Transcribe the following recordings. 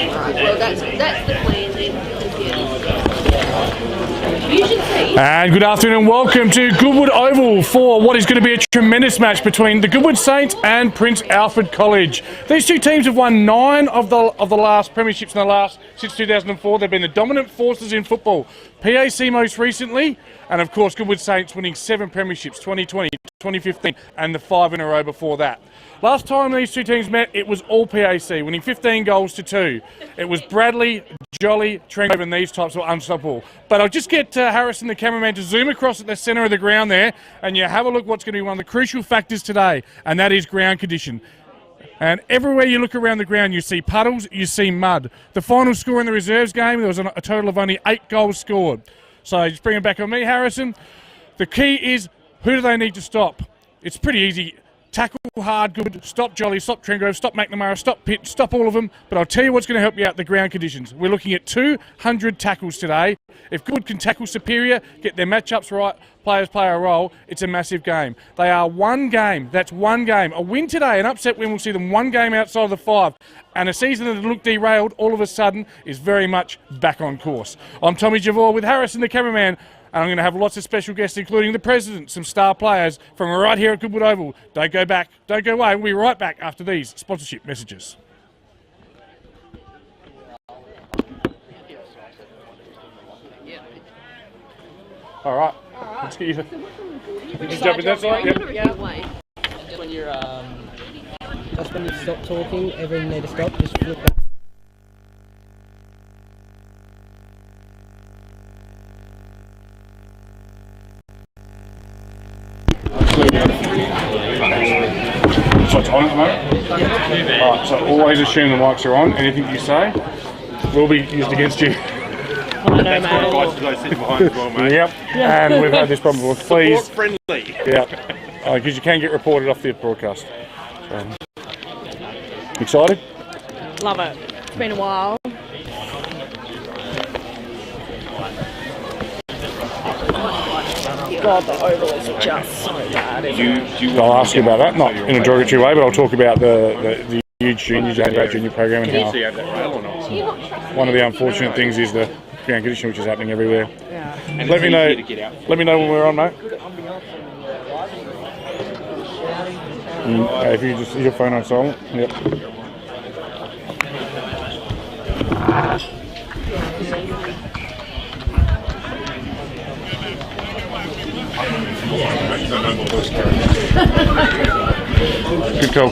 Well, that's the plan then. You should see. And good afternoon and welcome to Goodwood Oval for what is going to be a tremendous match between the Goodwood Saints and Prince Alfred College. These two teams have won 9 of the last premierships since 2004. They've been the dominant forces in football. PAC most recently, and of course Goodwood Saints winning 7 premierships, 2020, 2015 and the 5 in a row before that. Last time these two teams met, it was all PAC, winning 15 goals to 2. It was Bradley, Jolly, Trengove and these types were unstoppable. But I'll just get Harrison, the cameraman, to zoom across at the centre of the ground there, and you have a look what's going to be one of the crucial factors today, and that is ground condition. And everywhere you look around the ground, you see puddles, you see mud. The final score in the reserves game, there was a total of only 8 goals scored. So just bring it back on me, Harrison. The key is, who do they need to stop? It's pretty easy. Tackle hard, good. Stop Jolly, stop Trengove, stop McNamara, stop Pitt, stop all of them. But I'll tell you what's going to help you out, the ground conditions. We're looking at 200 tackles today. If Goodwood can tackle superior, get their matchups right, players play a role, it's a massive game. They are one game. That's one game. A win today, an upset win, will see them one game outside of the 5. And a season that looked derailed all of a sudden is very much back on course. I'm Tommy Javor with Harrison, the cameraman. And I'm going to have lots of special guests, including the president, some star players from right here at Goodwood Oval. Don't go back, don't go away. We'll be right back after these sponsorship messages. All right. Let's get you to jump in that side. Yeah. When you're just when you stop talking, everyone need to stop. Just flip back. So it's on at the moment? Alright, so always assume the mics are on. Anything you say will be used against you. I know, mate. Yep, and we've had this problem before. Please. Support friendly. Yeah, because you can get reported off the broadcast. Excited? Love it. It's been a while. God, the oval is just so bad. I'll ask you about that, not in a derogatory way, but I'll talk about the huge juniors, you had a junior program, and how one of the unfortunate things is the ground condition, which is happening everywhere. Yeah. Let me know when we're on, mate. If you just your phone on silent. Yep. Good call.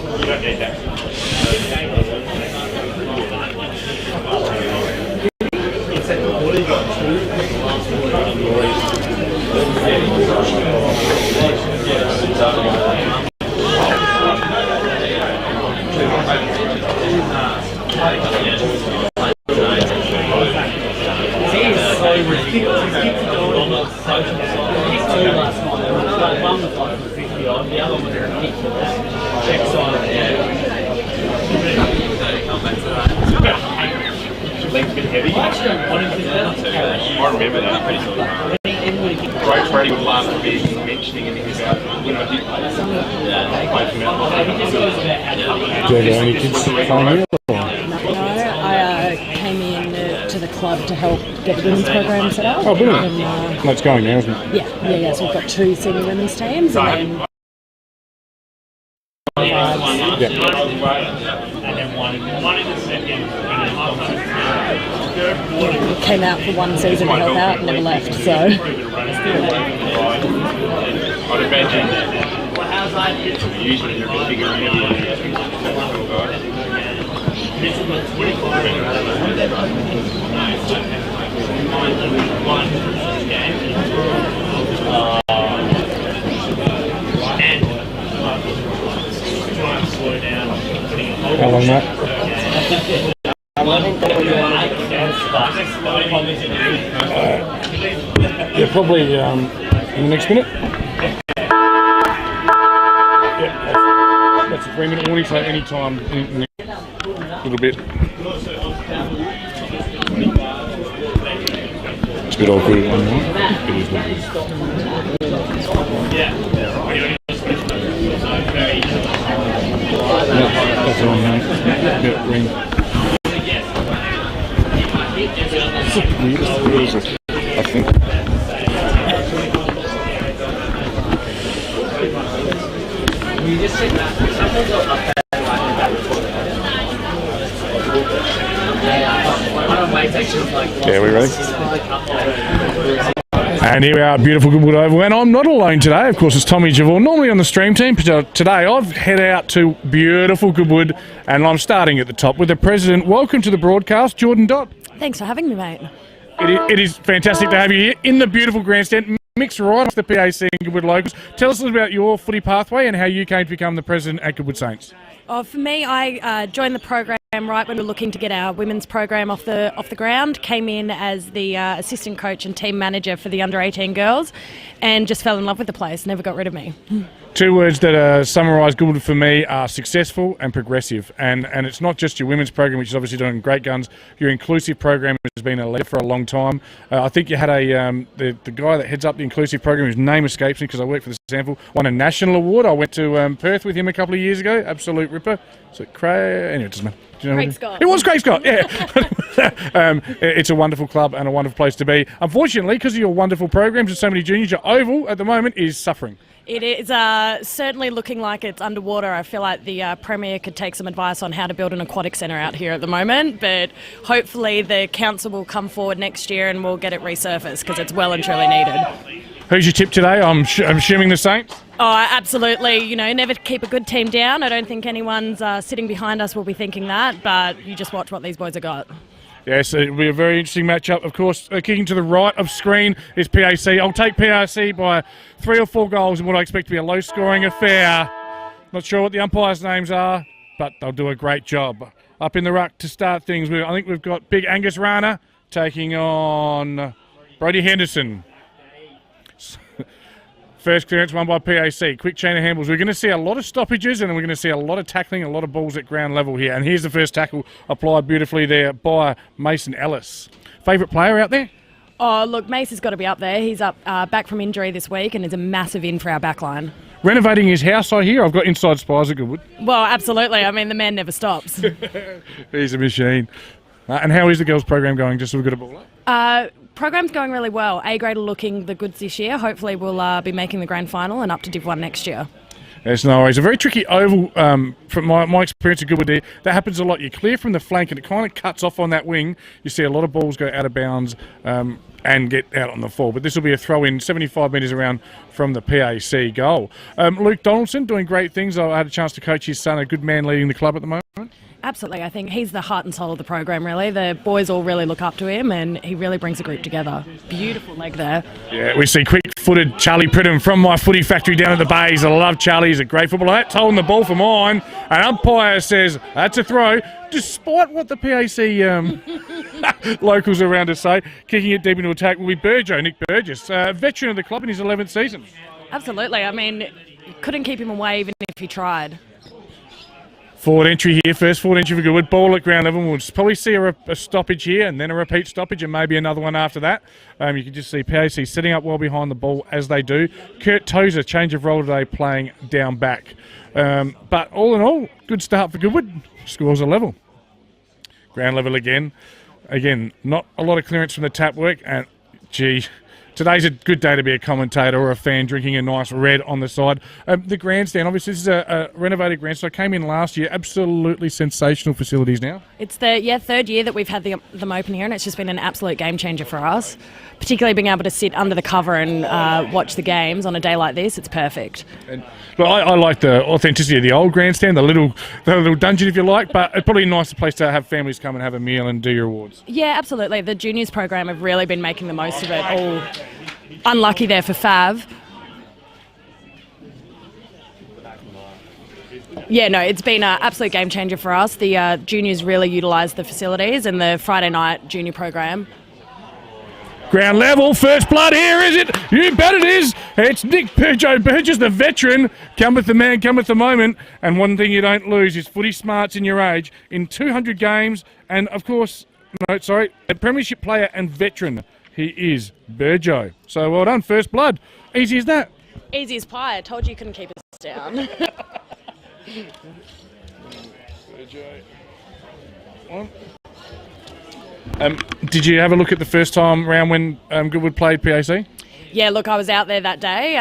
Legs a bit heavy. I remember that pretty good. Great Freddie would last week mentioning anything about when I did play from out. Do you have any kids coming here? No, I came in to the club to help get the women's program set up. Oh, brilliant. And, That's going now, isn't it? yeah. So we've got 2 senior women's teams, and then came out for 1 season to help out and never left. So I'd imagine usually you're a bit bigger and heavier. How long, mate? Yeah, probably in the next minute. Yeah, that's a 3-minute warning, so any time in a little bit. It's a bit awkward. It is what it is. That's on, mate. Yeah, ring. the weirdest rules, I think. Yeah, we ready? And here we are at beautiful Goodwood Oval, and I'm not alone today. Of course, it's Tommy Javor, normally on the stream team. But today I've head out to beautiful Goodwood, and I'm starting at the top with the president. Welcome to the broadcast, Jordan Dott. Thanks for having me, mate. It is fantastic to have you here in the beautiful grandstand, mixed right off the PAC and Goodwood locals. Tell us a little about your footy pathway and how you came to become the president at Goodwood Saints. Oh, for me, I joined the program right when we were looking to get our women's program off the ground. Came in as the assistant coach and team manager for the under-18 girls, and just fell in love with the place. Never got rid of me. Two words that summarise Goodwood for me are successful and progressive. And it's not just your women's program, which is obviously doing great guns. Your inclusive program has been a leader for a long time. I think you had the guy that heads up the inclusive program, whose name escapes me because I work for the Sample, won a national award. I went to Perth with him a couple of years ago. Absolute ripper. So Craig, anyway, it doesn't matter. Do you know Craig Scott. It was Craig Scott, yeah. It's a wonderful club and a wonderful place to be. Unfortunately, because of your wonderful programs and so many juniors, your Oval at the moment is suffering. It is certainly looking like it's underwater. I feel like the Premier could take some advice on how to build an aquatic centre out here at the moment, but hopefully the council will come forward next year and we'll get it resurfaced because it's well and truly needed. Who's your tip today? I'm assuming the Saints? Oh, absolutely. You know, never keep a good team down. I don't think anyone's sitting behind us will be thinking that, but you just watch what these boys have got. Yes, it'll be a very interesting matchup. Of course, kicking to the right of screen is PAC. I'll take PAC by 3 or 4 goals in what I expect to be a low-scoring affair. Not sure what the umpires' names are, but they'll do a great job. Up in the ruck to start things, I think we've got Big Angus Rana taking on Brody Henderson. First clearance won by PAC. Quick chain of handballs. We're going to see a lot of stoppages and we're going to see a lot of tackling, a lot of balls at ground level here. And here's the first tackle applied beautifully there by Mason Ellis. Favourite player out there? Oh, look, Mace has got to be up there. He's up back from injury this week and is a massive in for our backline. Renovating his house, I hear. I've got inside spies at Goodwood. Well, absolutely. I mean, the man never stops. He's a machine. And how is the girls' program going? Just so we've got a ball up? Program's going really well. A-grade are looking the goods this year. Hopefully we'll be making the grand final and up to Div 1 next year. Yes, no worries. A very tricky oval from my experience at Goodwood there. That happens a lot. You clear from the flank and it kind of cuts off on that wing. You see a lot of balls go out of bounds and get out on the fall. But this will be a throw-in 75 metres around from the PAC goal. Luke Donaldson doing great things. I had a chance to coach his son, a good man leading the club at the moment. Absolutely. I think he's the heart and soul of the program, really. The boys all really look up to him and he really brings the group together. Beautiful leg there. Yeah, we see quick-footed Charlie Pridham from my footy factory down at the Bays. I love Charlie. He's a great footballer. That's holding the ball for mine. An umpire says that's a throw, despite what the PAC locals around us say. Kicking it deep into attack will be Nick Burgess, veteran of the club in his 11th season. Absolutely. I mean, couldn't keep him away even if he tried. Forward entry here, first forward entry for Goodwood. Ball at ground level. We'll probably see a stoppage here and then a repeat stoppage and maybe another one after that. You can just see PAC setting up well behind the ball as they do. Kurt Tozer, change of role today, playing down back. But all in all, good start for Goodwood. Scores a level. Ground level again. Again, not a lot of clearance from the tap work. And, gee, today's a good day to be a commentator or a fan drinking a nice red on the side. The grandstand, obviously, this is a renovated grandstand. I came in last year. Absolutely sensational facilities now. It's the third year that we've had them open here, and it's just been an absolute game changer for us. Particularly being able to sit under the cover and watch the games on a day like this, it's perfect. Well, I like the authenticity of the old grandstand, the little dungeon, if you like, but it's probably a nicer place to have families come and have a meal and do your awards. Yeah, absolutely. The juniors program have really been making the most of it. All unlucky there for Fav. Yeah, no, it's been an absolute game changer for us. The juniors really utilise the facilities and the Friday night junior program. Ground level, first blood here, is it? You bet it is. It's Nick Burgess, the veteran. Cometh the man, cometh the moment. And one thing you don't lose is footy smarts in your age. In 200 games, and of course, a premiership player and veteran. He is Burjo. So well done, first blood. Easy as that. Easy as pie. I told you you couldn't keep us down. Burjo. One. Did you have a look at the first time round when Goodwood played PAC? Yeah, look, I was out there that day.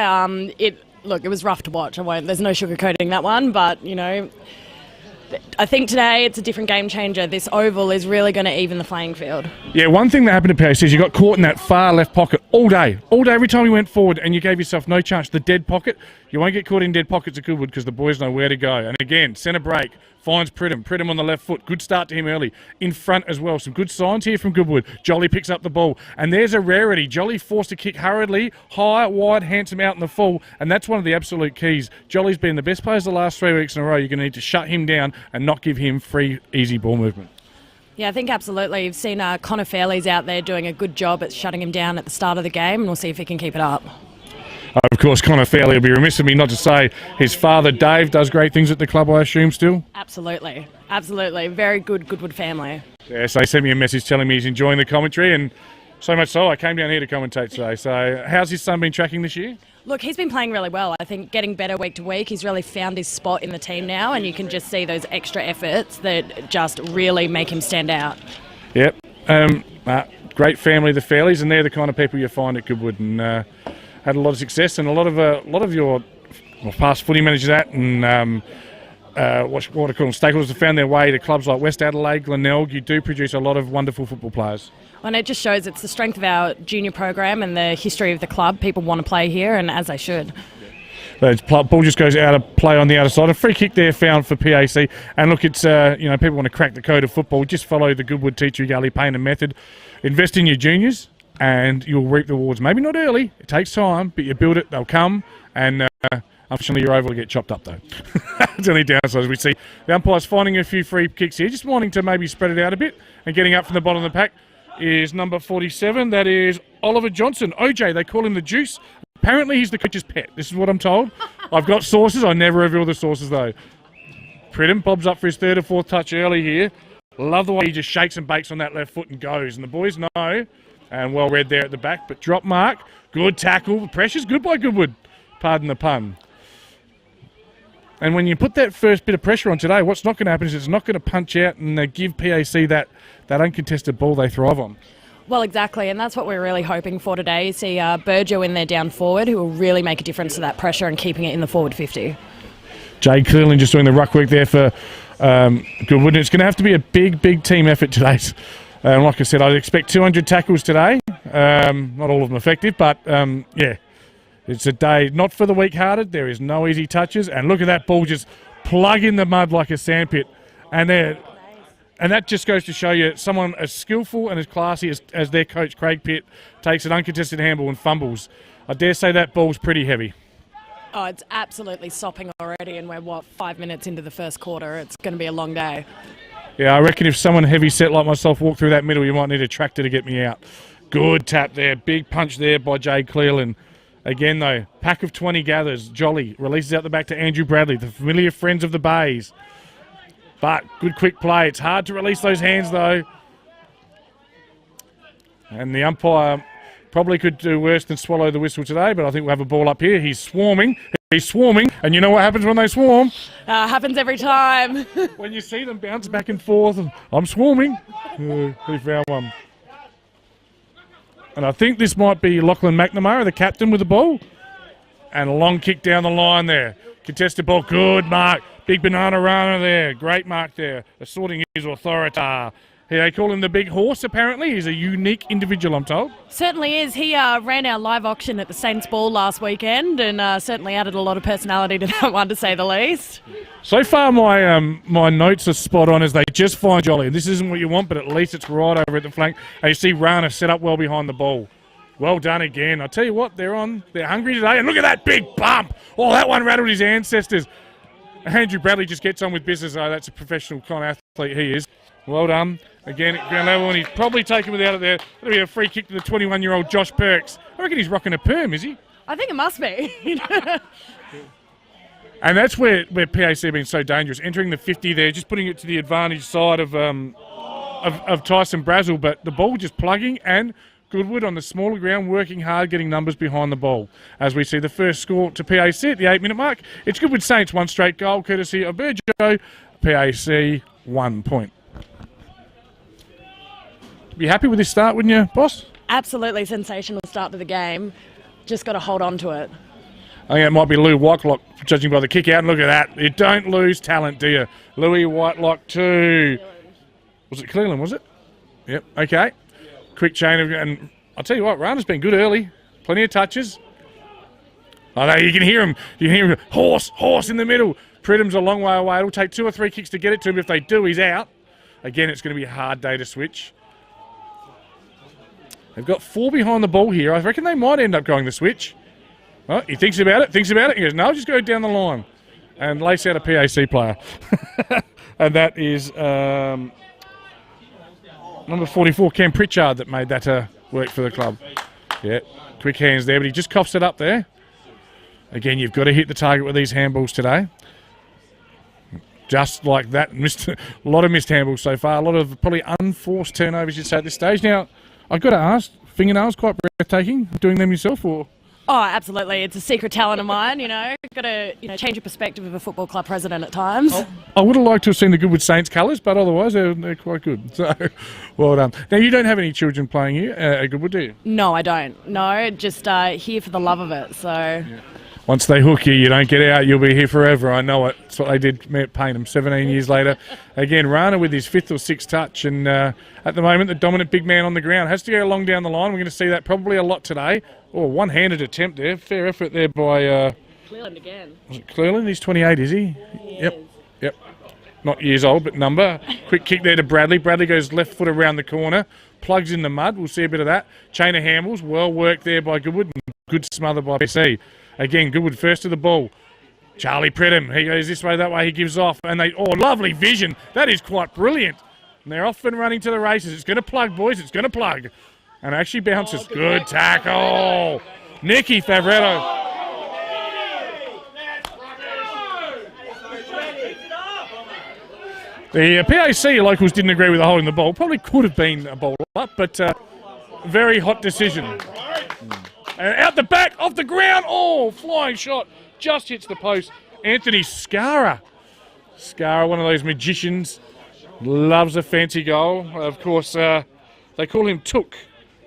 It was rough to watch. There's no sugarcoating that one, but I think today it's a different game changer. This oval is really going to even the playing field. Yeah, one thing that happened to PAC is you got caught in that far left pocket all day. Every time you went forward, and you gave yourself no chance. The dead pocket, you won't get caught in dead pockets at Goodwood because the boys know where to go. And again, centre break, finds Pridham on the left foot. Good start to him early. In front as well. Some good signs here from Goodwood. Jolly picks up the ball. And there's a rarity. Jolly forced to kick hurriedly, high, wide, handsome out in the full. And that's one of the absolute keys. Jolly's been the best player the last 3 weeks in a row. You're going to need to shut him down and not give him free, easy ball movement. Yeah, I think absolutely. You've seen Connor Fairley's out there doing a good job at shutting him down at the start of the game, and we'll see if he can keep it up. Of course, Connor Fairley will be remiss of me not to say his father, Dave, does great things at the club, I assume, still? Absolutely. Very good Goodwood family. Yeah, so he sent me a message telling me he's enjoying the commentary, and so much so I came down here to commentate today. So how's his son been tracking this year? Look, he's been playing really well. I think getting better week to week. He's really found his spot in the team now, and you can just see those extra efforts that just really make him stand out. Yep. Great family, the Fairleys, and they're the kind of people you find at Goodwood, and had a lot of success, and a lot of your past footy managers and what I call them stakeholders have found their way to clubs like West Adelaide, Glenelg. You do produce a lot of wonderful football players. And it just shows it's the strength of our junior program and the history of the club. People want to play here, and as they should. The ball just goes out of play on the outer side. A free kick there found for PAC. And look, it's people want to crack the code of football. Just follow the Goodwood teacher Gully Payne and method. Invest in your juniors, and you'll reap the rewards. Maybe not early. It takes time, but you build it, they'll come. And unfortunately, you're able to get chopped up, though. It's only downside. We see the umpires finding a few free kicks here, just wanting to maybe spread it out a bit. And getting up from the bottom of the pack is number 47. That is Oliver Johnson. OJ, they call him the Juice. Apparently, he's the coach's pet. This is what I'm told. I've got sources. I never reveal the sources, though. Pridham bobs up for his third or fourth touch early here. Love the way he just shakes and bakes on that left foot and goes. And the boys know, and well read there at the back, but drop mark. Good tackle. The pressure's good by Goodwood. Pardon the pun. And when you put that first bit of pressure on today, what's not going to happen is it's not going to punch out and give PAC that uncontested ball they thrive on. Well, exactly, and that's what we're really hoping for today. You see Burjo in there down forward, who will really make a difference to that pressure and keeping it in the forward 50. Jade Clearland just doing the ruck work there for Goodwood. It's going to have to be a big team effort today. Like I said, I'd expect 200 tackles today. Not all of them effective, but yeah. It's a day not for the weak-hearted. There is no easy touches. And look at that ball just plug in the mud like a sandpit. And that just goes to show you someone as skillful and as classy as their coach, Craig Pitt, takes an uncontested handball and fumbles. I dare say that ball's pretty heavy. Oh, it's absolutely sopping already, and we're, 5 minutes into the first quarter. It's going to be a long day. Yeah, I reckon if someone heavy set like myself walked through that middle, you might need a tractor to get me out. Good tap there. Big punch there by Jade Clearland. Again, though, pack of 20 gathers. Jolly releases out the back to Andrew Bradley, the familiar friends of the Bays. But good quick play. It's hard to release those hands, though. And the umpire probably could do worse than swallow the whistle today, but I think we'll have a ball up here. He's swarming. And you know what happens when they swarm? Happens every time. When you see them bounce back and forth, and I'm swarming. He found one. And I think this might be Lachlan McNamara, the captain, with the ball. And a long kick down the line there. Contested ball. Good mark. Big banana runner there. Great mark there. Assorting his authority. They call him the big horse, apparently. He's a unique individual, I'm told. Certainly is. He ran our live auction at the Saints Ball last weekend and certainly added a lot of personality to that one, to say the least. So far, my notes are spot on as they just find Jolly. This isn't what you want, but at least it's right over at the flank. And you see Rana set up well behind the ball. Well done again. I tell you what, they're hungry today. And look at that big bump. Oh, that one rattled his ancestors. Andrew Bradley just gets on with business. Oh, that's a professional kind of athlete he is. Well done. Again at ground level, and he's probably taken without it there. That'll be a free kick to the 21-year-old Josh Perks. I reckon he's rocking a perm, is he? I think it must be. And that's where PAC have been so dangerous. Entering the 50 there, just putting it to the advantage side of Tyson Brazel, but the ball just plugging, and Goodwood on the smaller ground working hard, getting numbers behind the ball. As we see the first score to PAC at the 8-minute mark, it's Goodwood Saints, one straight goal, courtesy of Burjo. PAC 1 point. Be happy with this start, wouldn't you, boss? Absolutely sensational start to the game. Just got to hold on to it. I think it might be Lou Whitelock, judging by the kick out. And look at that. You don't lose talent, do you? Louis Whitelock too. Was it Cleveland, was it? Yep, okay. Quick chain of... And I'll tell you what, Rana's been good early. Plenty of touches. Oh, no, you can hear him. You can hear him. Horse in the middle. Pridham's a long way away. It'll take 2 or 3 kicks to get it to him. If they do, he's out. Again, it's going to be a hard day to switch. They've got 4 behind the ball here. I reckon they might end up going the switch. Oh, he thinks about it. He goes, no, just go down the line. And lace out a PAC player. And that is number 44, Cam Pritchard, that made that work for the club. Yeah, quick hands there, but he just coughs it up there. Again, you've got to hit the target with these handballs today. Just like that. A lot of missed handballs so far. A lot of probably unforced turnovers, you'd say, at this stage. Now, I've got to ask, fingernails quite breathtaking, doing them yourself, or...? Oh, absolutely. It's a secret talent of mine, Got to, change your perspective of a football club president at times. I would have liked to have seen the Goodwood Saints colours, but otherwise they're quite good. So, well done. Now, you don't have any children playing here at Goodwood, do you? No, I don't. No, just here for the love of it, so... Yeah. Once they hook you, you don't get out, you'll be here forever. I know it. That's what they did at Paynham 17 years later. Again, Rana with his 5th or 6th touch, and at the moment, the dominant big man on the ground has to go long down the line. We're going to see that probably a lot today. Oh, one-handed attempt there. Fair effort there by... Cleland again. Was it Cleland? He's 28, is he? Yep. Not years old, but number. Quick kick there to Bradley. Bradley goes left foot around the corner. Plugs in the mud. We'll see a bit of that. Chain of handballs. Well worked there by Goodwood. Good smother by PC. Again, Goodwood first to the ball. Charlie Pridham. He goes this way, that way. He gives off. And lovely vision. That is quite brilliant. And they're off and running to the races. It's going to plug, boys. It's going to plug. And actually bounces. Good tackle. Nicky Favretto. The PAC locals didn't agree with the holding the ball. Probably could have been a ball up, but very hot decision. And out the back, off the ground. Oh, flying shot. Just hits the post. Anthony Scara. Scara, one of those magicians. Loves a fancy goal. Of course, they call him Took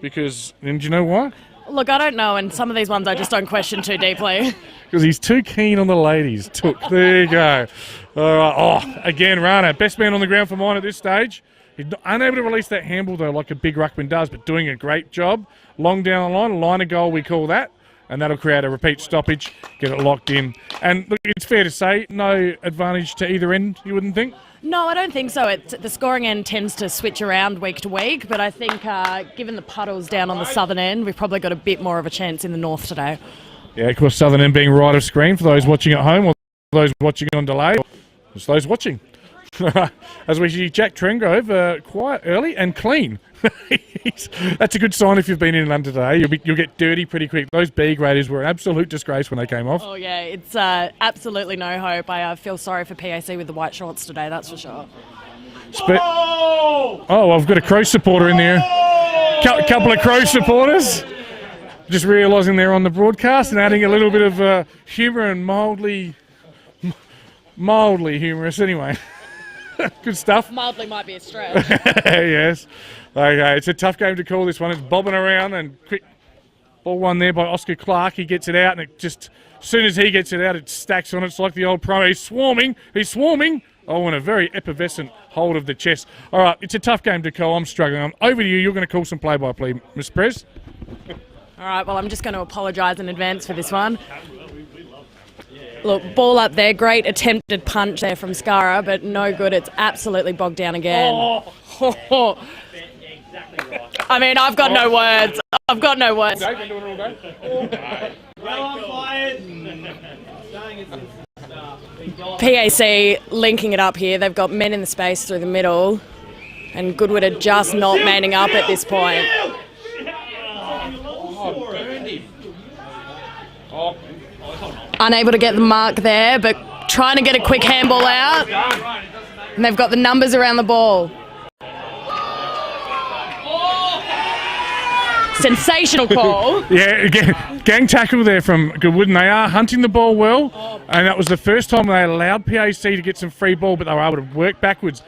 because, and do you know why? Look, I don't know, and some of these ones I just don't question too deeply. Because he's too keen on the ladies. Took. There you go. All right. Oh, again, Rana. Best man on the ground for mine at this stage. He's unable to release that handball, though, like a big ruckman does, but doing a great job. Long down the line, line of goal, we call that. And that'll create a repeat stoppage, get it locked in. And look, it's fair to say, no advantage to either end, you wouldn't think? No, I don't think so. The scoring end tends to switch around week to week, but I think given the puddles down on the southern end, we've probably got a bit more of a chance in the north today. Yeah, of course, southern end being right of screen for those watching at home or those watching on delay, or just those watching. As we see Jack Trengrove quiet early and clean. That's a good sign if you've been in London today. You'll get dirty pretty quick. Those B graders were an absolute disgrace when they came off. Oh yeah, it's absolutely no hope. I feel sorry for PAC with the white shorts today, that's for sure. I've got a Crow supporter in there. Couple of Crow supporters. Just realising they're on the broadcast and adding a little bit of humour and mildly humorous anyway. Good stuff. Mildly might be a stretch. Yes. Okay, it's a tough game to call this one. It's bobbing around and quick ball one there by Oscar Clark. He gets it out and it just, as soon as he gets it out, it stacks on it. It's like the old pro. He's swarming. Oh, and a very effervescent hold of the chest. All right, it's a tough game to call. I'm struggling. I'm over to you. You're going to call some play-by-play, Miss Prez. All right, well, I'm just going to apologise in advance for this one. Look, ball up there, great attempted punch there from Scara, but no good. It's absolutely bogged down again. I mean, I've got no words. PAC linking it up here. They've got men in the space through the middle, and Goodwood are just not manning up at this point. Unable to get the mark there, but trying to get a quick handball out. And they've got the numbers around the ball. Sensational call. Yeah, gang tackle there from Goodwood, and they are hunting the ball well. And that was the first time they allowed PAC to get some free ball, but they were able to work backwards.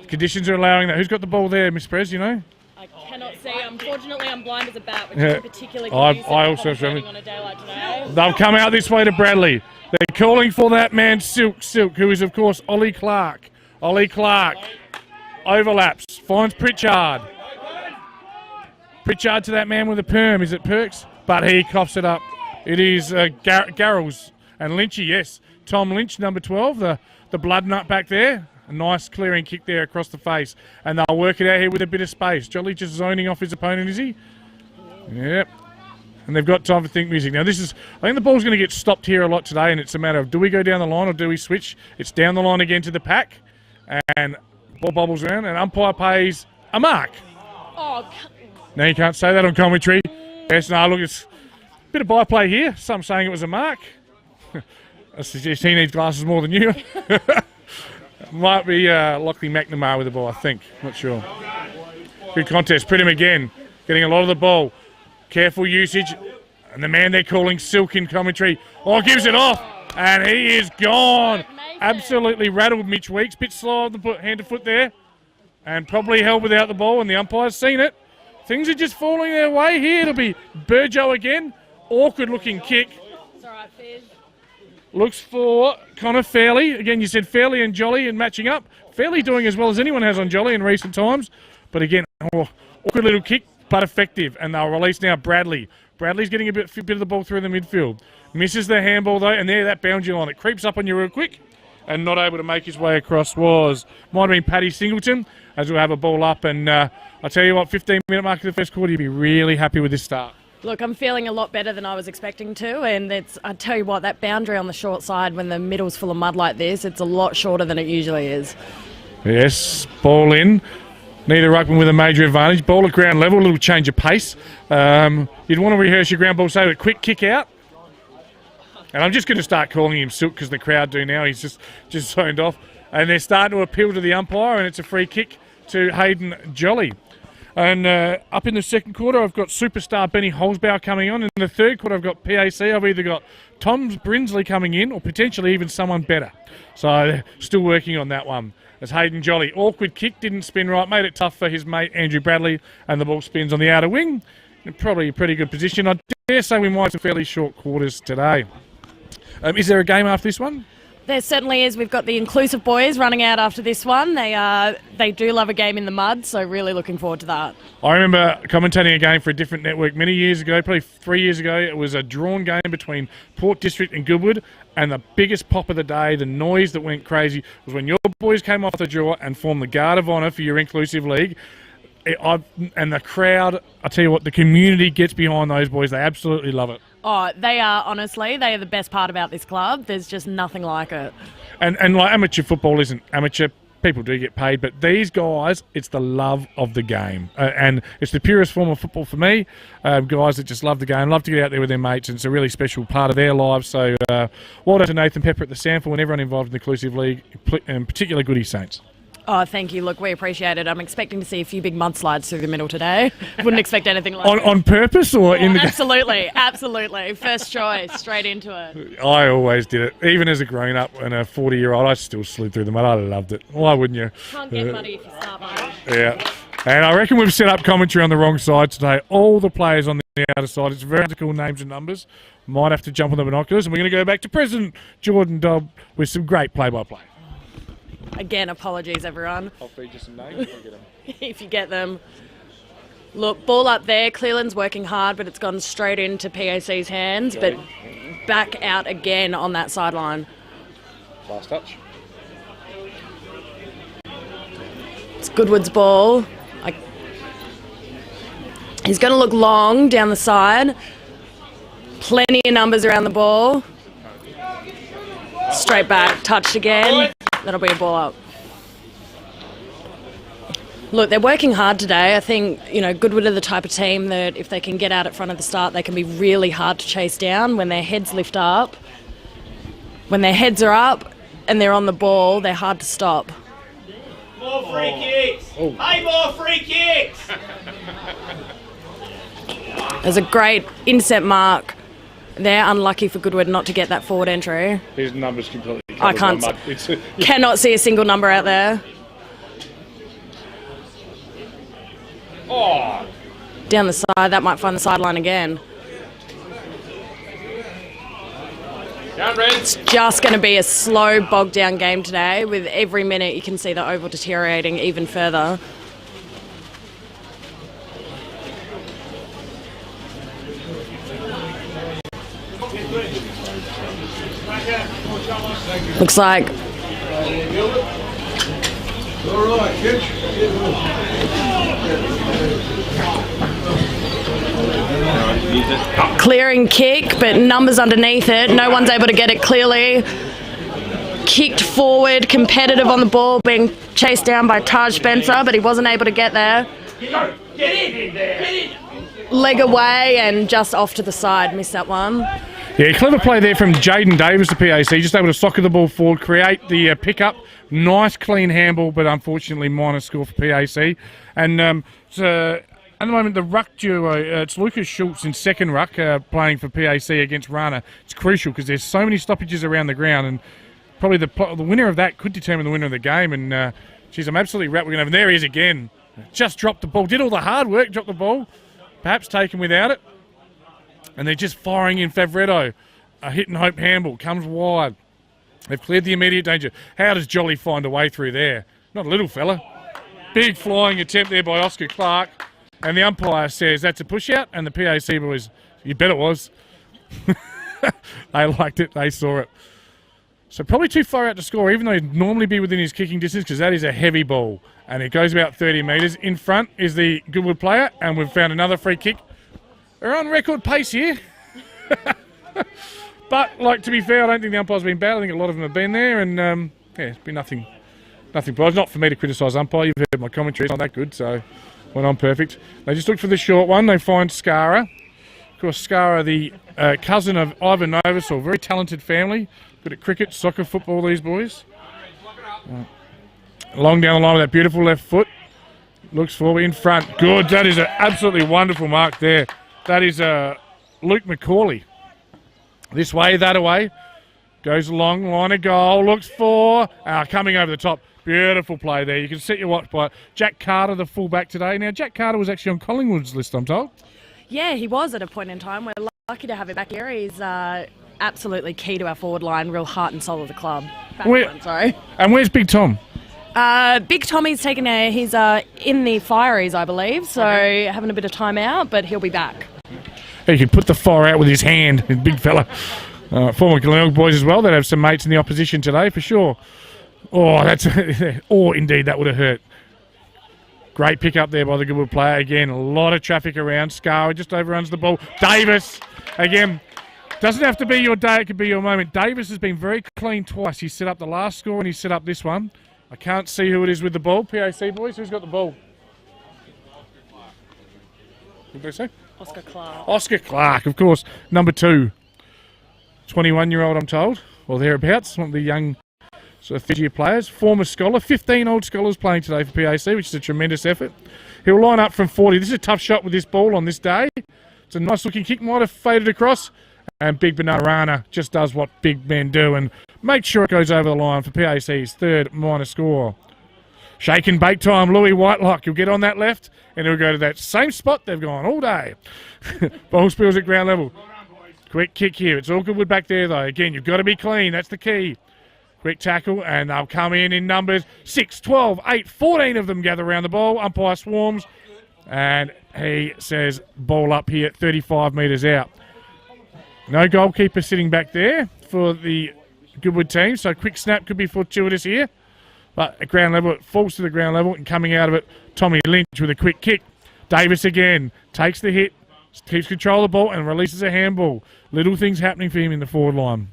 Conditions are allowing that. Who's got the ball there, Miss Prez, you know? I cannot see. Unfortunately, I'm blind as a bat, which Yeah. is particularly I conducive also to struggle. commentating on a day like today. They'll come out this way to Bradley. They're calling for that man, Silk, who is, of course, Ollie Clark. Ollie Clark overlaps, finds Pritchard. Pritchard to that man with a perm. Is it Perks? But he coughs it up. It is Garrels and Lynchy, yes. Tom Lynch, number 12, the blood nut back there. A nice clearing kick there across the face. And they'll work it out here with a bit of space. Jolly just zoning off his opponent, is he? Yep. And they've got time for think music. Now, I think the ball's going to get stopped here a lot today, and it's a matter of do we go down the line or do we switch? It's down the line again to the pack, and ball bobbles around, and umpire pays a mark. Oh, Now, you can't say that on commentary. Yes, no, look, it's a bit of byplay here. Some saying it was a mark. I suggest he needs glasses more than you. Might be Lockley McNamara with the ball, I think. Not sure. Good contest. Pridham again, getting a lot of the ball. Careful usage. And the man they're calling Silk in commentary. Oh, gives it off. And he is gone. Absolutely rattled Mitch Weeks. Bit slow on the hand to foot there. And probably held without the ball, and the umpire's seen it. Things are just falling their way here. It'll be Burjo again. Awkward looking kick. it's all right, Fizz. Looks for Connor Fairley. Again, you said Fairley and Jolly and matching up. Fairley doing as well as anyone has on Jolly in recent times. But again, awkward little kick, but effective. And they'll release now Bradley. Bradley's getting a bit of the ball through the midfield. Misses the handball though, and there that boundary line. It creeps up on you real quick. And not able to make his way across might have been Paddy Singleton, as we'll have a ball up. And I'll tell you what, 15-minute mark of the first quarter, you'll be really happy with this start. Look, I'm feeling a lot better than I was expecting to, and I tell you what, that boundary on the short side when the middle's full of mud like this, it's a lot shorter than it usually is. Yes, ball in. Neither ruckman with a major advantage. Ball at ground level, a little change of pace. You'd want to rehearse your ground ball, say a quick kick out. And I'm just going to start calling him Silk because the crowd do now. He's just zoned off. And they're starting to appeal to the umpire, and it's a free kick to Hayden Jolly. And up in the second quarter, I've got superstar Benny Holzbauer coming on. In the third quarter, I've got PAC. I've either got Tom Brinsley coming in or potentially even someone better. So still working on that one. As Hayden Jolly, awkward kick, didn't spin right, made it tough for his mate Andrew Bradley, and the ball spins on the outer wing. Probably a pretty good position. I dare say we might have some fairly short quarters today. Is there a game after this one? There certainly is. We've got the inclusive boys running out after this one. They do love a game in the mud, so really looking forward to that. I remember commentating a game for a different network many years ago, probably 3 years ago. It was a drawn game between Port District and Goodwood, and the biggest pop of the day, the noise that went crazy, was when your boys came off the draw and formed the Guard of Honour for your inclusive league. And the crowd, I tell you what, the community gets behind those boys. They absolutely love it. Oh, they are the best part about this club. There's just nothing like it. And like amateur football isn't amateur. People do get paid, but these guys, it's the love of the game. And it's the purest form of football for me. Guys that just love the game, love to get out there with their mates, and it's a really special part of their lives. So well done to Nathan Pepper at the Sample and everyone involved in the Inclusive League, and particularly Goody Saints. Oh, thank you. Look, we appreciate it. I'm expecting to see a few big mudslides through the middle today. Wouldn't expect anything like that. On purpose or in the game? Absolutely. First choice, straight into it. I always did it. Even as a grown-up and a 40-year-old, I still slid through the mud. I loved it. Why wouldn't you? Can't get muddy if you start muddy. Yeah. And I reckon we've set up commentary on the wrong side today. All the players on the outer side. It's very cool names and numbers. Might have to jump on the binoculars. And we're going to go back to President Jordan Dobb with some great play-by-play. Again, apologies, everyone. I'll feed you some names if I get them. If you get them. Look, ball up there. Cleland's working hard, but it's gone straight into PAC's hands. But back out again on that sideline. Last touch. It's Goodwood's ball. He's going to look long down the side. Plenty of numbers around the ball. Straight back, touched again. That'll be a ball up. Look, they're working hard today. I think, Goodwood are the type of team that if they can get out at front of the start, they can be really hard to chase down when their heads lift up. When their heads are up and they're on the ball, they're hard to stop. More free kicks! Hey, more free kicks! There's a great inset mark. They're unlucky for Goodwood not to get that forward entry. His number's completely covered I can't. by mud. Cannot see a single number out there. Oh, Down the side, that might find the sideline again. down Reds. Just going to be a slow, bogged down game today. With every minute, you can see the oval deteriorating even further. Looks like clearing kick, but numbers underneath it. No one's able to get it clearly. Kicked forward, competitive on the ball, being chased down by Taj Spencer, but he wasn't able to get there. Leg away and just off to the side. Missed that one. Yeah, clever play there from Jaden Davis, the PAC, just able to soccer the ball forward, create the pickup. Nice clean handball, but unfortunately minor score for PAC. And so at the moment, the ruck duo, it's Lucas Schultz in second ruck playing for PAC against Rana. It's crucial because there's so many stoppages around the ground, and probably the winner of that could determine the winner of the game. And geez, I'm absolutely wrapped. We're going to have, and there he is again. Just dropped the ball, did all the hard work, dropped the ball, perhaps taken without it. And they're just firing in Favretto. A hit and hope handball comes wide. They've cleared the immediate danger. How does Jolly find a way through there? Not a little fella. Big flying attempt there by Oscar Clark. And the umpire says that's a push out. And the PAC boys, you bet it was. They liked it. They saw it. So probably too far out to score, even though he'd normally be within his kicking distance, because that is a heavy ball. And it goes about 30 metres. In front is the Goodwood player. And we've found another free kick. They're on record pace here. But, like, to be fair, I don't think the umpire's been bad. I think a lot of them have been there. And, yeah, it's been nothing. But it's not for me to criticise umpire. You've heard my commentary. It's not that good, so went on perfect. They just looked for the short one. They find Skara. Of course, Skara, the cousin of Ivan Novosel. Very talented family. Good at cricket, soccer, football, these boys. Long down the line with that beautiful left foot. Looks forward in front. Good. That is an absolutely wonderful mark there. That is Luke McCauley. This way, that away. Goes along, line of goal. Looks for. Coming over the top. Beautiful play there. You can set your watch by it. Jack Carter, the fullback today. Now, Jack Carter was actually on Collingwood's list, I'm told. Yeah, he was at a point in time. We're lucky to have him back here. He's absolutely key to our forward line. Real heart and soul of the club. Sorry. And where's Big Tom? Big Tommy's taken he's in the Fireys, I believe, so having a bit of time out, but he'll be back. He could put the fire out with his hand, big fella. Former Glenelg boys as well. They'd have some mates in the opposition today for sure. Oh, indeed, that would have hurt. Great pick up there by the Goodwood player. Again, a lot of traffic around. Scar just overruns the ball. Davis, again, doesn't have to be your day, it could be your moment. Davis has been very clean twice. He set up the last score and he set up this one. I can't see who it is with the ball. PAC boys, who's got the ball? What did they say? Oscar Clark. Oscar Clark, of course, number 2. 21-year-old, I'm told, or thereabouts. One of the young sort of third-year players. Former scholar. 15 old scholars playing today for PAC, which is a tremendous effort. He'll line up from 40. This is a tough shot with this ball on this day. It's a nice-looking kick. Might have faded across. And Big Banana just does what big men do and make sure it goes over the line for PAC's third minor score. Shake and bake time. Louis Whitelock. He'll get on that left and he'll go to that same spot they've gone all day. Ball spills at ground level. Quick kick here. It's all Goodwood back there, though. Again, you've got to be clean. That's the key. Quick tackle, and they'll come in numbers 6, 12, 8, 14 of them gather around the ball. Umpire swarms, and he says ball up here, 35 metres out. No goalkeeper sitting back there for the Goodwood team, so quick snap could be fortuitous here. But at ground level, it falls to the ground level, and coming out of it, Tommy Lynch with a quick kick. Davis again takes the hit, keeps control of the ball, and releases a handball. Little things happening for him in the forward line.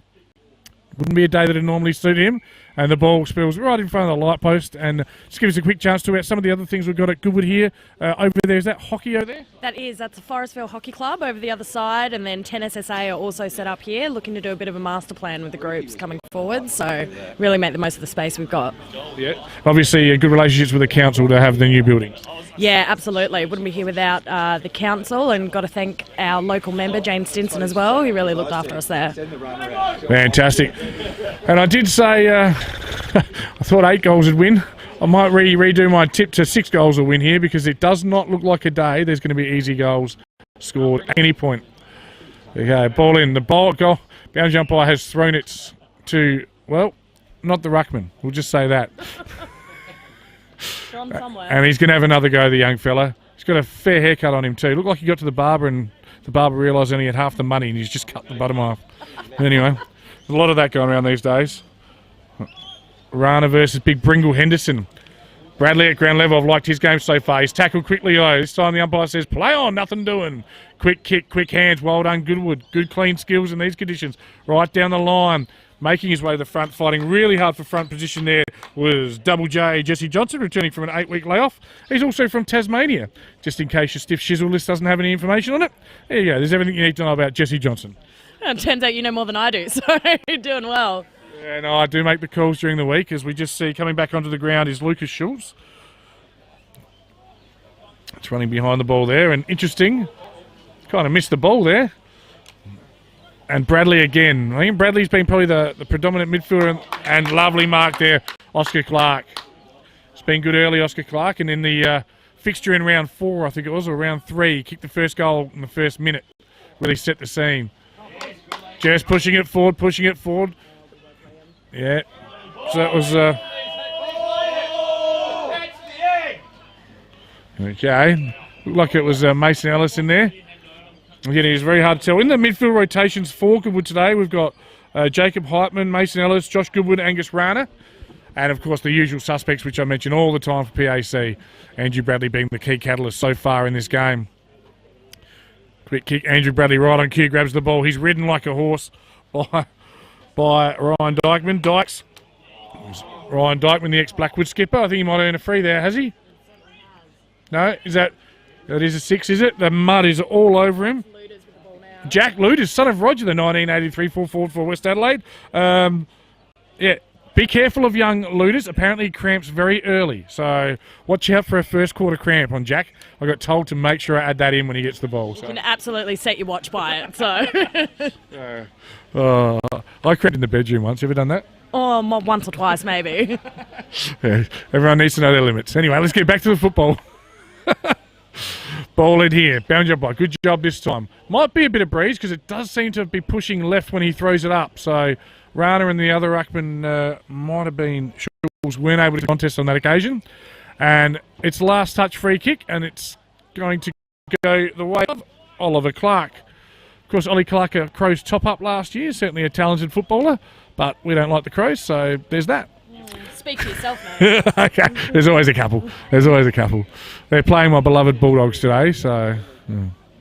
Wouldn't be a day that would normally suit him. And the ball spills right in front of the light post. And just give us a quick chance to about some of the other things we've got at Goodwood here. Over there, is that hockey over there? That's the Forestville Hockey Club over the other side. And then Tennis SA are also set up here, looking to do a bit of a master plan with the groups coming forward. So really make the most of the space we've got. Yeah, obviously good relationships with the council to have the new buildings. Yeah, absolutely. Wouldn't be here without the council, and got to thank our local member, Jane Stinson, as well. He really looked after us there. Fantastic. And I did say I thought 8 goals would win. I might redo my tip to 6 goals a win here because it does not look like a day there's going to be easy goals scored at any point. There you go, ball in. The goal. Boundary umpire has thrown it to, well, not the ruckman. We'll just say that. Gone somewhere. And he's going to have another go, the young fella. He's got a fair haircut on him too. Looked like he got to the barber and the barber realised he only had half the money and he's just cut the bottom off. Anyway, there's a lot of that going around these days. Rana versus Big Bringle Henderson. Bradley at ground level. I've liked his game so far. He's tackled quickly. This time the umpire says, play on, nothing doing. Quick kick, quick hands. Well done, Goodwood. Good clean skills in these conditions. Right down the line. Making his way to the front, fighting really hard for front position there was Double J Jesse Johnson, returning from an 8-week layoff. He's also from Tasmania, just in case your stiff shizzle list doesn't have any information on it. There you go, there's everything you need to know about Jesse Johnson. It turns out you know more than I do, so you're doing well. Yeah, no, I do make the calls during the week, as we just see coming back onto the ground is Lucas Schulz. It's running behind the ball there, and interesting, kind of missed the ball there. And Bradley again. I think Bradley's been probably the predominant midfielder, and lovely mark there, Oscar Clark. It's been good early, Oscar Clark, and in the fixture in round 4, I think it was, or round 3, kicked the first goal in the first minute. Really set the scene. Just pushing it forward. Yeah. So that was... Okay. Looked like it was Mason Ellis in there. Again, it was very hard to tell. In the midfield rotations for Goodwood today, we've got Jacob Heitman, Mason Ellis, Josh Goodwood, Angus Rana, and of course the usual suspects, which I mention all the time for PAC. Andrew Bradley being the key catalyst so far in this game. Quick kick, Andrew Bradley right on cue, grabs the ball. He's ridden like a horse by Ryan Dykeman. Ryan Dykeman, the ex-Blackwood skipper. I think he might earn a free there, has he? No, that is a 6, is it? The mud is all over him. Jack Luders, son of Roger, the 1983 full forward for West Adelaide. Yeah, be careful of young Luders. Apparently he cramps very early, so watch out for a first quarter cramp on Jack. I got told to make sure I add that in when he gets the ball. So. You can absolutely set your watch by it. So. I cramped in the bedroom once. You ever done that? Oh, once or twice maybe. Yeah, everyone needs to know their limits. Anyway, let's get back to the football. Ball in here. Boundary by. Good job this time. Might be a bit of breeze because it does seem to be pushing left when he throws it up. So Rana and the other ruckman might have been Schulz weren't able to contest on that occasion. And it's last touch free kick, and it's going to go the way of Oliver Clark. Of course, Ollie Clark, a Crows top-up last year, certainly a talented footballer, but we don't like the Crows, so there's that. Speak for yourself, mate. Okay, there's always a couple. They're playing my beloved Bulldogs today, so...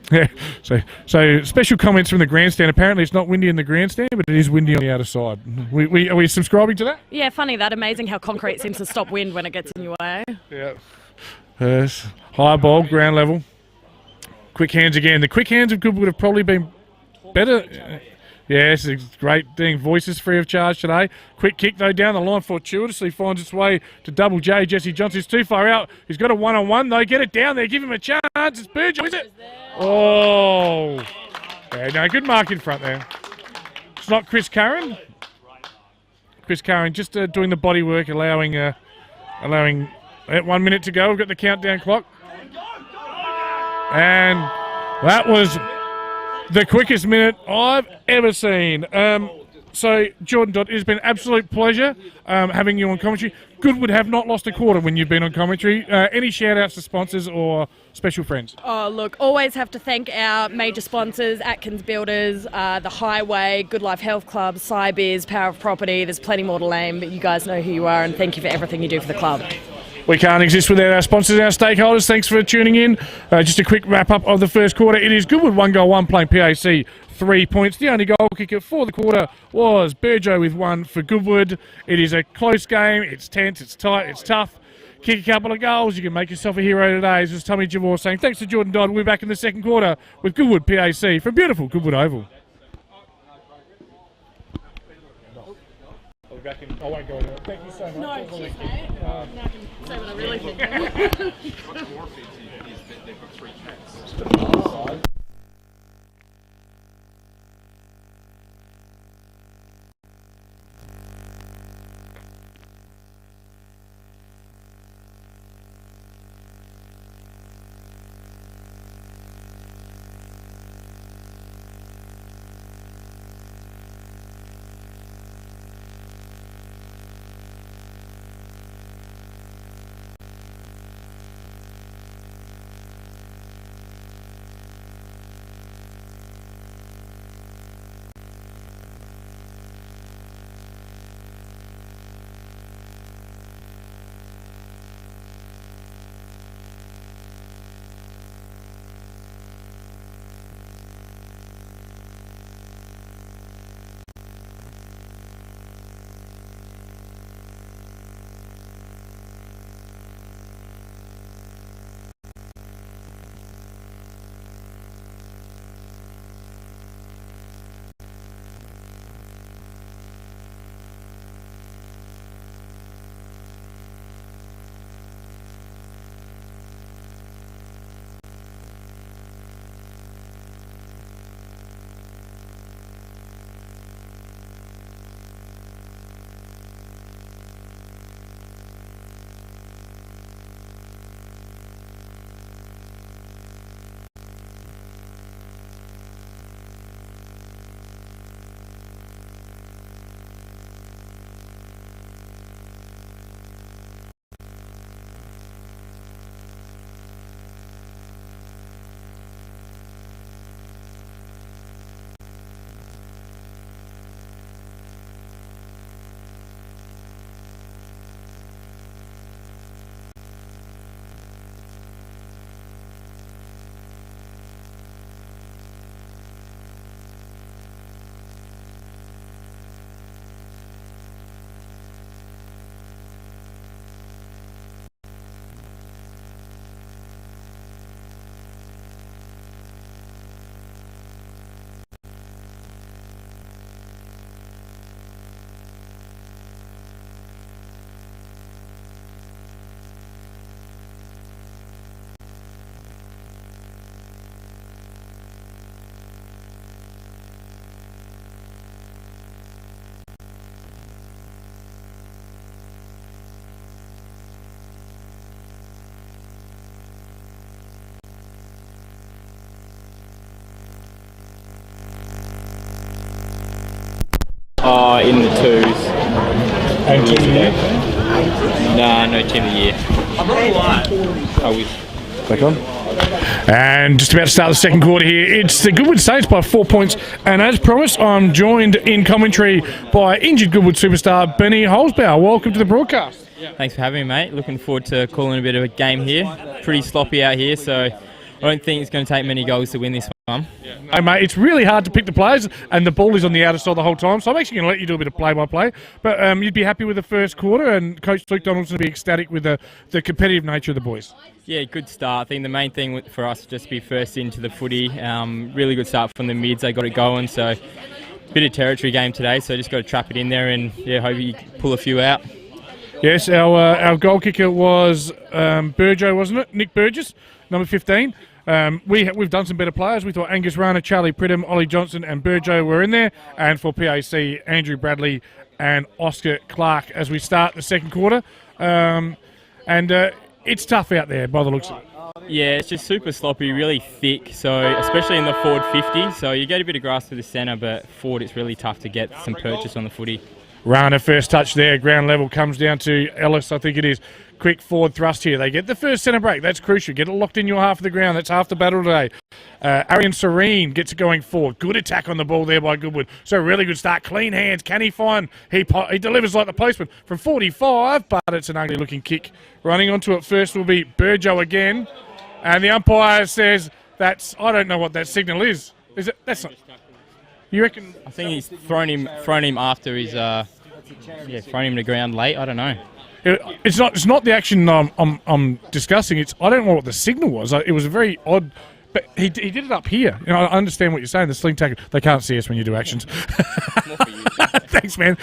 Yeah, so special comments from the grandstand. Apparently it's not windy in the grandstand, but it is windy on the outer side. Are we subscribing to that? Yeah, funny that. Amazing how concrete seems to stop wind when it gets in your way. Yeah. Yes. High ball, ground level. Quick hands again. The quick hands of Goodwood would have probably been better. Yes, it's great thing. Voices free of charge today. Quick kick, though, down the line fortuitously finds its way to Double J. Jesse Johnson's too far out. He's got a one-on-one, though. Get it down there. Give him a chance. It's Burgess, is it? Oh. Yeah, no, good mark in front there. It's not Chris Curran. Chris Curran just doing the body work, allowing 1 minute to go. We've got the countdown clock. And that was the quickest minute I've ever seen. So, Jordan Dodd, it has been an absolute pleasure having you on commentary. Goodwood have not lost a quarter when you've been on commentary. Any shout-outs to sponsors or special friends? Oh, look, always have to thank our major sponsors, Atkins Builders, The Highway, Good Life Health Club, Cybiz, Power of Property. There's plenty more to name, but you guys know who you are, and thank you for everything you do for the club. We can't exist without our sponsors and our stakeholders. Thanks for tuning in. Just a quick wrap-up of the first quarter. It is Goodwood 1 goal, 1 playing PAC, 3 points. The only goal kicker for the quarter was Burjo with 1 for Goodwood. It is a close game. It's tense, it's tight, it's tough. Kick a couple of goals. You can make yourself a hero today. This is Tommy Javor saying thanks to Jordan Dodd. We'll be back in the second quarter with Goodwood PAC from beautiful Goodwood Oval. I won't go anywhere. Thank you so much. No, cheers, mate. Now I can say what I really think. What's more fancy is that they've got 3 cats. In the twos. And team of the year? Nah, no team of the year. I'm not alive. I wish. Back on. And just about to start the second quarter here. It's the Goodwood Saints by 4 points. And as promised, I'm joined in commentary by injured Goodwood superstar Benny Holzbauer. Welcome to the broadcast. Thanks for having me, mate. Looking forward to calling a bit of a game here. Pretty sloppy out here, so I don't think it's going to take many goals to win this one. Hey, mate, it's really hard to pick the players, and the ball is on the outer side the whole time, so I'm actually going to let you do a bit of play-by-play. But you'd be happy with the first quarter, and Coach Luke Donaldson will be ecstatic with the competitive nature of the boys. Yeah, good start. I think the main thing for us is just to be first into the footy. Really good start from the mids. They got it going, so bit of territory game today, so just got to trap it in there and hope you pull a few out. Yes, our goal kicker was Burjo, wasn't it? Nick Burgess, number 15. We've done some better players. We thought Angus Rana, Charlie Pridham, Ollie Johnson and Burjo were in there. And for PAC, Andrew Bradley and Oscar Clark as we start the second quarter. It's tough out there by the looks of it. Yeah, it's just super sloppy, really thick, so especially in the forward 50. So you get a bit of grass to the centre, but forward it's really tough to get some purchase on the footy. Rana first touch there, ground level, comes down to Ellis, I think it is. Quick forward thrust here. They get the first centre break. That's crucial. Get it locked in your half of the ground. That's half the battle today. Arian Serene gets it going forward. Good attack on the ball there by Goodwood. So really good start. Clean hands. Can he find? He delivers like the postman from 45, but it's an ugly looking kick. Running onto it first will be Burjo again. And the umpire says that's, I don't know what that signal is. Is it? That's not. You reckon? I think he's thrown him after his thrown him to ground late. I don't know. It's not the action I'm discussing. I don't know what the signal was. It was a very odd. But he did it up here. I understand what you're saying. The sling tackle. They can't see us when you do actions. Thanks, man.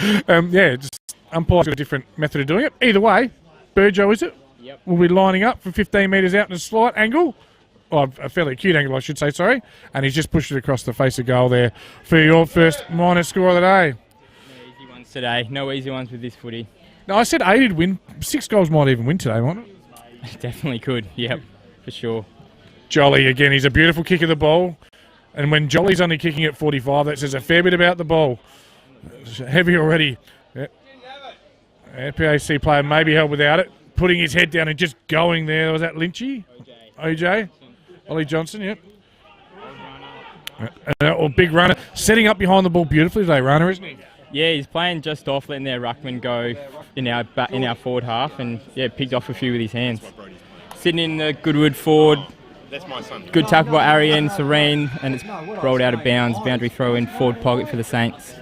Just umpire's got a different method of doing it. Either way, Burjo is it? Yep. We'll be lining up from 15 metres out in a slight angle. Oh, a fairly acute angle, I should say, sorry. And he's just pushed it across the face of goal there for your first minor score of the day. No easy ones today. No easy ones with this footy. No, I said 80 to win. 6 goals might even win today, mightn't it? Definitely could, yep, for sure. Jolly, again, he's a beautiful kick of the ball. And when Jolly's only kicking at 45, that says a fair bit about the ball. It's heavy already. Yeah. PAC player maybe held without it. Putting his head down and just going there. Was that Lynchy? OJ? Ollie Johnson, yep. Or big runner. Setting up behind the ball beautifully today, runner, isn't he? Yeah, he's playing just off, letting their ruckman go in our forward half, and picked off a few with his hands. Sitting in the Goodwood forward. That's my son. Good tackle by Arian, Serene, and it's rolled out of bounds. Boundary throw in forward pocket for the Saints.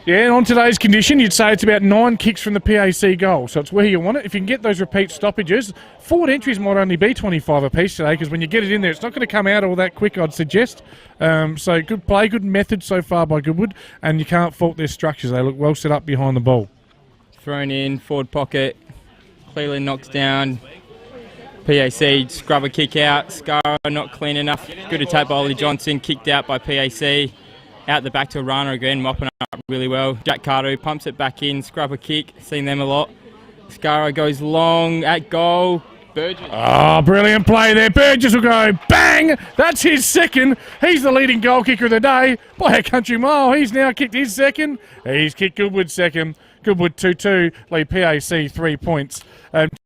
Yeah, and on today's condition, you'd say it's about 9 kicks from the PAC goal. So it's where you want it. If you can get those repeat stoppages, forward entries might only be 25 apiece today, because when you get it in there, it's not going to come out all that quick, I'd suggest. So good play, good method so far by Goodwood, and you can't fault their structures. They look well set up behind the ball. Thrown in, forward pocket. Cleveland knocks down. PAC, scrub a kick out. Scarra not clean enough. Good attack by Ollie Johnson, kicked out by PAC. Out the back to Rana again, mopping up really well. Jack Cardo pumps it back in, scrub a kick, seen them a lot. Scarra goes long at goal. Burgess. Oh, brilliant play there. Burgess will go bang. That's his second. He's the leading goal kicker of the day by a country mile. He's now kicked his second. He's kicked Goodwood's second. Goodwood 2-2, lead PAC 3 points.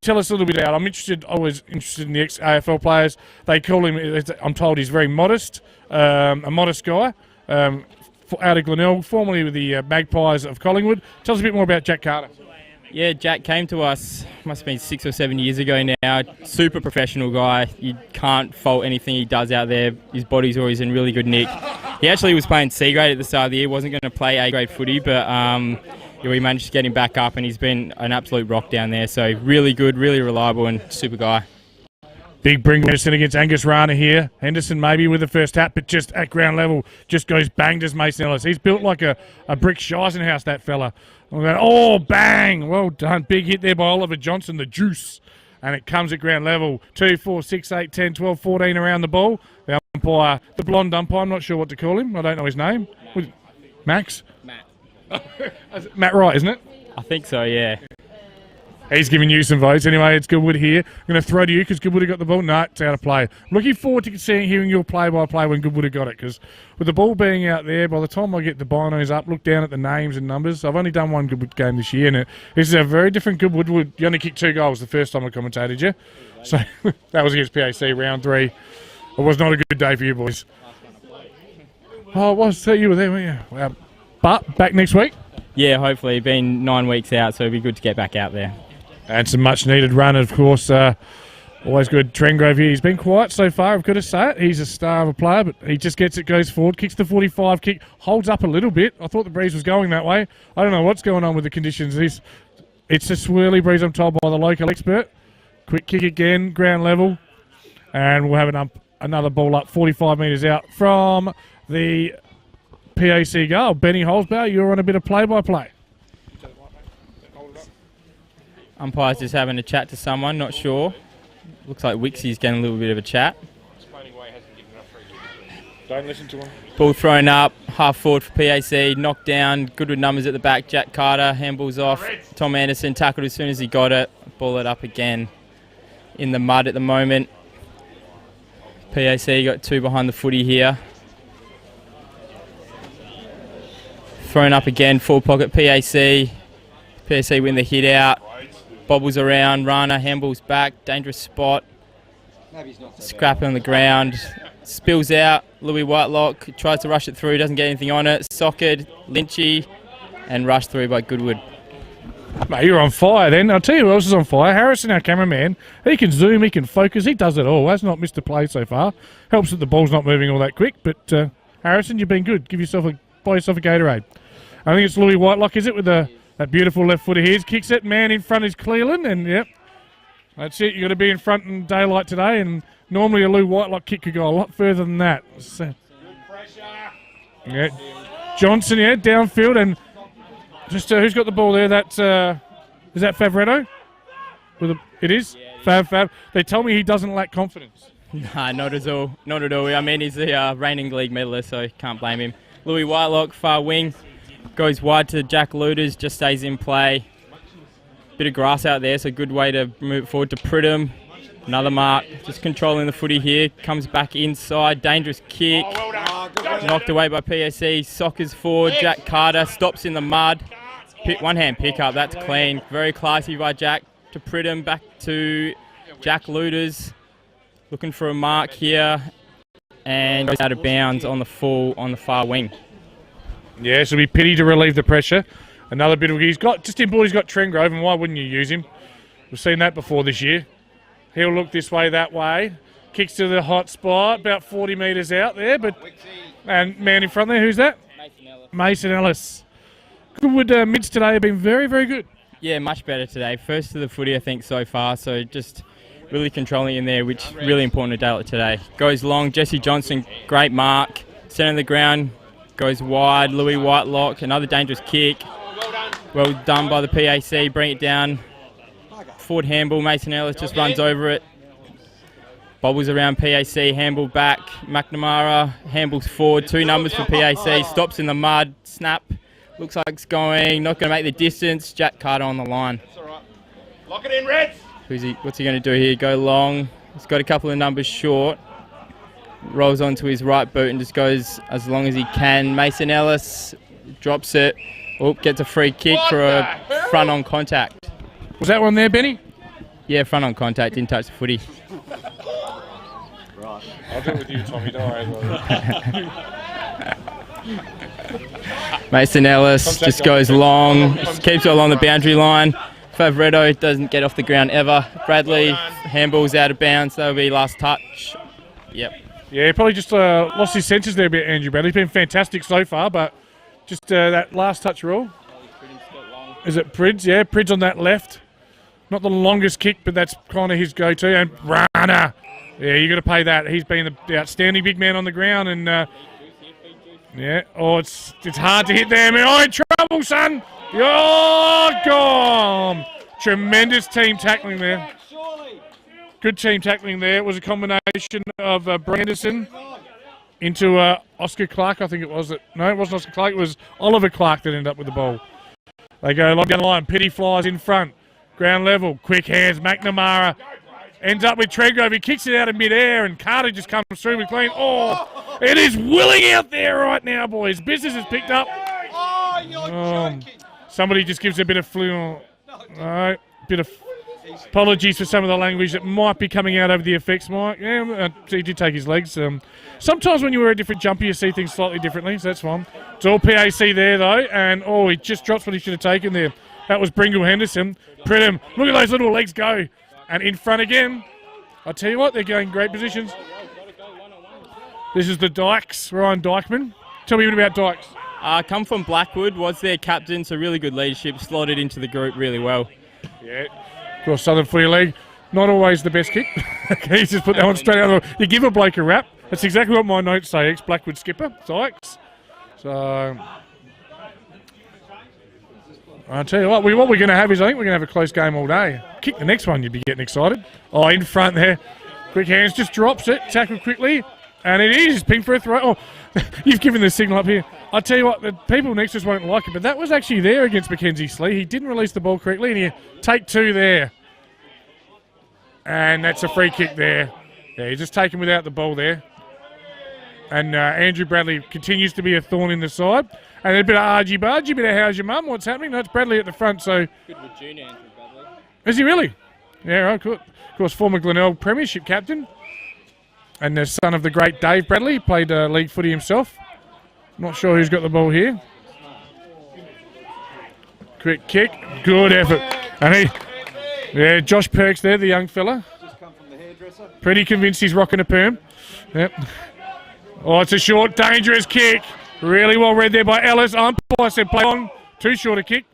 Tell us a little bit about. I was interested in the ex-AFL players. They call him, I'm told he's very modest, a modest guy. Out of Glenelg, formerly with the Magpies of Collingwood. Tell us a bit more about Jack Carter. Yeah, Jack came to us, must have been 6 or 7 years ago now. Super professional guy. You can't fault anything he does out there. His body's always in really good nick. He actually was playing C grade at the start of the year. Wasn't going to play A grade footy, but we managed to get him back up, and he's been an absolute rock down there. So really good, really reliable, and super guy. Big bring Henderson against Angus Rana here. Henderson maybe with the first tap, but just at ground level, just goes bang to Mason Ellis. He's built like a brick Scheissenhaus, that fella. Oh, bang! Well done. Big hit there by Oliver Johnson, the juice. And it comes at ground level. 2, 4, 6, 8, 10, 12, 14 around the ball. The umpire, the blonde umpire, I'm not sure what to call him. I don't know his name. Max? Matt. Matt Wright, isn't it? I think so, yeah. He's giving you some votes. Anyway, it's Goodwood here. I'm going to throw to you because Goodwood have got the ball. No, it's out of play. I'm looking forward to hearing your play-by-play when Goodwood have got it, because with the ball being out there, by the time I get the binos up, look down at the names and numbers. I've only done one Goodwood game this year, and this is a very different Goodwood. You only kicked 2 goals the first time I commentated you. So that was against PAC, round 3. It was not a good day for you boys. Oh, it was. So you were there, weren't you? Well, but back next week? Yeah, hopefully. Been 9 weeks out, so it'll be good to get back out there. And some much-needed run, of course. Always good. Trengrove here. He's been quiet so far, I've got to say it. He's a star of a player, but he just gets it, goes forward, kicks the 45 kick, holds up a little bit. I thought the breeze was going that way. I don't know what's going on with the conditions. It's a swirly breeze, I'm told by the local expert. Quick kick again, ground level. And we'll have another ball up 45 metres out from the PAC goal. Benny Holzbauer, you're on a bit of play-by-play. Umpire's just having a chat to someone, not sure. Looks like Wixie's getting a little bit of a chat. Don't listen to him. Ball thrown up, half forward for PAC, knocked down, Goodwood numbers at the back, Jack Carter, handballs off. Tom Anderson tackled as soon as he got it, ball it up again. In the mud at the moment. PAC got 2 behind the footy here. Thrown up again, full pocket PAC. PAC win the hit out. Bobbles around, Rana handballs back, dangerous spot. Scrap on the ground, spills out. Louis Whitelock tries to rush it through, doesn't get anything on it. Socked, Lynchy, and rushed through by Goodwood. Mate, you're on fire then. I'll tell you who else is on fire. Harrison, our cameraman. He can zoom, he can focus, he does it all. Has not missed a play so far. Helps that the ball's not moving all that quick, but Harrison, you've been good. Buy yourself a Gatorade. I think it's Louis Whitelock, is it, with that beautiful left footer here. Kicks it, man in front is Cleland, and yep. That's it, you've got to be in front in daylight today, and normally a Lou Whitelock kick could go a lot further than that. So, yeah. Johnson, yeah, downfield, and just who's got the ball there? That's is that Favretto? It is? Fab. They tell me he doesn't lack confidence. Nah, not at all. Not at all. I mean, he's the reigning league medalist, so can't blame him. Louis Whitelock, far wing. Goes wide to Jack Looters, just stays in play. Bit of grass out there, so good way to move forward to Pridham. Another mark, just controlling the footy here. Comes back inside, dangerous kick. Knocked away by PAC, sockers forward. Jack Carter stops in the mud. One-hand pick up, that's clean. Very classy by Jack to Pridham, back to Jack Looters. Looking for a mark here. And goes out of bounds on the far wing. Yeah, so it'll be pity to relieve the pressure. Another bit of... He's got Trengrove, and why wouldn't you use him? We've seen that before this year. He'll look this way, that way. Kicks to the hot spot, about 40 metres out there. And man in front there, who's that? Mason Ellis. Goodwood mids today have been very, very good. Yeah, much better today. First to the footy, I think, so far. So just really controlling in there, which is really important to Adelaide today. Goes long, Jesse Johnson, great mark. Centre of the ground. Goes wide, Louis Whitelock, another dangerous kick. Well done by the PAC, bring it down. Forward handball, Mason Ellis just runs over it. Bobbles around PAC, handball back. McNamara, handballs forward, 2 numbers for PAC, stops in the mud, snap. Looks like it's going, not going to make the distance. Jack Carter on the line. That's all right. Lock it in, Reds. What's he going to do here? Go long. He's got a couple of numbers short. Rolls onto his right boot and just goes as long as he can. Mason Ellis drops it. Oh, gets a free kick for a front on contact. Was that one there, Benny? Yeah, front on contact, didn't touch the footy. Right. I'll do it with you, Tommy. Don't worry. Mason Ellis just goes long, keeps it along the boundary line. Favretto doesn't get off the ground ever. Bradley, handball's out of bounds. That'll be last touch. Yep. Yeah, he probably just lost his senses there a bit, Andrew Bradley. He's been fantastic so far, but just that last touch rule. Is it Prids? Yeah, Prids on that left. Not the longest kick, but that's kind of his go-to. And Rana. Yeah, you got to pay that. He's been the outstanding big man on the ground. And, yeah, it's hard to hit there. Oh, in trouble, son. Oh, gone. Tremendous team tackling there. Good team tackling there. It was a combination of Branderson into Oscar Clark, I think it was. No, it wasn't Oscar Clark. It was Oliver Clark that ended up with the ball. They go long down the line. Pitty flies in front. Ground level, quick hands, McNamara ends up with Trengove. He kicks it out of mid-air, and Carter just comes through with clean. Oh, it is willing out there right now, boys. Business has picked up. Somebody just gives a bit of flu. Bit of apologies for some of the language that might be coming out over the effects, Mike. Yeah, he did take his legs. Sometimes when you wear a different jumper, you see things slightly differently, so that's fine. It's all PAC there, though, and he just drops what he should have taken there. That was Bringle Henderson. Pridham, look at those little legs go. And in front again. I'll tell you what, they're going great positions. This is the Dykes, Ryan Dykeman. Tell me a bit about Dykes. Come from Blackwood, was their captain, so really good leadership, slotted into the group really well. Yeah, of course, Southern Footy League, not always the best kick. Okay, he's just put that one straight out. You give a bloke a rap. That's exactly what my notes say, ex-Blackwood skipper, Dykes. So, I'll tell you what we're going to have is I think we're going to have a close game all day. Kick the next one, you'd be getting excited. Oh, in front there. Quick hands, just drops it, tackle quickly. And it is ping for a throw. Oh, you've given the signal up here. I'll tell you what, the people next to us won't like it, but that was actually there against Mackenzie Slee. He didn't release the ball correctly, and you take two there. And that's a free kick there. Yeah, he's just taken without the ball there. And Andrew Bradley continues to be a thorn in the side. And a bit of argy-bargy, a bit of how's your mum, what's happening? No, it's Bradley at the front, so... Goodwood Junior, Andrew Bradley. Is he really? Yeah, right, cool. Of course, former Glenelg Premiership captain. And the son of the great Dave Bradley, played league footy himself. Not sure who's got the ball here. Quick kick, good effort. And yeah, Josh Perks there, the young fella. Pretty convinced he's rocking a perm. Yep. Oh, it's a short, dangerous kick. Really well read there by Ellis. Umpire said play on. Too short a kick.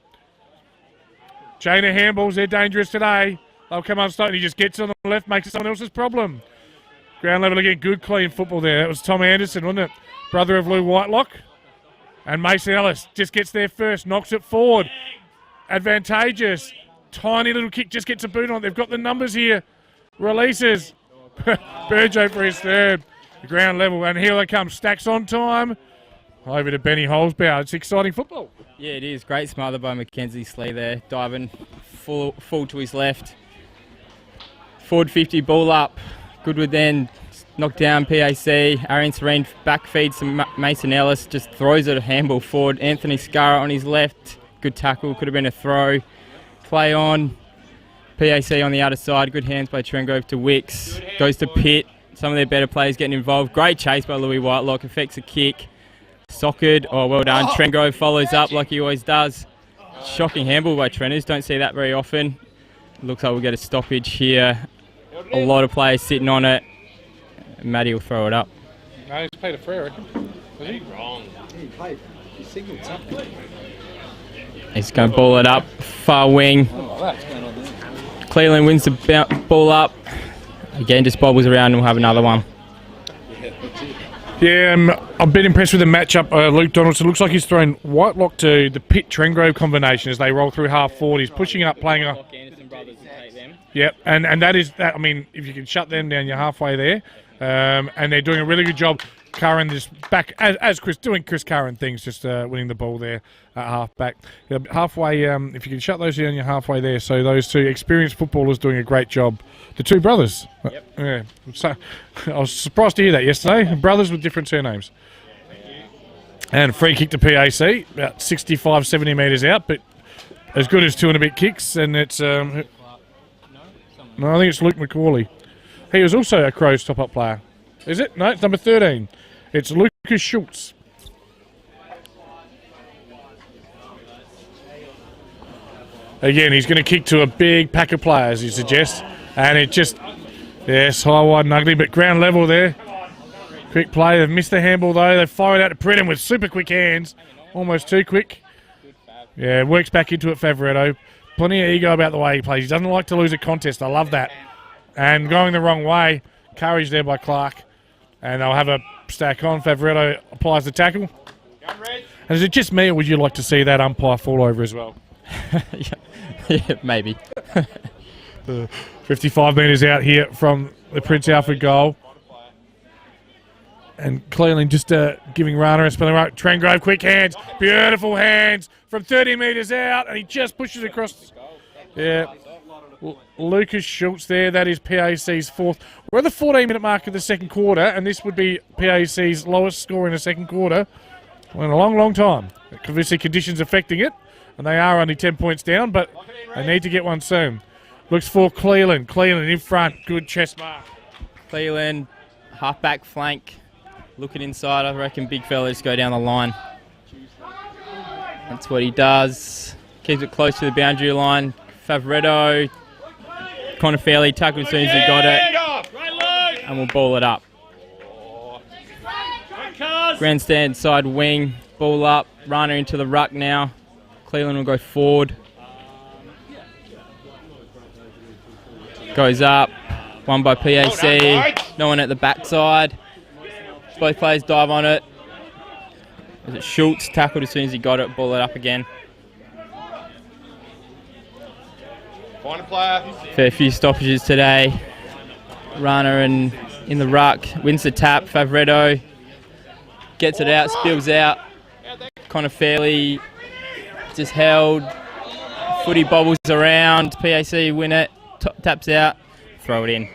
Chain of handballs, they're dangerous today. They'll come unstuck and he just gets on the left, makes it someone else's problem. Ground level again, good clean football there. That was Tom Anderson, wasn't it? Brother of Lou Whitelock. And Mason Ellis just gets there first, knocks it forward. Advantageous. Tiny little kick, just gets a boot on. They've got the numbers here. Releases. Burjo for his third. The ground level, and here they come. Stacks on time. Over to Benny Holzbauer. It's exciting football. Yeah, it is. Great smother by Mackenzie Slee there. Diving full to his left. Forward 50, ball up. Goodwood then knocked down PAC. Arian Serene back feeds to Mason Ellis. Just throws it a handball forward. Anthony Scarra on his left. Good tackle. Could have been a throw. Play on. PAC on the outer side. Good hands by Trengove to Wicks. Goes to Pitt. Some of their better players getting involved. Great chase by Louis Whitelock. Affects a kick. Socked. Oh, well done. Trengove follows up like he always does. Shocking handball by Trenners. Don't see that very often. Looks like we'll get a stoppage here. A lot of players sitting on it. Matty will throw it up. No, he's played a free, I reckon. Was he? Wrong. He played. He signalled something. He's going to ball it up. Far wing. Cleveland wins the ball up. Again, just bobbles around and we'll have another one. Yeah, I've been impressed with the matchup. Luke Donaldson looks like he's thrown Whitelock to the Pitt-Trengove combination as they roll through half forward. He's pushing up, playing a... Yep, and that is that. I mean, if you can shut them down, you're halfway there. And they're doing a really good job. Curran just back as Chris doing Chris Curran things, just winning the ball there at half back. Halfway, if you can shut those down, you're halfway there. So those two experienced footballers doing a great job. The two brothers. Yep. Yeah. So, I was surprised to hear that yesterday. Brothers with different surnames. And free kick to PAC, about 65, 70 metres out, but as good as 2 and a bit kicks. And it's no, I think it's Luke McCauley. He was also a Crows top-up player. Is it? No, it's number 13. It's Lucas Schultz. Again, he's going to kick to a big pack of players, you suggest. And it just, yes, high, wide and ugly, but ground level there. Quick play. They've missed the handball, though. They've fired out to Pridham with super quick hands. Almost too quick. Yeah, works back into it, Favoretto. Plenty of ego about the way he plays. He doesn't like to lose a contest. I love that. And going the wrong way. Courage there by Clark. And they'll have a stack on. Favoretto applies the tackle. And is it just me, or would you like to see that umpire fall over as well? Yeah, maybe. 55 metres out here from the Prince Alfred goal. And Cleveland just giving Rana a spelling right. Trengove, quick hands. Beautiful hands from 30 metres out. And he just pushes across. Yeah. Lucas Schultz there. That is PAC's fourth. We're at the 14-minute mark of the second quarter, and this would be PAC's lowest score in the second quarter in a long, long time. Obviously, conditions affecting it, and they are only 10 points down, but they need to get one soon. Looks for Cleland. Cleland in front. Good chest mark. Cleland, half-back flank. Looking inside, I reckon big fellas go down the line. That's what he does. Keeps it close to the boundary line. Favoretto, kind of fairly tackled as soon as he got it. And we'll ball it up. Grandstand side wing, ball up, runner into the ruck now. Cleland will go forward. Goes up, one by PAC, no one at the backside. Both players dive on it. Was it Schultz tackled as soon as he got it, ball it up again. Find a player. Fair few stoppages today. Runner and in the ruck, wins the tap, Favoretto. Gets it out, spills out. Kind of fairly just held. Footy bobbles around, PAC win it, taps out, throw it in.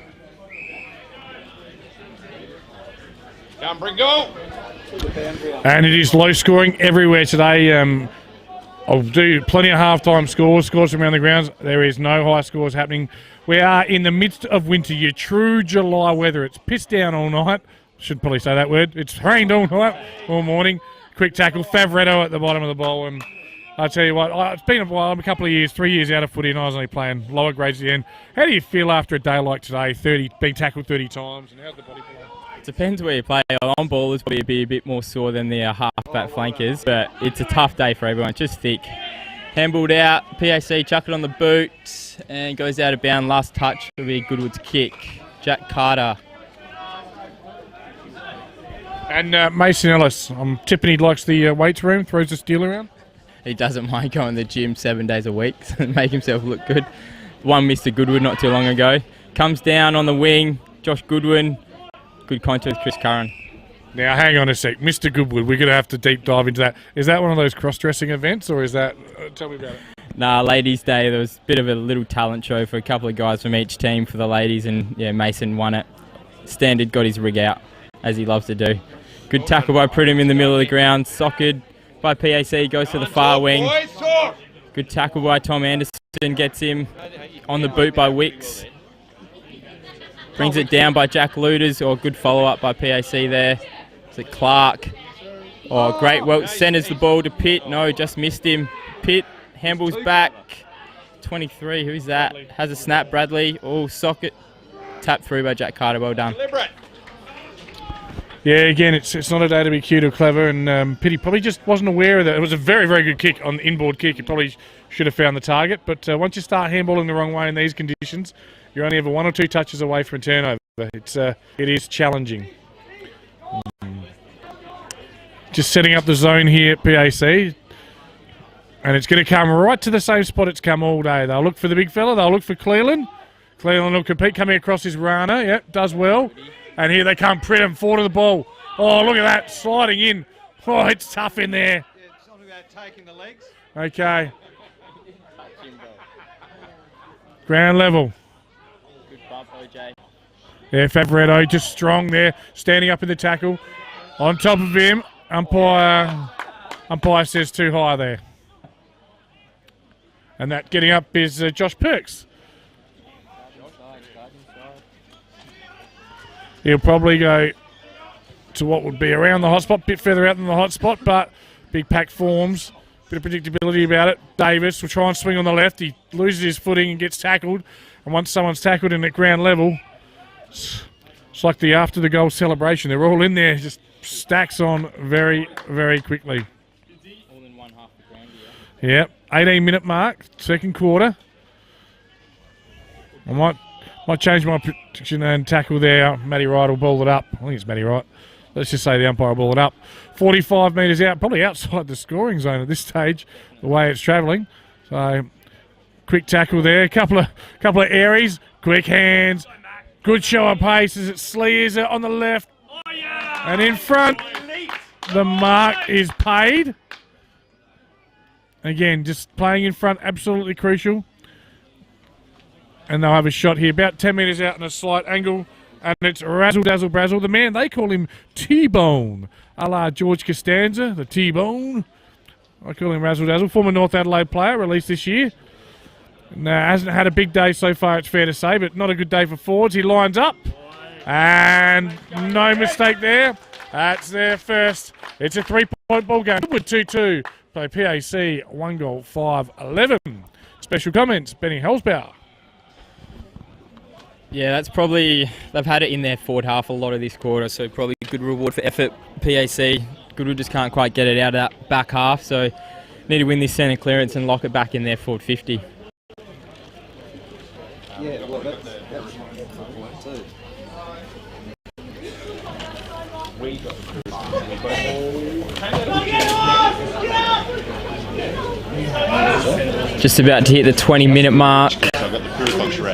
Down, bring go. And it is low scoring everywhere today. I'll do plenty of half-time scores from around the grounds. There is no high scores happening. We are in the midst of winter, your true July weather. It's pissed down all night. Should probably say that word. It's rained all night, all morning. Quick tackle, Favoretto at the bottom of the bowl. And I tell you what, it's been a while. I'm a couple of years, 3 years out of footy, and I was only playing lower grades at the end. How do you feel after a day like today, being tackled 30 times? And how's the body feel? Depends where you play. On ball is probably be a bit more sore than the half-back flankers, but it's a tough day for everyone. It's just thick. Handballed out, PAC chuck it on the boot, and goes out of bound. Last touch will be Goodwood's kick. Jack Carter. And Mason Ellis, I'm tipping he likes the weights room, throws the steel around. He doesn't mind going to the gym 7 days a week to make himself look good. One Mr. Goodwood not too long ago. Comes down on the wing, Josh Goodwin. Good contact with Chris Curran. Now, hang on a sec. Mr. Goodwood, we're going to have to deep dive into that. Is that one of those cross-dressing events, or is that... tell me about it. Nah, Ladies' Day, there was a bit of a little talent show for a couple of guys from each team for the ladies, and yeah, Mason won it. Standard got his rig out, as he loves to do. Good tackle by Pridham in the middle of the ground. Sockered by PAC, goes to the far wing. Good tackle by Tom Anderson, gets him on the boot by Wicks. Brings it down by Jack Luders, or good follow-up by PAC there. Is it Clark? Oh, great. Well, centres the ball to Pitt. No, just missed him. Pitt handballs back. 23, who's that? Has a snap, Bradley. Oh, socket. Tap through by Jack Carter. Well done. Yeah, again, it's not a day to be cute or clever, and Pitt probably just wasn't aware of that. It was a very, very good kick, on the inboard kick. He probably should have found the target, but once you start handballing the wrong way in these conditions, you're only ever one or two touches away from a turnover. It is challenging. Just setting up the zone here at PAC, and it's going to come right to the same spot it's come all day. They'll look for the big fella. They'll look for Cleland. Cleland will compete, coming across his runner. Yep, does well. And here they come, Pridham, forward to the ball. Oh, look at that, sliding in. Oh, it's tough in there. Yeah, it's something about taking the legs. Okay. Ground level. Good bump, OJ. Yeah, Favoretto just strong there, standing up in the tackle. On top of him, umpire says too high there. And that getting up is Josh Perks. He'll probably go to what would be around the hot spot, bit further out than the hot spot, but big pack forms, bit of predictability about it. Davis will try and swing on the left. He loses his footing and gets tackled. And once someone's tackled in at ground level, it's like the after the goal celebration. They're all in there, just stacks on very, very quickly. All in one half the ground, Yep, 18-minute mark, second quarter. I might change my prediction and tackle there. Matty Wright will ball it up. I think it's Matty Wright. Let's just say the umpire will ball it up. 45 metres out, probably outside the scoring zone at this stage, the way it's travelling. So, quick tackle there. Couple of airies, quick hands. Good show of pace as it slears it on the left. And in front, the mark is paid. Again, just playing in front, absolutely crucial. And they'll have a shot here, about 10 metres out in a slight angle. And it's Razzle Dazzle Brazzle. The man, they call him T-Bone. A la George Costanza, the T-Bone. I call him Razzle Dazzle. Former North Adelaide player, released this year. Hasn't had a big day so far, it's fair to say, but not a good day for forwards. He lines up. And no mistake there. That's their first. It's a 3-point ball game. Goodwood 2-2. Play PAC 1 goal 5-11. Special comments, Benny Helsbauer. Yeah, that's probably, they've had it in their forward half a lot of this quarter, so probably a good reward for effort. PAC, Goodwood just can't quite get it out of that back half, so need to win this centre clearance and lock it back in their forward 50. Yeah, well, that's point too. Just about to hit the 20-minute mark.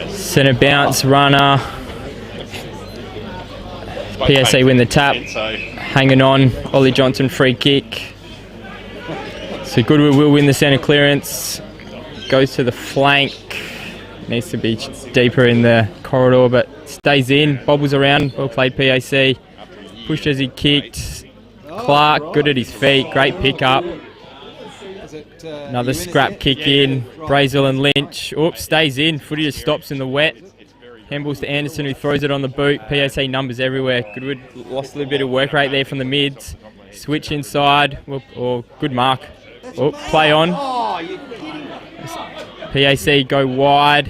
Centre bounce, runner. PAC win the tap. Hanging on. Ollie Johnson free kick. So Goodwood will win the centre clearance. Goes to the flank. Needs to be deeper in the corridor, but stays in. Bobbles around. Well played, PAC. Pushed as he kicked. Clark, good at his feet. Great pick up. Another scrap kick in. Brazel and Lynch. Oops, stays in. Footy just stops in the wet. Handballs to Anderson, who throws it on the boot. PAC numbers everywhere. Goodwood lost a little bit of work rate there from the mids. Switch inside. Good mark. Play on. PAC go wide.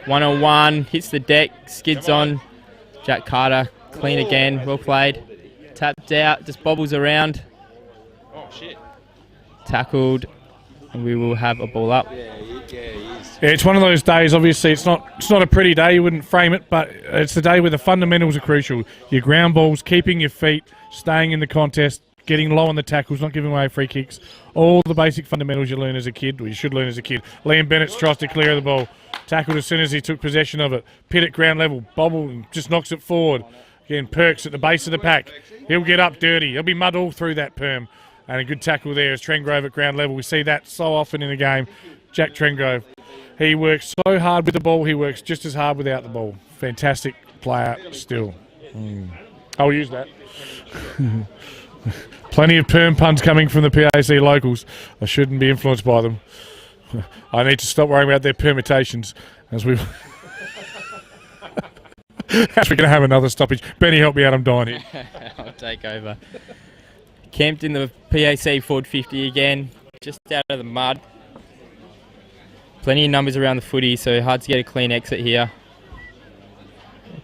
1-on-1. Hits the deck. Skids on. Jack Carter. Clean again. Well played. Tapped out. Just bobbles around. Tackled. And we will have a ball up. Yeah, it's one of those days. Obviously, it's not a pretty day. You wouldn't frame it, but it's the day where the fundamentals are crucial. Your ground balls, keeping your feet, staying in the contest, getting low on the tackles, not giving away free kicks. All the basic fundamentals you learn as a kid, or you should learn as a kid. Liam Bennett tries to clear the ball. Tackled as soon as he took possession of it. Pit at ground level. Bobble and just knocks it forward. Again, Perks at the base of the pack. He'll get up dirty. He'll be mud all through that perm. And a good tackle there is Trengrove at ground level. We see that so often in the game. Jack Trengrove. He works so hard with the ball. He works just as hard without the ball. Fantastic player still. I'll use that. Plenty of perm puns coming from the PAC locals. I shouldn't be influenced by them. I need to stop worrying about their permutations as we're going to have another stoppage. Benny, help me out. I'm dying here. I'll take over. Camped in the PAC forward 50 again, just out of the mud. Plenty of numbers around the footy, so hard to get a clean exit here.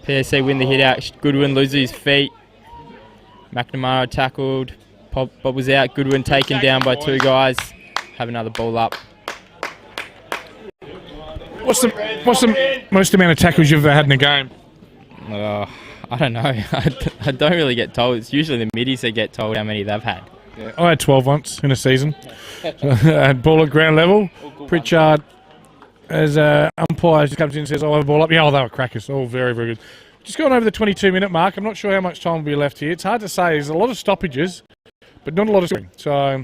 PAC win the hit out. Goodwin loses his feet. McNamara tackled. Bobbles out. Goodwin taken down by two guys. Have another ball up. What's the most amount of tackles you've ever had in a game? I don't know. I don't really get told. It's usually the middies that get told how many they've had. Yeah, I had 12 once in a season. And ball at ground level. Pritchard, as umpire, just comes in and says, "I'll have a ball up." Yeah, they were crackers. All very, very good. Just going over the 22-minute mark. I'm not sure how much time will be left here. It's hard to say. There's a lot of stoppages, but not a lot of scoring. So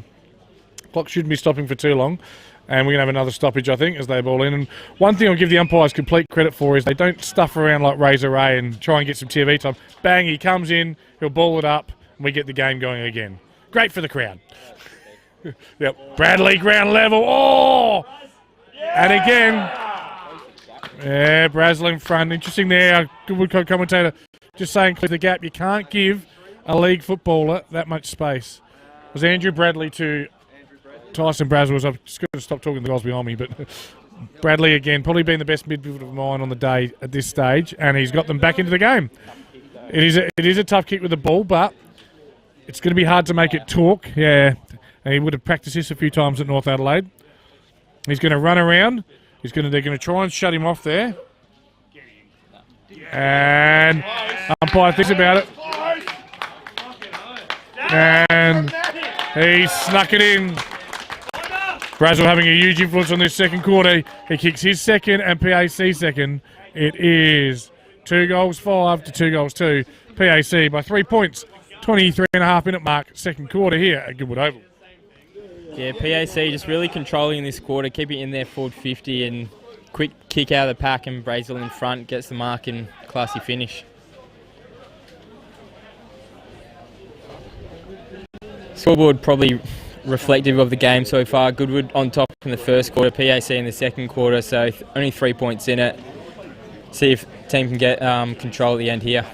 clock shouldn't be stopping for too long. And we're going to have another stoppage, I think, as they ball in. And one thing I'll give the umpires complete credit for is they don't stuff around like Razor Ray and try and get some TV time. Bang, he comes in, he'll ball it up, and we get the game going again. Great for the crowd. Yep, Bradley, ground level. Oh! And again, yeah, Brazel in front. Interesting there, Goodwood commentator just saying, clear the gap. You can't give a league footballer that much space. It was Andrew Bradley to Tyson Brazel. I've just got to stop talking to the guys behind me, but Bradley again, probably been the best midfielder of mine on the day at this stage, and he's got them back into the game. It is a tough kick with the ball, but it's going to be hard to make it talk. Yeah, and he would have practiced this a few times at North Adelaide. He's going to run around. They're going to try and shut him off there. And umpire thinks about it. And he snuck it in. Brazel having a huge influence on this second quarter. He kicks his second and PAC second. It is 2 goals 5 to 2 goals 2. PAC by 3 points. 23.5-minute mark, second quarter here at Goodwood Oval. Yeah, PAC just really controlling this quarter, keeping it in their forward 50 and quick kick out of the pack and Brazel in front gets the mark and classy finish. Scoreboard probably reflective of the game so far. Goodwood on top in the first quarter, PAC in the second quarter, so only 3 points in it. See if the team can get control at the end here.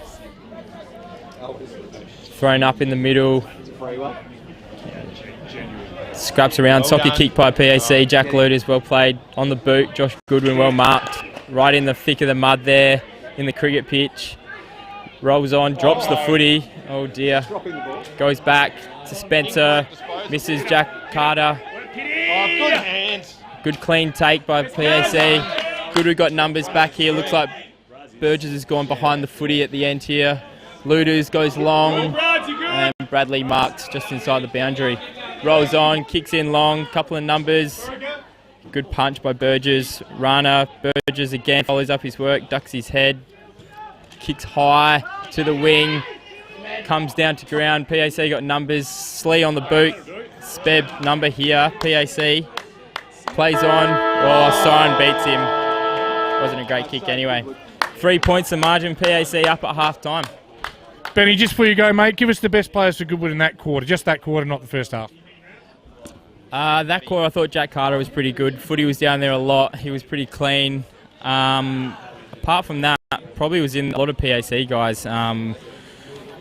Thrown up in the middle. Scraps around, soccer kick by PAC. Jack Luders well played on the boot. Josh Goodwin well marked. Right in the thick of the mud there in the cricket pitch. Rolls on, drops the footy. Oh dear. Goes back to Spencer. Misses Jack Carter. Good hands. Good clean take by PAC. Goodwood got numbers back here. Looks like Burgess has gone behind the footy at the end here. Luders goes long. And Bradley marks just inside the boundary. Rolls on, kicks in long, couple of numbers. Good punch by Burgess. Rana, Burgess again follows up his work, ducks his head. Kicks high to the wing. Comes down to ground. PAC got numbers. Slee on the boot. Speb number here. PAC plays on. Oh, Siren beats him. Wasn't a great kick anyway. 3 points the margin. PAC up at half time. Benny, just before you go, mate, give us the best players for Goodwood in that quarter. Just that quarter, not the first half. That quarter, I thought Jack Carter was pretty good. Footy was down there a lot. He was pretty clean. Apart from that, probably was in a lot of PAC guys.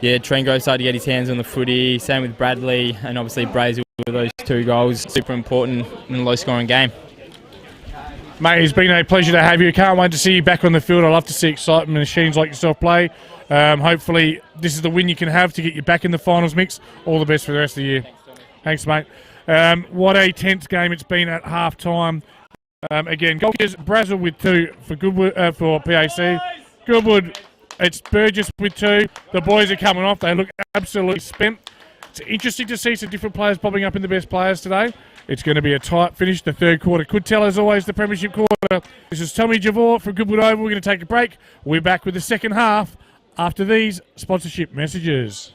Trengo started to get his hands on the footy. Same with Bradley and obviously Brazel with those 2 goals. Super important in a low-scoring game. Mate, it's been a pleasure to have you. Can't wait to see you back on the field. I love to see excitement machines like yourself play. Hopefully, this is the win you can have to get you back in the finals mix. All the best for the rest of the year. Thanks, mate. What a tense game it's been at half time. Again, goal kickers, Brazel with 2 for Goodwood, for PAC. Goodwood, it's Burgess with 2. The boys are coming off. They look absolutely spent. It's interesting to see some different players popping up in the best players today. It's going to be a tight finish. The third quarter could tell, as always, the premiership quarter. This is Tommy Javor from Goodwood Oval. We're going to take a break. We'll be back with the second half after these sponsorship messages.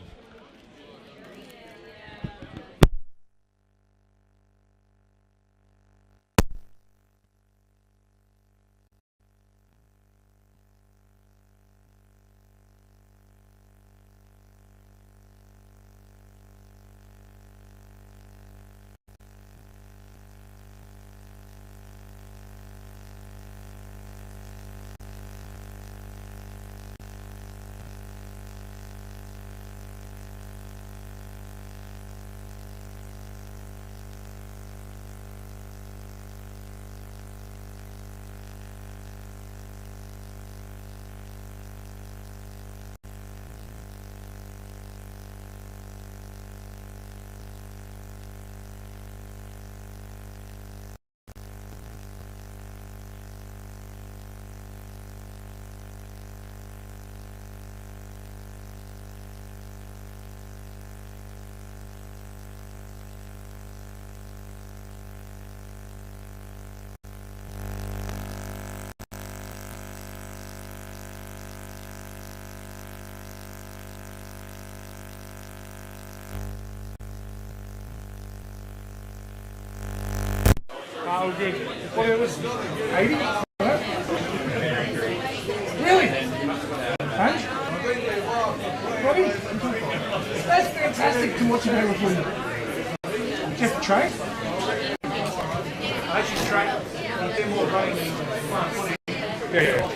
Oh, good. What it was? 80? Really? Punch? Robbie? That's fantastic to watch you go with Footy. Just train? I should train. Do more running than fun. Yeah.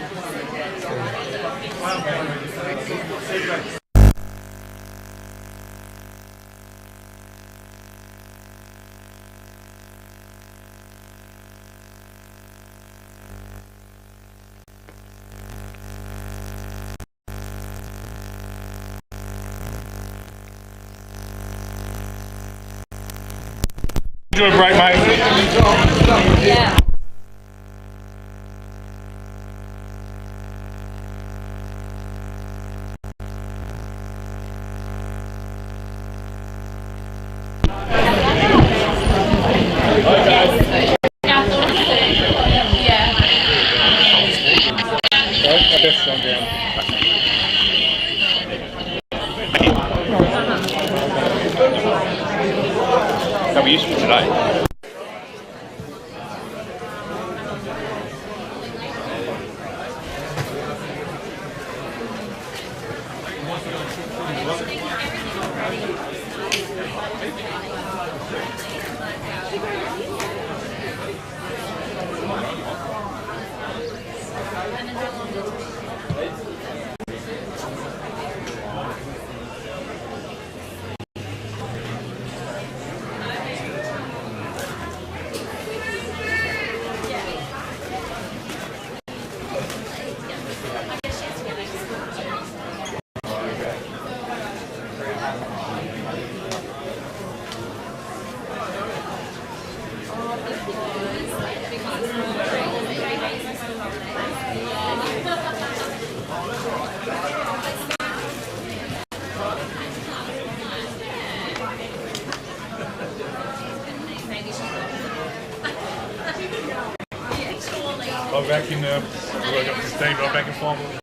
Doing great, mate. Yeah. That'll be useful today. I'll back in the. I got 15. I'll back in 5.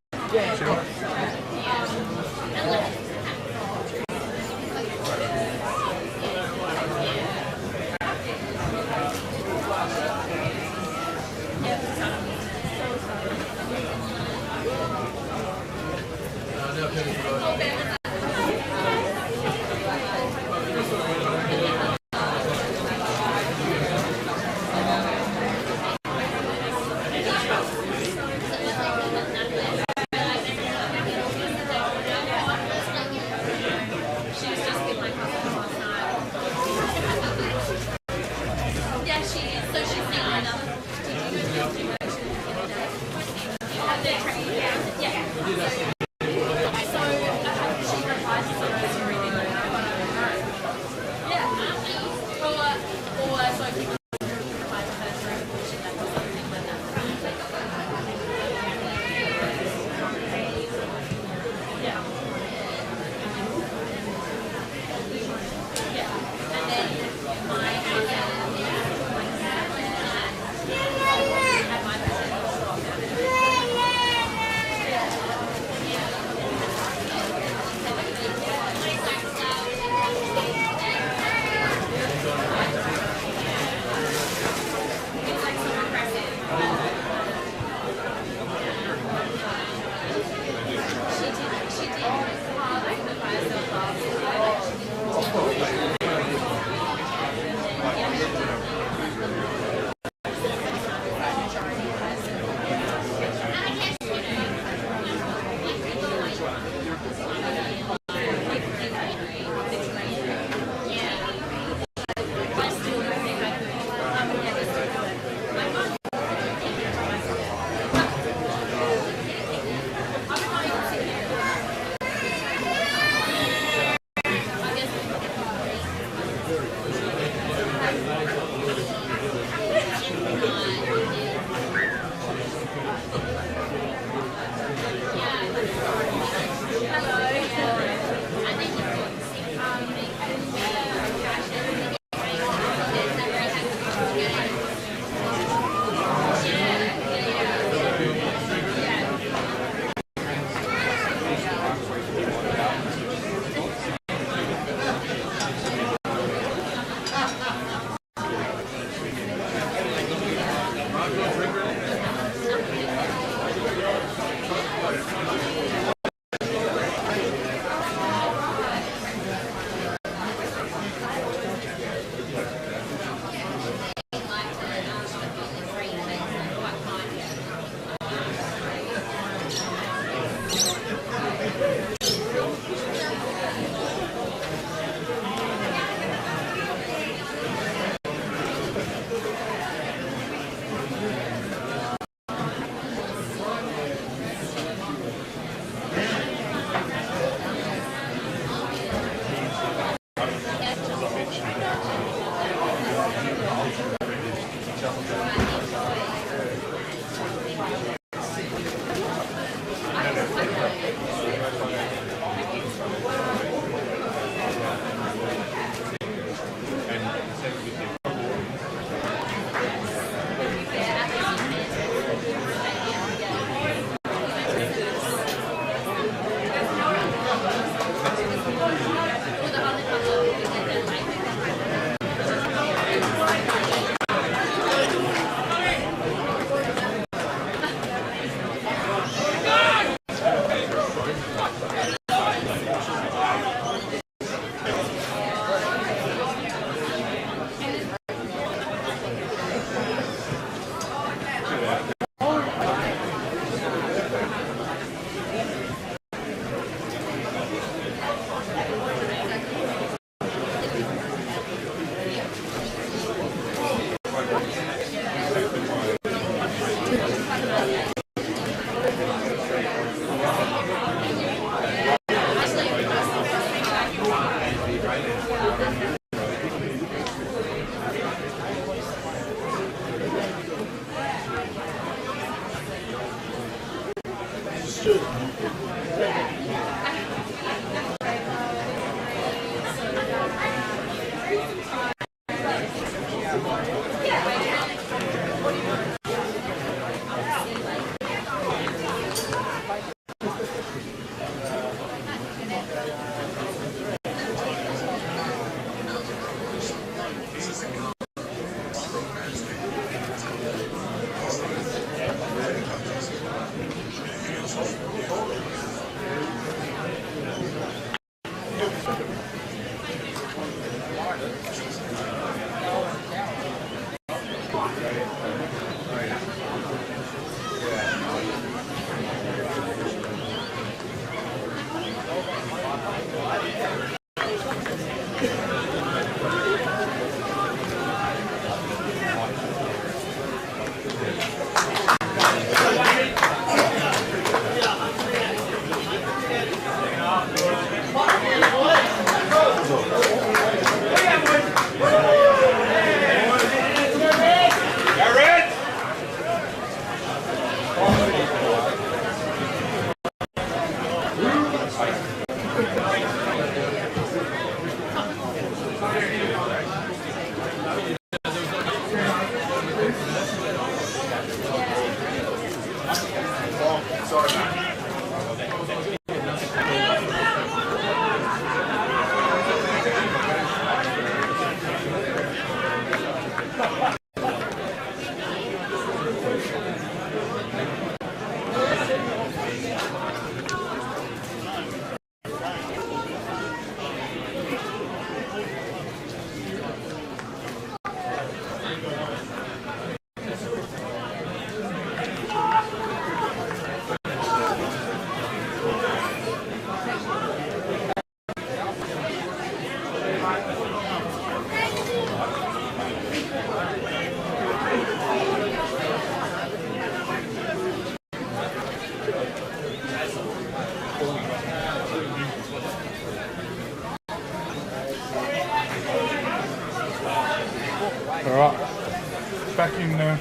Back in. Yeah,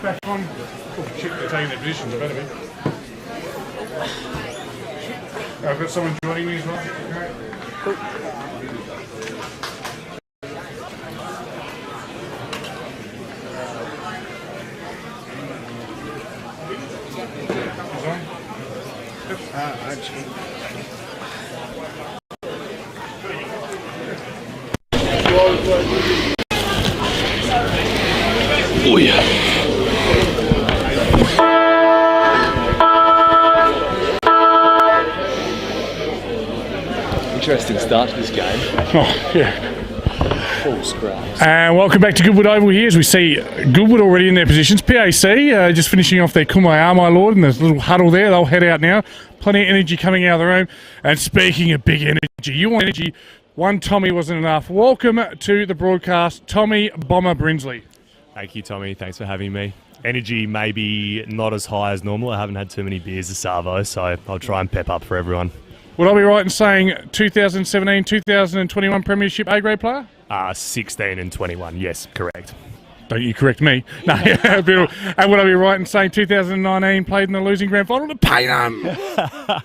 back on. Oh shit, they're taking their positions. I better be. I've got someone joining me as well. Okay. Cool. Oh yeah. Interesting start to this game. Oh, yeah. Full scraps. And welcome back to Goodwood Oval here as we see Goodwood already in their positions. PAC just finishing off their Kumbaya, my lord, and there's a little huddle there. They'll head out now. Plenty of energy coming out of the room. And speaking of big energy, you want energy. One Tommy wasn't enough. Welcome to the broadcast, Tommy Bomber Brinsley. Thank you, Tommy. Thanks for having me. Energy maybe not as high as normal. I haven't had too many beers this Savo, so I'll try and pep up for everyone. Would I be right in saying 2017-2021 Premiership A-grade player? 16 and 21, yes, correct. Don't you correct me. No, yeah, and would I be right in saying 2019 played in the losing grand final to Paynham?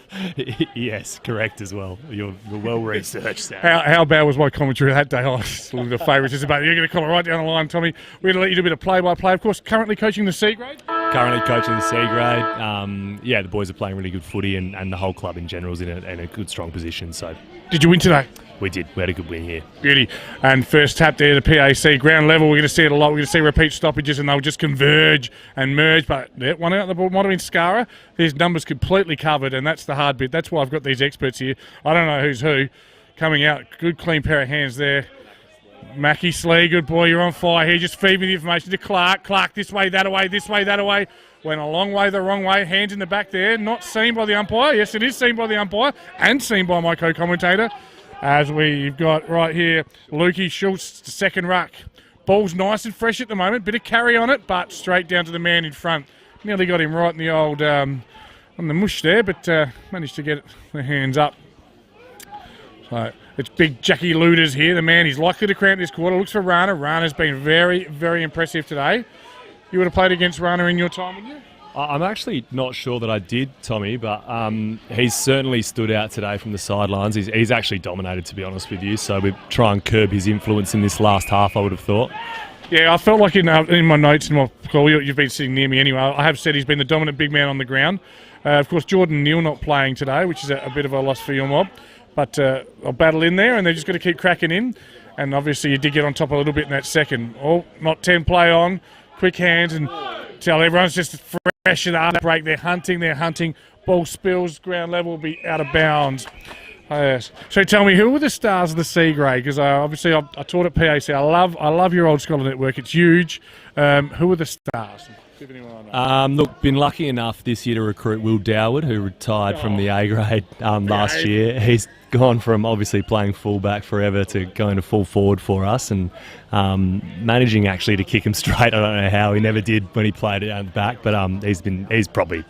Yes, correct as well. You're well researched, Sam. How bad was my commentary that day? Oh, it's a little bit of favouritism, but you're going to call it right down the line, Tommy. We're going to let you do a bit of play-by-play. Of course, currently coaching the C grade? Currently coaching the C grade. Yeah, the boys are playing really good footy, and the whole club in general is in a good, strong position. So, did you win today? We did. We had a good win here. Beauty. And first tap there to PAC. Ground level, we're going to see it a lot. We're going to see repeat stoppages and they'll just converge and merge. But yeah, one out the ball might have been Skara. His numbers completely covered, and that's the hard bit. That's why I've got these experts here. I don't know who's who. Coming out. Good, clean pair of hands there. Mackie Slee, good boy. You're on fire here. Just feed me the information to Clark. Clark, this way, that away, this way, that away. Went a long way the wrong way. Hands in the back there. Not seen by the umpire. Yes, it is seen by the umpire and seen by my co-commentator. As we've got right here, Lukey Schultz, second ruck. Ball's nice and fresh at the moment. Bit of carry on it, but straight down to the man in front. Nearly got him right in the old, on the mush there, but managed to get the hands up. So it's big Jackie Luders here. The man, he's likely to cramp this quarter. Looks for Rana. Rana's been very, very impressive today. You would have played against Rana in your time, wouldn't you? I'm actually not sure that I did, Tommy, but he's certainly stood out today from the sidelines. He's actually dominated, to be honest with you, so we try and curb his influence in this last half, I would have thought. Yeah, I felt like in my notes, in my call, you've been sitting near me anyway, I have said he's been the dominant big man on the ground. Of course, Jordan Neal not playing today, which is a bit of a loss for your mob, but I'll battle in there and they're just going to keep cracking in. And obviously you did get on top a little bit in that second. Oh, not 10 play on, quick hands and tell everyone's just fresh at the break. They're hunting. Ball spills, ground level will be out of bounds. Yes. So tell me, who were the stars of the C grade? Because obviously I taught at PAC. I love your old scholar network. It's huge. Who were the stars? If anyone knows. Look, been lucky enough this year to recruit Will Doward, who retired from the A grade last year. He's gone from obviously playing fullback forever to going to full forward for us, and managing actually to kick him straight. I don't know how. He never did when he played it down the back, but he's probably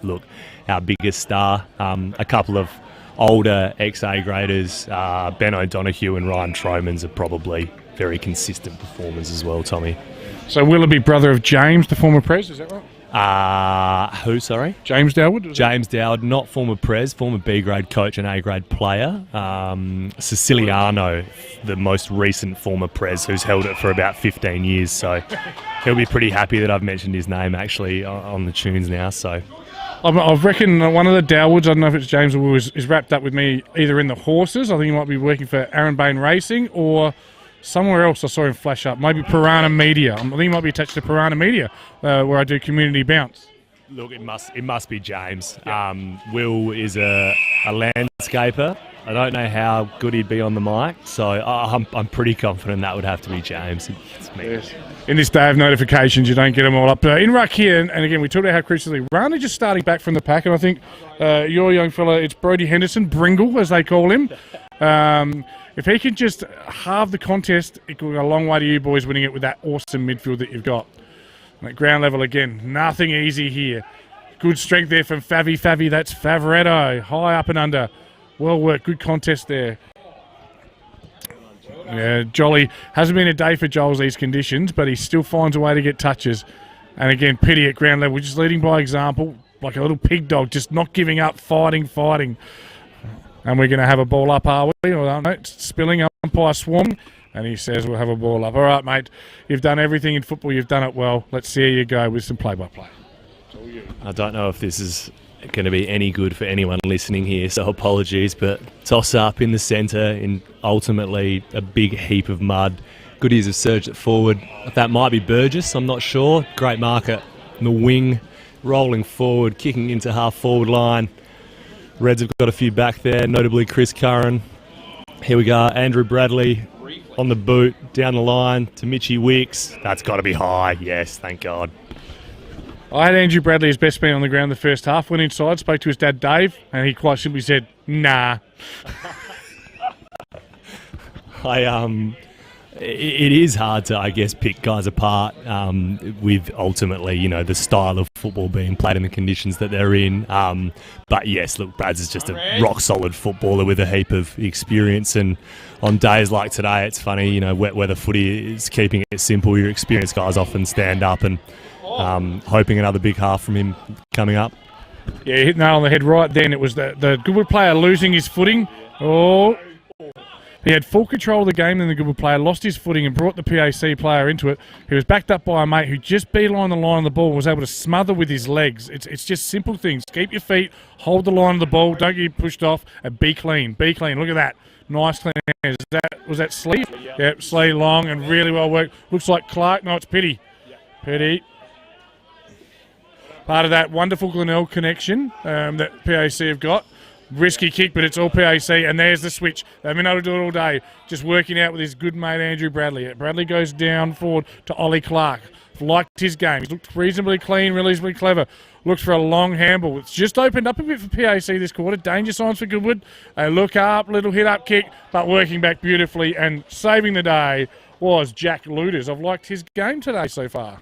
our biggest star. A couple of older ex-A graders, Ben O'Donoghue and Ryan Tromans, are probably very consistent performers as well, Tommy. So Willoughby, brother of James, the former Prez, is that right? Who, sorry? James Dowd? James Dowd, not former Prez, former B-grade coach and A-grade player. Siciliano, the most recent former Prez, who's held it for about 15 years. So he'll be pretty happy that I've mentioned his name actually on the tunes now. So I reckon one of the Dowwoods, I don't know if it's James or Will, is wrapped up with me either in the horses. I think he might be working for Aaron Bain Racing, or somewhere else I saw him flash up. Maybe Piranha Media. I think he might be attached to Piranha Media, where I do community bounce. Look, it must be James. Will is a landscaper. I don't know how good he'd be on the mic, so I'm pretty confident that would have to be James. It's me. Yes. In this day of notifications, you don't get them all up. In ruck here, and again, we talked about how crucially Rana just starting back from the pack, and I think your young fella, it's Brody Henderson, Bringle, as they call him. If he can just halve the contest, it could go a long way to you boys winning it with that awesome midfield that you've got. And at ground level, again, nothing easy here. Good strength there from Favy, that's Favoretto. High up and under. Well worked, good contest there. Yeah, Jolly. Hasn't been a day for Joel's these conditions, but he still finds a way to get touches. And again, Pity at ground level, just leading by example, like a little pig dog, just not giving up, fighting. And we're going to have a ball up, are we? Or no, it's spilling, umpire swung, and he says we'll have a ball up. All right, mate, you've done everything in football, you've done it well. Let's see how you go with some play-by-play. I don't know if this is going to be any good for anyone listening here, so apologies, but toss up in the centre in ultimately a big heap of mud. Goodies have surged it forward. That might be Burgess, I'm not sure. Great marker in the wing, rolling forward, kicking into half-forward line. Reds have got a few back there, notably Chris Curran. Here we go, Andrew Bradley on the boot, down the line to Mitchy Wicks. That's got to be high, yes, thank God. I had Andrew Bradley as best man on the ground the first half, went inside, spoke to his dad Dave, and he quite simply said, nah. It is hard to, I guess, pick guys apart with ultimately, the style of football being played and the conditions that they're in. But yes, look, Brad's is just a rock-solid footballer with a heap of experience. And on days like today, it's funny, wet weather footy is keeping it simple. Your experienced guys often stand up, and hoping another big half from him coming up. Yeah, he hit nail on the head right then. It was the Goodwood player losing his footing. Oh, he had full control of the game, then the Goodwood player lost his footing and brought the PAC player into it. He was backed up by a mate who just beelined the line of the ball and was able to smother with his legs. It's just simple things. Keep your feet, hold the line of the ball, don't get pushed off, and be clean. Be clean. Look at that. Nice clean hands. Was that Slee? Yep, Slee long and really well worked. Looks like Clark. No, it's Pity. Pity. Part of that wonderful Glenelg connection that PAC have got. Risky kick, but it's all PAC, and there's the switch. They've been able to do it all day, just working out with his good mate Andrew Bradley. Bradley goes down forward to Ollie Clark. Liked his game. He's looked reasonably clean, reasonably clever. Looks for a long handball. It's just opened up a bit for PAC this quarter. Danger signs for Goodwood. They look up, little hit-up kick, but working back beautifully, and saving the day was Jack Luders. I've liked his game today so far.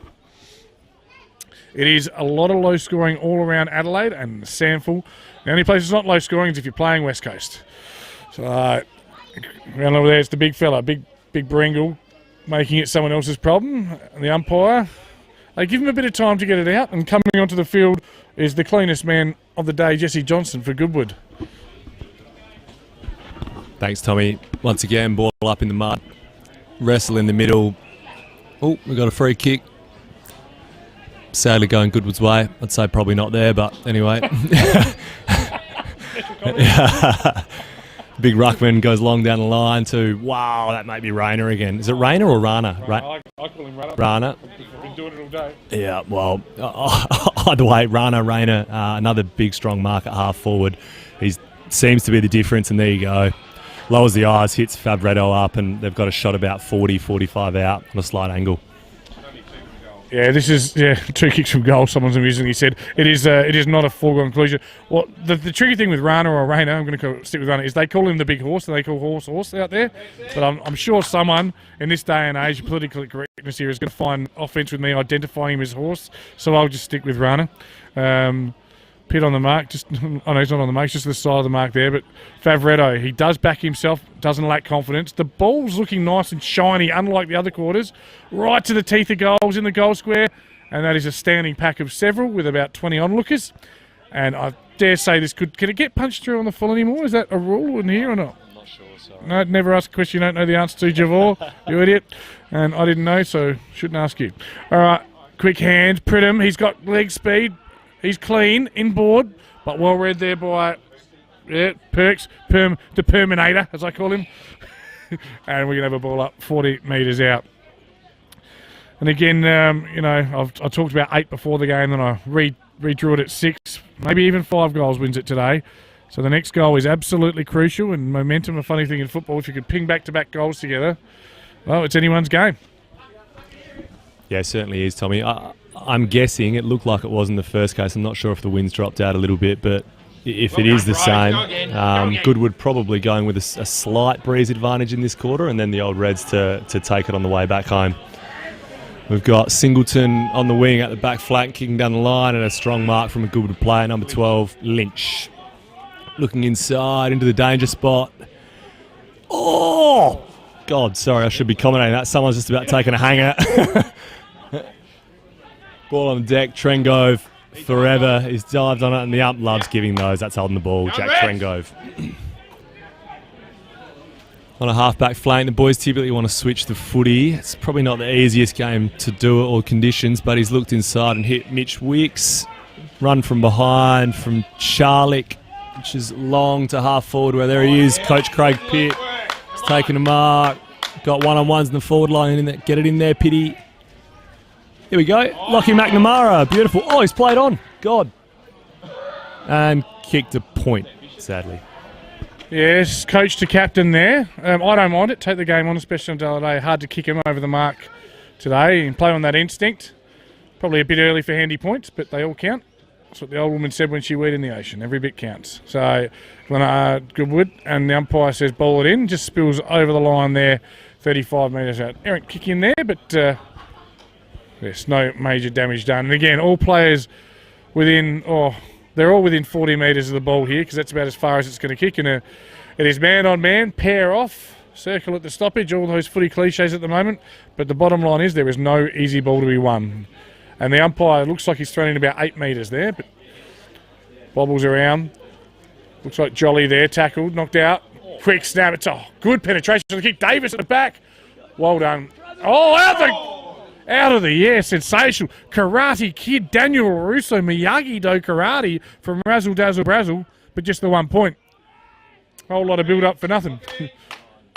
It is a lot of low scoring all around Adelaide and Sandful. The only place it's not low scoring is if you're playing West Coast. So around over there, it's the big fella, big Bringle, making it someone else's problem. And the umpire, they give him a bit of time to get it out. And coming onto the field is the cleanest man of the day, Jesse Johnson for Goodwood. Thanks, Tommy. Once again, ball up in the mud. Wrestle in the middle. Oh, we got a free kick. Sadly going Goodwood's way. I'd say probably not there, but anyway. Big ruckman goes long down the line to, wow, that might be Rayner again. Is it Rayner or Rana? I call him Rana. Rana. I've been doing it all day. Yeah, well, either way, Rayner, another big strong mark at half forward. He seems to be the difference, and there you go. lowers the eyes, hits Fabretto up, and they've got a shot about 40, 45 out on a slight angle. Yeah, this is 2 kicks from goal. Someone's amusingly said it is not a foregone conclusion. Well, the tricky thing with Rana or Rayner, I'm going to stick with Rana, is they call him the big horse, and they call horse out there. But I'm sure someone in this day and age, political correctness here, is going to find offence with me identifying him as horse. So I'll just stick with Rana. Pit on the mark, he's not on the mark, just to the side of the mark there, but Fabretto, he does back himself, doesn't lack confidence. The ball's looking nice and shiny, unlike the other quarters, right to the teeth of goals in the goal square, and that is a standing pack of several with about 20 onlookers, and I dare say this can it get punched through on the full anymore? Is that a rule in here or not? I'm not sure, sorry. No, never ask a question you don't know the answer to, Javor, you idiot, and I didn't know, so shouldn't ask you. All right, quick hand, Pridham, he's got leg speed. He's clean, inboard, but well read there by Perks, the Perminator, as I call him. And we're going to have a ball up 40 metres out. And again, I talked about 8 before the game, then I redrew it at 6. Maybe even 5 goals wins it today. So the next goal is absolutely crucial, and momentum, a funny thing in football, if you could ping back-to-back goals together, well, it's anyone's game. Yeah, it certainly is, Tommy. I'm guessing it looked like it was in the first case. I'm not sure if the wind's dropped out a little bit, but if it is the same, Goodwood probably going with a slight breeze advantage in this quarter, and then the old Reds to take it on the way back home. We've got Singleton on the wing at the back flank, kicking down the line, and a strong mark from a Goodwood player, number 12, Lynch. Looking inside into the danger spot. Oh! God, sorry, I should be commentating that. Someone's just about taking a hanger. Ball on the deck, Trengove forever. He's dived on it, and the ump loves giving those. That's holding the ball, Jack Trengove. On a half-back flank, the boys typically want to switch the footy. It's probably not the easiest game to do it, or conditions, but he's looked inside and hit Mitch Wicks. Run from behind from Charlick, which is long to half forward, where there he is. Coach Craig Pitt has taken a mark. Got one-on-ones in the forward line. Get it in there, Pitty. Here we go. Lockie McNamara. Beautiful. Oh, he's played on. God. And kicked a point, sadly. Yes, coach to captain there. I don't mind it. Take the game on, especially on Adelaide. Hard to kick him over the mark today and play on that instinct. Probably a bit early for handy points, but they all count. That's what the old woman said when she weed in the ocean. Every bit counts. So when Goodwood and the umpire says ball it in, just spills over the line there, 35 metres out. Errant kick in there, but... yes, no major damage done. And again, all players they're all within 40 metres of the ball here, because that's about as far as it's going to kick. And it is man on man, pair off, circle at the stoppage, all those footy cliches at the moment. But the bottom line is there is no easy ball to be won. And the umpire looks like he's thrown in about 8 metres there, but bobbles around. Looks like Jolly there, tackled, knocked out. Quick snap, it's a good penetration to the kick. Davis at the back. Well done. Oh, out of the sensational. Karate Kid, Daniel Russo, Miyagi-Do karate from Razzle Dazzle Brazzle, but just the 1 point. Whole lot of build-up for nothing.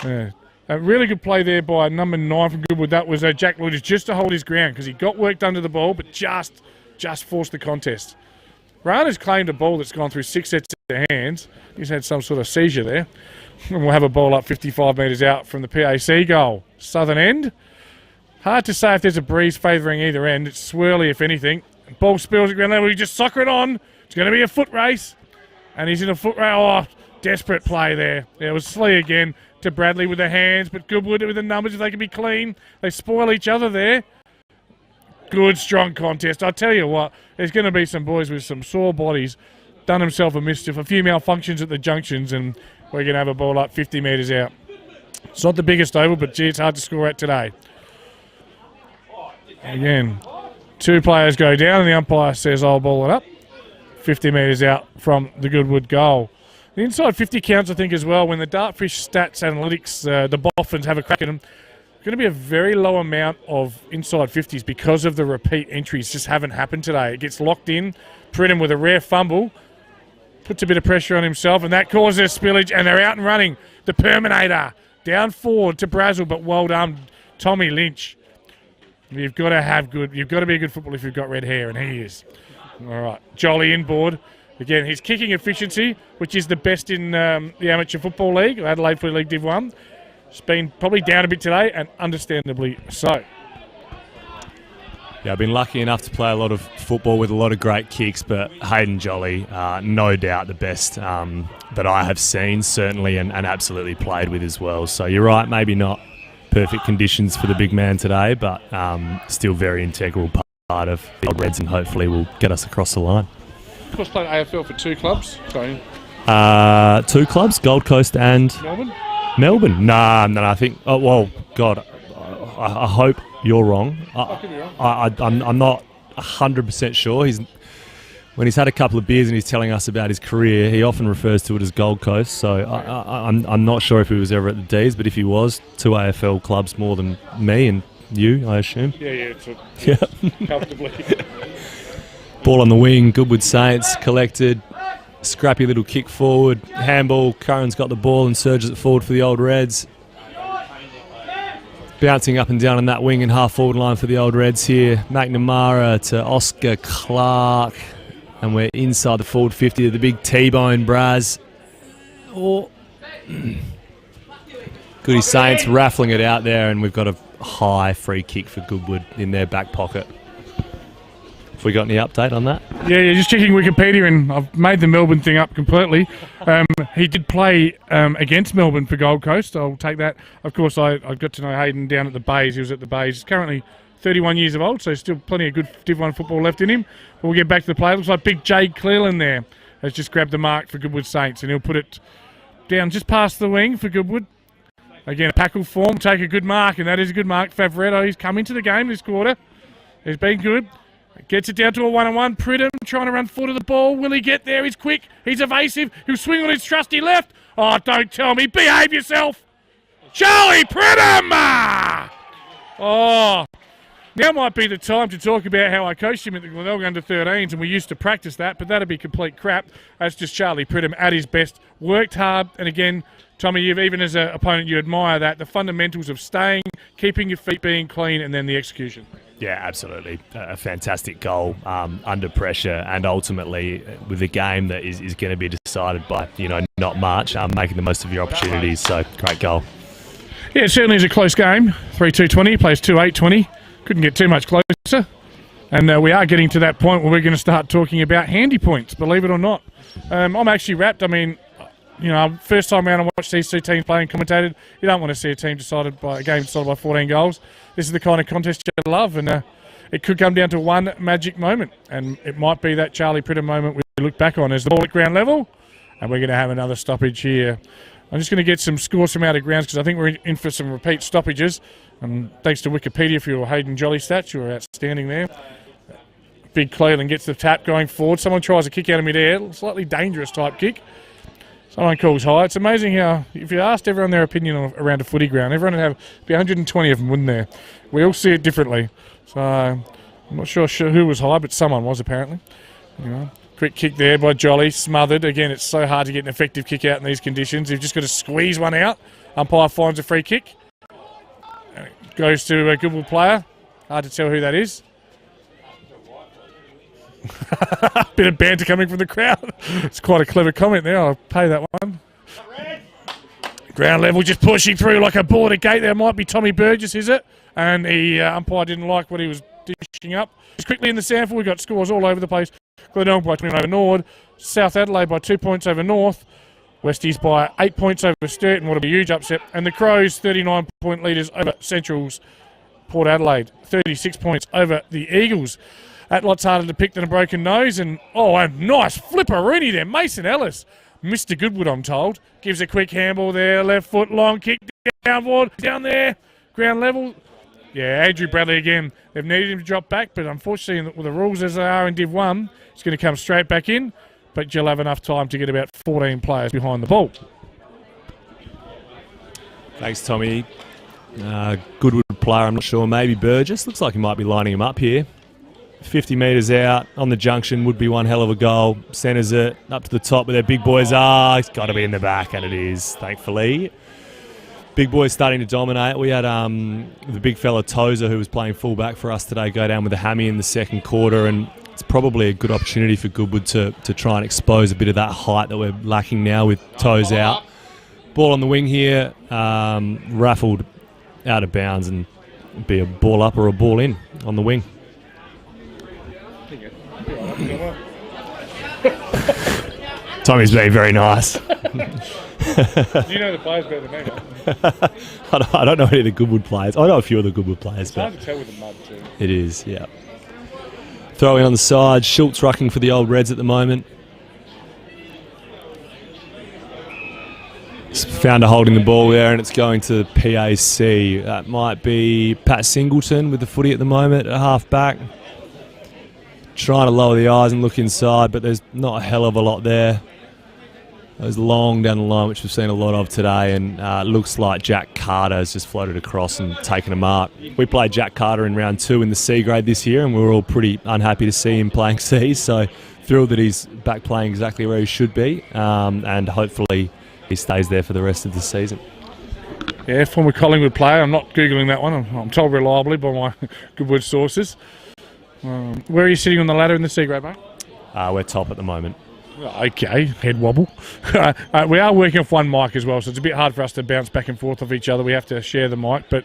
Yeah. A really good play there by number 9 from Goodwood. That was Jack Lloyd, just to hold his ground, because he got worked under the ball, but just forced the contest. Rana's claimed a ball that's gone through 6 sets of hands. He's had some sort of seizure there. And we'll have a ball up 55 metres out from the PAC goal. Southern end. Hard to say if there's a breeze favouring either end. It's swirly, if anything. Ball spills at ground level. You just soccer it on. It's going to be a foot race. And he's in a foot race. Oh, desperate play there. Yeah, it was Slee again to Bradley with the hands, but Goodwood with the numbers, if they can be clean. They spoil each other there. Good, strong contest. I tell you what, there's going to be some boys with some sore bodies. Done himself a mischief. A few malfunctions at the junctions, and we're going to have a ball up 50 metres out. It's not the biggest oval, but gee, it's hard to score at today. Again, 2 players go down, and the umpire says, I'll ball it up. 50 metres out from the Goodwood goal. The inside 50 counts, I think, as well. When the Dartfish stats analytics, the Boffins have a crack at them, going to be a very low amount of inside 50s because of the repeat entries. Just haven't happened today. It gets locked in. Pridham with a rare fumble. Puts a bit of pressure on himself, and that causes spillage, and they're out and running. The Perminator down forward to Brazzell, but well done, Tommy Lynch. You've got to be a good footballer if you've got red hair, and he is. All right, Jolly inboard. Again, his kicking efficiency, which is the best in the Amateur Football League, Adelaide Footy League Div 1, has been probably down a bit today, and understandably so. Yeah, I've been lucky enough to play a lot of football with a lot of great kicks, but Hayden Jolly, no doubt the best that I have seen, certainly, and absolutely played with as well. So you're right, maybe not perfect conditions for the big man today, but still very integral part of the Old Reds, and hopefully will get us across the line. Of course, played AFL for 2 clubs. Sorry. 2 clubs, Gold Coast and Melbourne. Nah, I think. Oh well, God, I hope you're wrong. I'm not 100% sure. When he's had a couple of beers and he's telling us about his career, he often refers to it as Gold Coast. So I'm not sure if he was ever at the D's, but if he was, 2 AFL clubs more than me and you, I assume. Yeah. Comfortably. Ball on the wing, Goodwood Saints collected. Scrappy little kick forward, handball. Curran's got the ball and surges it forward for the Old Reds. Bouncing up and down on that wing and half forward line for the Old Reds here. McNamara to Oscar Clark. And we're inside the forward 50 of the big T-bone Braz. Goody Saints raffling it out there, and we've got a high free kick for Goodwood in their back pocket. Have we got any update on that? Yeah, just checking Wikipedia, and I've made the Melbourne thing up completely. He did play against Melbourne for Gold Coast. I'll take that. Of course, I got to know Hayden down at the Bays. He was at the Bays. He's currently 31 years of old, so still plenty of good Div 1 football left in him. But we'll get back to the play. It looks like big Jade Cleland there has just grabbed the mark for Goodwood Saints, and he'll put it down just past the wing for Goodwood. Again, a packle form, take a good mark, and that is a good mark. Favoretto, he's come into the game this quarter. He's been good. Gets it down to a 1-on-1. Pridham trying to run full to the ball. Will he get there? He's quick. He's evasive. He'll swing on his trusty left. Oh, don't tell me. Behave yourself. Charlie Pridham! Oh, now might be the time to talk about how I coached him at the Glenelg under-13s, and we used to practice that, but that'd be complete crap. That's just Charlie Pridham at his best. Worked hard, and again, Tommy, even as an opponent, you admire that. The fundamentals of staying, keeping your feet being clean, and then the execution. Yeah, absolutely. A fantastic goal under pressure, and ultimately with a game that is going to be decided by, not much, making the most of your opportunities. So, great goal. Yeah, it certainly is a close game. 3-2-20, plays 2-8-20. Couldn't get too much closer. And we are getting to that point where we're going to start talking about handy points, believe it or not. I'm actually wrapped. I mean, first time around I watched these 2 teams playing commentated. You don't want to see a game decided by 14 goals. This is the kind of contest you love, and it could come down to one magic moment, and it might be that Charlie Pridham moment we look back on as the ball at ground level, and we're going to have another stoppage here. I'm just going to get some scores from out of grounds because I think we're in for some repeat stoppages. And thanks to Wikipedia for your Hayden Jolly stats, you were outstanding there. Big Cleland gets the tap going forward. Someone tries a kick out of mid-air, slightly dangerous type kick. Someone calls high. It's amazing how, if you asked everyone their opinion around a footy ground, everyone would have be 120 of them, wouldn't there? We all see it differently. So I'm not sure who was high, but someone was apparently. Anyway, quick kick there by Jolly, smothered. Again, it's so hard to get an effective kick out in these conditions. You've just got to squeeze one out. Umpire finds a free kick. And it goes to a Goodwood player. Hard to tell who that is. Bit of banter coming from the crowd. It's quite a clever comment there. I'll pay that one. Ground level, just pushing through like a ball at a gate. There might be Tommy Burgess, is it? And the umpire didn't like what he was dishing up. Just quickly in the sample, we've got scores all over the place. Glenelg by 20 over Nord. South Adelaide by 2 points over North. Westies by 8 points over Sturton. What a huge upset. And the Crows, 39-point leaders over Central's Port Adelaide. 36 points over the Eagles. That lot's harder to pick than a broken nose. And, a nice flipperoonie there. Mason Ellis. Mr. Goodwood, I'm told. Gives a quick handball there. Left foot, long kick downward. Down there. Ground level. Yeah, Andrew Bradley again. They've needed him to drop back, but unfortunately, with the rules as they are in Div 1, it's going to come straight back in. But you'll have enough time to get about 14 players behind the ball. Thanks, Tommy. Goodwood player, I'm not sure. Maybe Burgess. Looks like he might be lining him up here. 50 metres out on the junction would be one hell of a goal. Centres it up to the top with their big boys. It's got to be in the back, and it is, thankfully. Big boys starting to dominate. We had the big fella Tozer, who was playing fullback for us today, go down with a hammy in the second quarter, and it's probably a good opportunity for Goodwood to try and expose a bit of that height that we're lacking now with toes out. Ball on the wing here, raffled out of bounds, and be a ball up or a ball in on the wing. Tommy's being very nice. You know the players better than me, mate. I don't know any of the Goodwood players. I know a few of the Goodwood players. It's hard to tell with the mud too. It is, yeah. Throw in on the side. Schultz rucking for the old Reds at the moment. Founder holding the ball there, and it's going to PAC. That might be Pat Singleton with the footy at the moment at half back. Trying to lower the eyes and look inside, but there's not a hell of a lot there. Those long down the line, which we've seen a lot of today, and looks like Jack Carter has just floated across and taken a mark. We played Jack Carter in round 2 in the C grade this year, and we were all pretty unhappy to see him playing C, so thrilled that he's back playing exactly where he should be, and hopefully he stays there for the rest of the season. Yeah, former Collingwood player. I'm not Googling that one. I'm told reliably by my Goodwood sources. Where are you sitting on the ladder in the C grade, mate? We're top at the moment. Okay, head wobble. We are working off one mic as well, so it's a bit hard for us to bounce back and forth off each other. We have to share the mic, but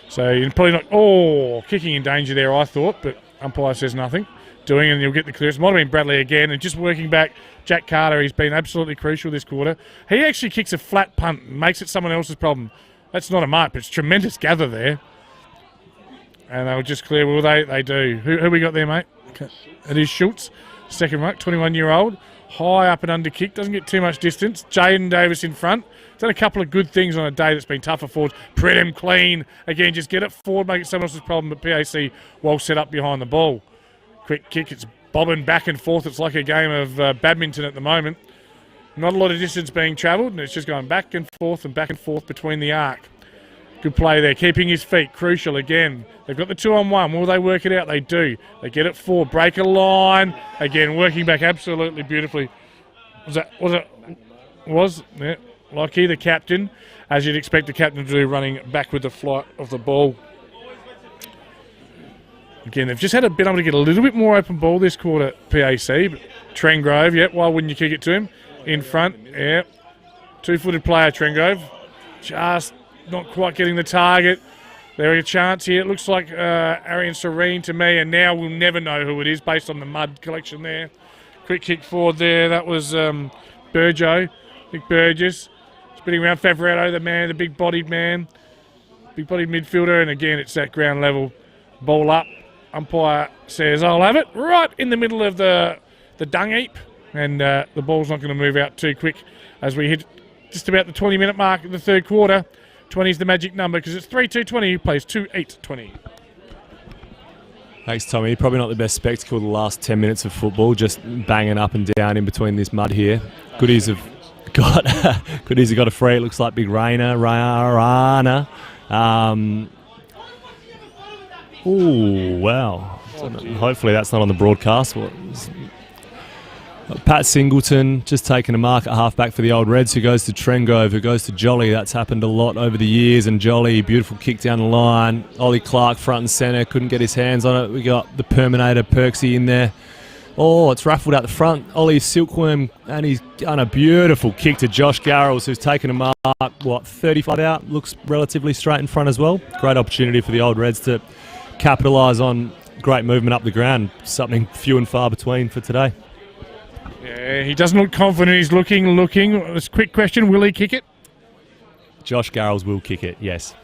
so you're probably not. Oh, kicking in danger there, I thought, but umpire says nothing. Doing, and you'll get the clearance. Might have been Bradley again, and just working back. Jack Carter, he's been absolutely crucial this quarter. He actually kicks a flat punt and makes it someone else's problem. That's not a mark, but it's tremendous gather there. And they were just clear. Well, they do. Who we got there, mate? Okay. It is Schultz, second ruck, 21-year-old. High up and under kick, doesn't get too much distance. Jaden Davis in front. Done a couple of good things on a day that's been tough for forwards. Pret clean. Again, just get it forward, make it someone else's problem, but PAC well set up behind the ball. Quick kick, it's bobbing back and forth. It's like a game of badminton at the moment. Not a lot of distance being travelled, and it's just going back and forth between the arc. Good play there, keeping his feet, crucial again. They've got the 2-on-1. Will they work it out? They do. They get it forward, break a line. Again, working back absolutely beautifully. Was yeah. Lockie, the captain, as you'd expect the captain to do, running back with the flight of the ball. Again, they've just been able to get a little bit more open ball this quarter, PAC. But Trengrove, yep, why wouldn't you kick it to him? In front, yeah. Two-footed player, Trengrove. Just not quite getting the target. There is a chance here. It looks like Arian Serene to me, and now we'll never know who it is based on the mud collection there. Quick kick forward there. That was Burjo, Nick Burgess. Spinning around Favoretto, the man, the big-bodied man. Big-bodied midfielder, and again, it's that ground level. Ball up. Umpire says, I'll have it right in the middle of the dung heap, and the ball's not going to move out too quick as we hit just about the 20-minute mark of the third quarter. 20 is the magic number because it's 3-2-20. He plays 2-8-20. Thanks, Tommy. Probably not the best spectacle the last 10 minutes of football, just banging up and down in between this mud here. Goodies have got a free. It looks like big Rana. Ooh, wow. Hopefully that's not on the broadcast. Pat Singleton just taking a mark at half-back for the old Reds, who goes to Trengrove, who goes to Jolly. That's happened a lot over the years, and Jolly, beautiful kick down the line. Ollie Clark front and centre, couldn't get his hands on it. We got the Perminator Perksy in there. Oh, it's raffled out the front. Ollie Silkworm, and he's done a beautiful kick to Josh Garrels, who's taken a mark, 35 out. Looks relatively straight in front as well. Great opportunity for the old Reds to capitalise on great movement up the ground. Something few and far between for today. Yeah, he doesn't look confident. He's looking. It's a quick question. Will he kick it? Josh Garrels will kick it, yes.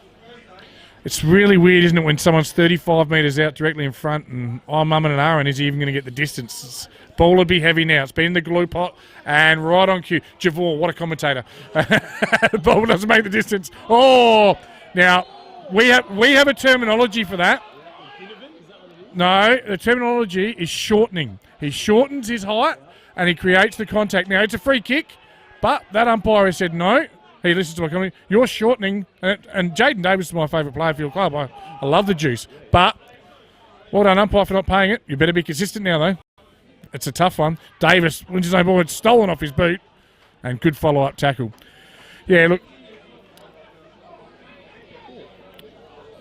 It's really weird, isn't it, when someone's 35 metres out directly in front and I'm umming and ahhing, is he even going to get the distance? Ball would be heavy now. It's been in the glue pot and right on cue. Javor, what a commentator. The ball doesn't make the distance. Oh, now we have a terminology for that. No, the terminology is shortening. He shortens his height and he creates the contact. Now, it's a free kick, but that umpire has said no. He listens to my comment. You're shortening, and Jaden Davis is my favourite player for your club. I love the juice. But well done, umpire, for not paying it. You better be consistent now, though. It's a tough one. Davis wins his own ball. It's stolen off his boot. And good follow-up tackle. Yeah, look.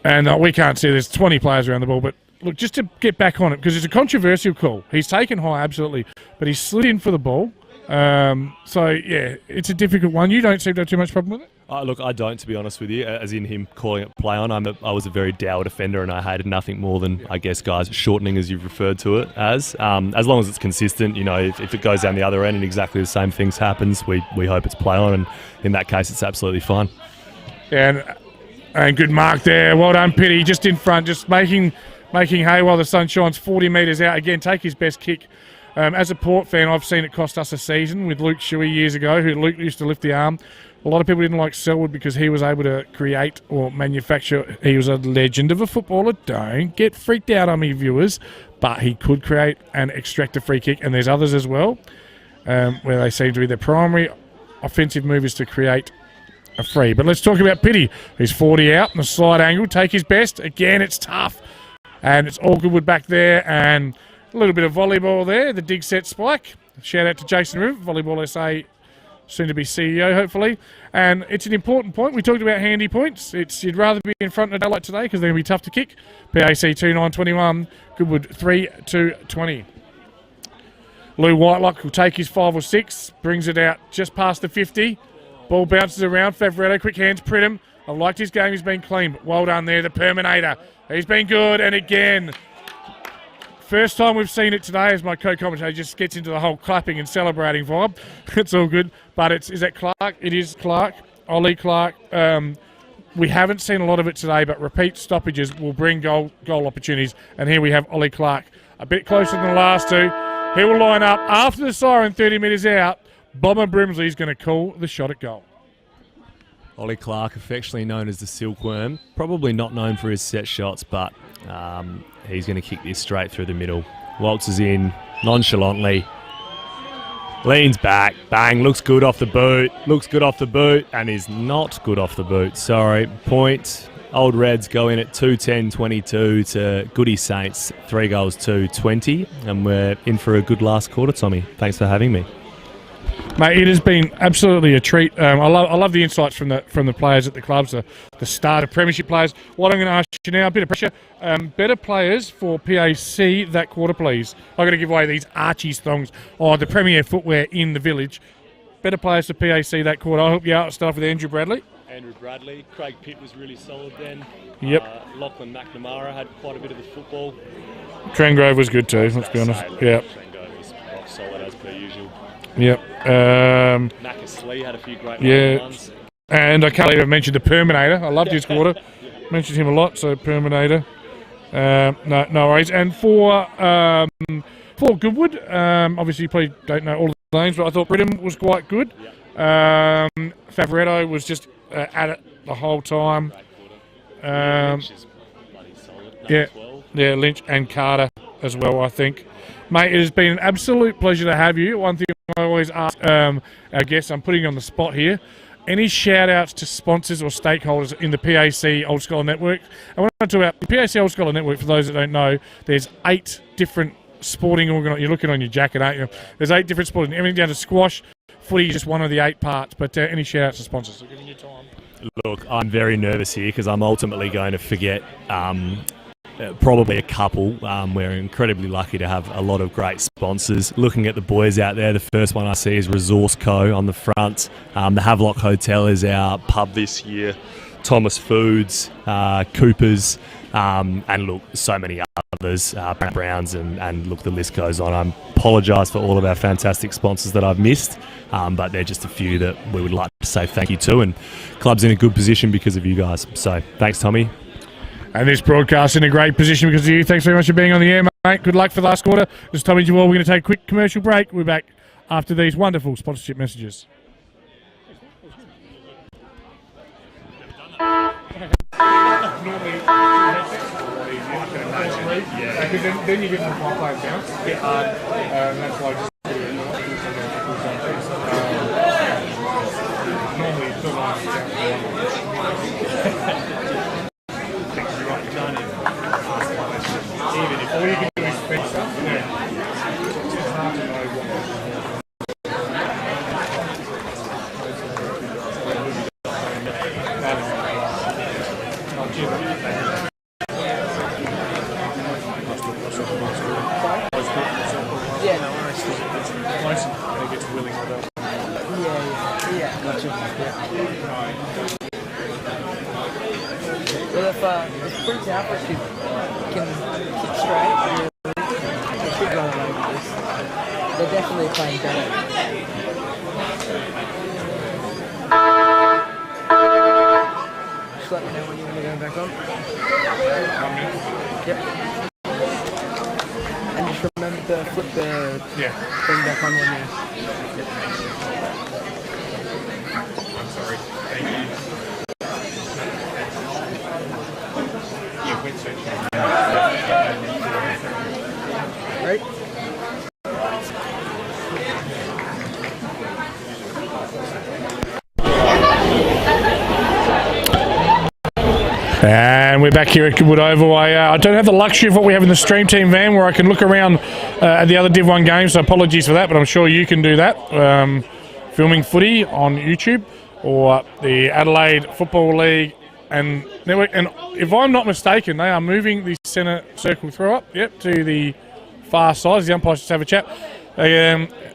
And we can't see there's 20 players around the ball, but look, just to get back on it, because it's a controversial call. He's taken high, absolutely, but he's slid in for the ball. So, yeah, it's a difficult one. You don't seem to have too much problem with it? Look, I don't, to be honest with you, as in him calling it play on. I was a very dour defender, and I hated nothing more than, I guess, guys shortening, as you've referred to it as long as it's consistent. You know, if it goes down the other end and exactly the same things happens, we hope it's play on, and in that case, it's absolutely fine. Yeah, and good mark there. Well done, Pitty, just in front, just making hay while the sun shines 40 metres out. Again, take his best kick. As a Port fan, I've seen it cost us a season with Luke Shuey years ago, who Luke used to lift the arm. A lot of people didn't like Selwood because he was able to create or manufacture. He was a legend of a footballer. Don't get freaked out on me, viewers. But he could create and extract a free kick, and there's others as well, where they seem to be their primary offensive move is to create a free. But let's talk about Pitty, who's 40 out in the slide angle. Take his best. Again, it's tough. And it's all Goodwood back there, and a little bit of volleyball there, the dig set spike. Shout out to Jason River, Volleyball SA, soon to be CEO, hopefully. And it's an important point. We talked about handy points. You'd rather be in front of Adelaide today because they're going to be tough to kick. PAC 2-9-21, Goodwood 3-2-20. Lou Whitelock will take his 5 or 6, brings it out just past the 50. Ball bounces around. Favretto, quick hands, Pridham. I've liked his game. He's been clean. But well done there, the Perminator. He's been good. And again, first time we've seen it today as my co-commentator just gets into the whole clapping and celebrating vibe. It's all good. But is that Clark? It is Clark. Ollie Clark. We haven't seen a lot of it today, but repeat stoppages will bring goal opportunities. And here we have Ollie Clark. A bit closer than the last two. He will line up after the siren 30 metres out. Bomber Brimsley's going to call the shot at goal. Ollie Clark, affectionately known as the Silkworm, probably not known for his set shots, but he's going to kick this straight through the middle. Waltzes in nonchalantly, leans back, bang, looks good off the boot, and is not good off the boot. Sorry, point. Old Reds go in at 2-10-22 to Goody Saints, 3 goals to 20, and we're in for a good last quarter, Tommy. Thanks for having me. Mate, it has been absolutely a treat. I love the insights from the players at the clubs, the starter premiership players. What I'm going to ask you now, a bit of pressure. Better players for PAC that quarter, please. I'm going to give away these Archie's thongs. The premier footwear in the village. Better players for PAC that quarter. I'll help you out. Start with Andrew Bradley. Andrew Bradley. Craig Pitt was really solid then. Yep. Lachlan McNamara had quite a bit of the football. Trangrove was good too, let's be honest. Yeah. Trangrove was rock solid as per usual. Yep. Macus Lee had a few great ones. And I can't believe I mentioned the Perminator. I loved his quarter. Mentioned him a lot, so Perminator. No worries. And for Goodwood, obviously you probably don't know all the names, but I thought Britton was quite good. Favretto was just at it the whole time. Lynch is bloody solid. Yeah, Lynch and Carter as well, I think. Mate, it has been an absolute pleasure to have you. One thing I always ask our guests, I'm putting you on the spot here. Any shout-outs to sponsors or stakeholders in the PAC Old Scholar Network? I want to talk about the PAC Old Scholar Network. For those that don't know, there's 8 different sporting organisations. You're looking on your jacket, aren't you? There's 8 different sporting, everything down to squash. Footy is just one of the 8 parts. But any shout-outs to sponsors? So giving you time. Look, I'm very nervous here because I'm ultimately going to forget probably a couple. We're incredibly lucky to have a lot of great sponsors. Looking at the boys out there, the first one I see is Resource Co. on the front. The Havelock Hotel is our pub this year. Thomas Foods, Coopers, and look, so many others, Browns, and look, the list goes on. I apologise for all of our fantastic sponsors that I've missed, but they're just a few that we would like to say thank you to, and club's in a good position because of you guys. So thanks, Tommy. And this broadcast in a great position because of you. Thanks very much for being on the air, mate. Good luck for the last quarter. This is Tommy Jewell. We're going to take a quick commercial break. We're back after these wonderful sponsorship messages. Then you get some fly players down. That's why just normally it's still on even if all you can do is spend stuff, it's hard to know what. Yeah, no, honestly. Mason, when he gets willing with that. Yeah, gotcha. Well, if Prince Alfred can kick straight, they should run away with this. They're definitely playing better. Just let me know when you want to go back on. Yep. And just remember to flip the thing back on when you... I'm sorry. Thank you. Yeah, wet section. Right? And we're back here at Goodwood Oval. I don't have the luxury of what we have in the stream team van where I can look around at the other Div 1 games, so apologies for that, but I'm sure you can do that. Filming footy on YouTube or the Adelaide Football League and Network. And if I'm not mistaken, they are moving the centre circle throw up, to the far side. The umpires just have a chat.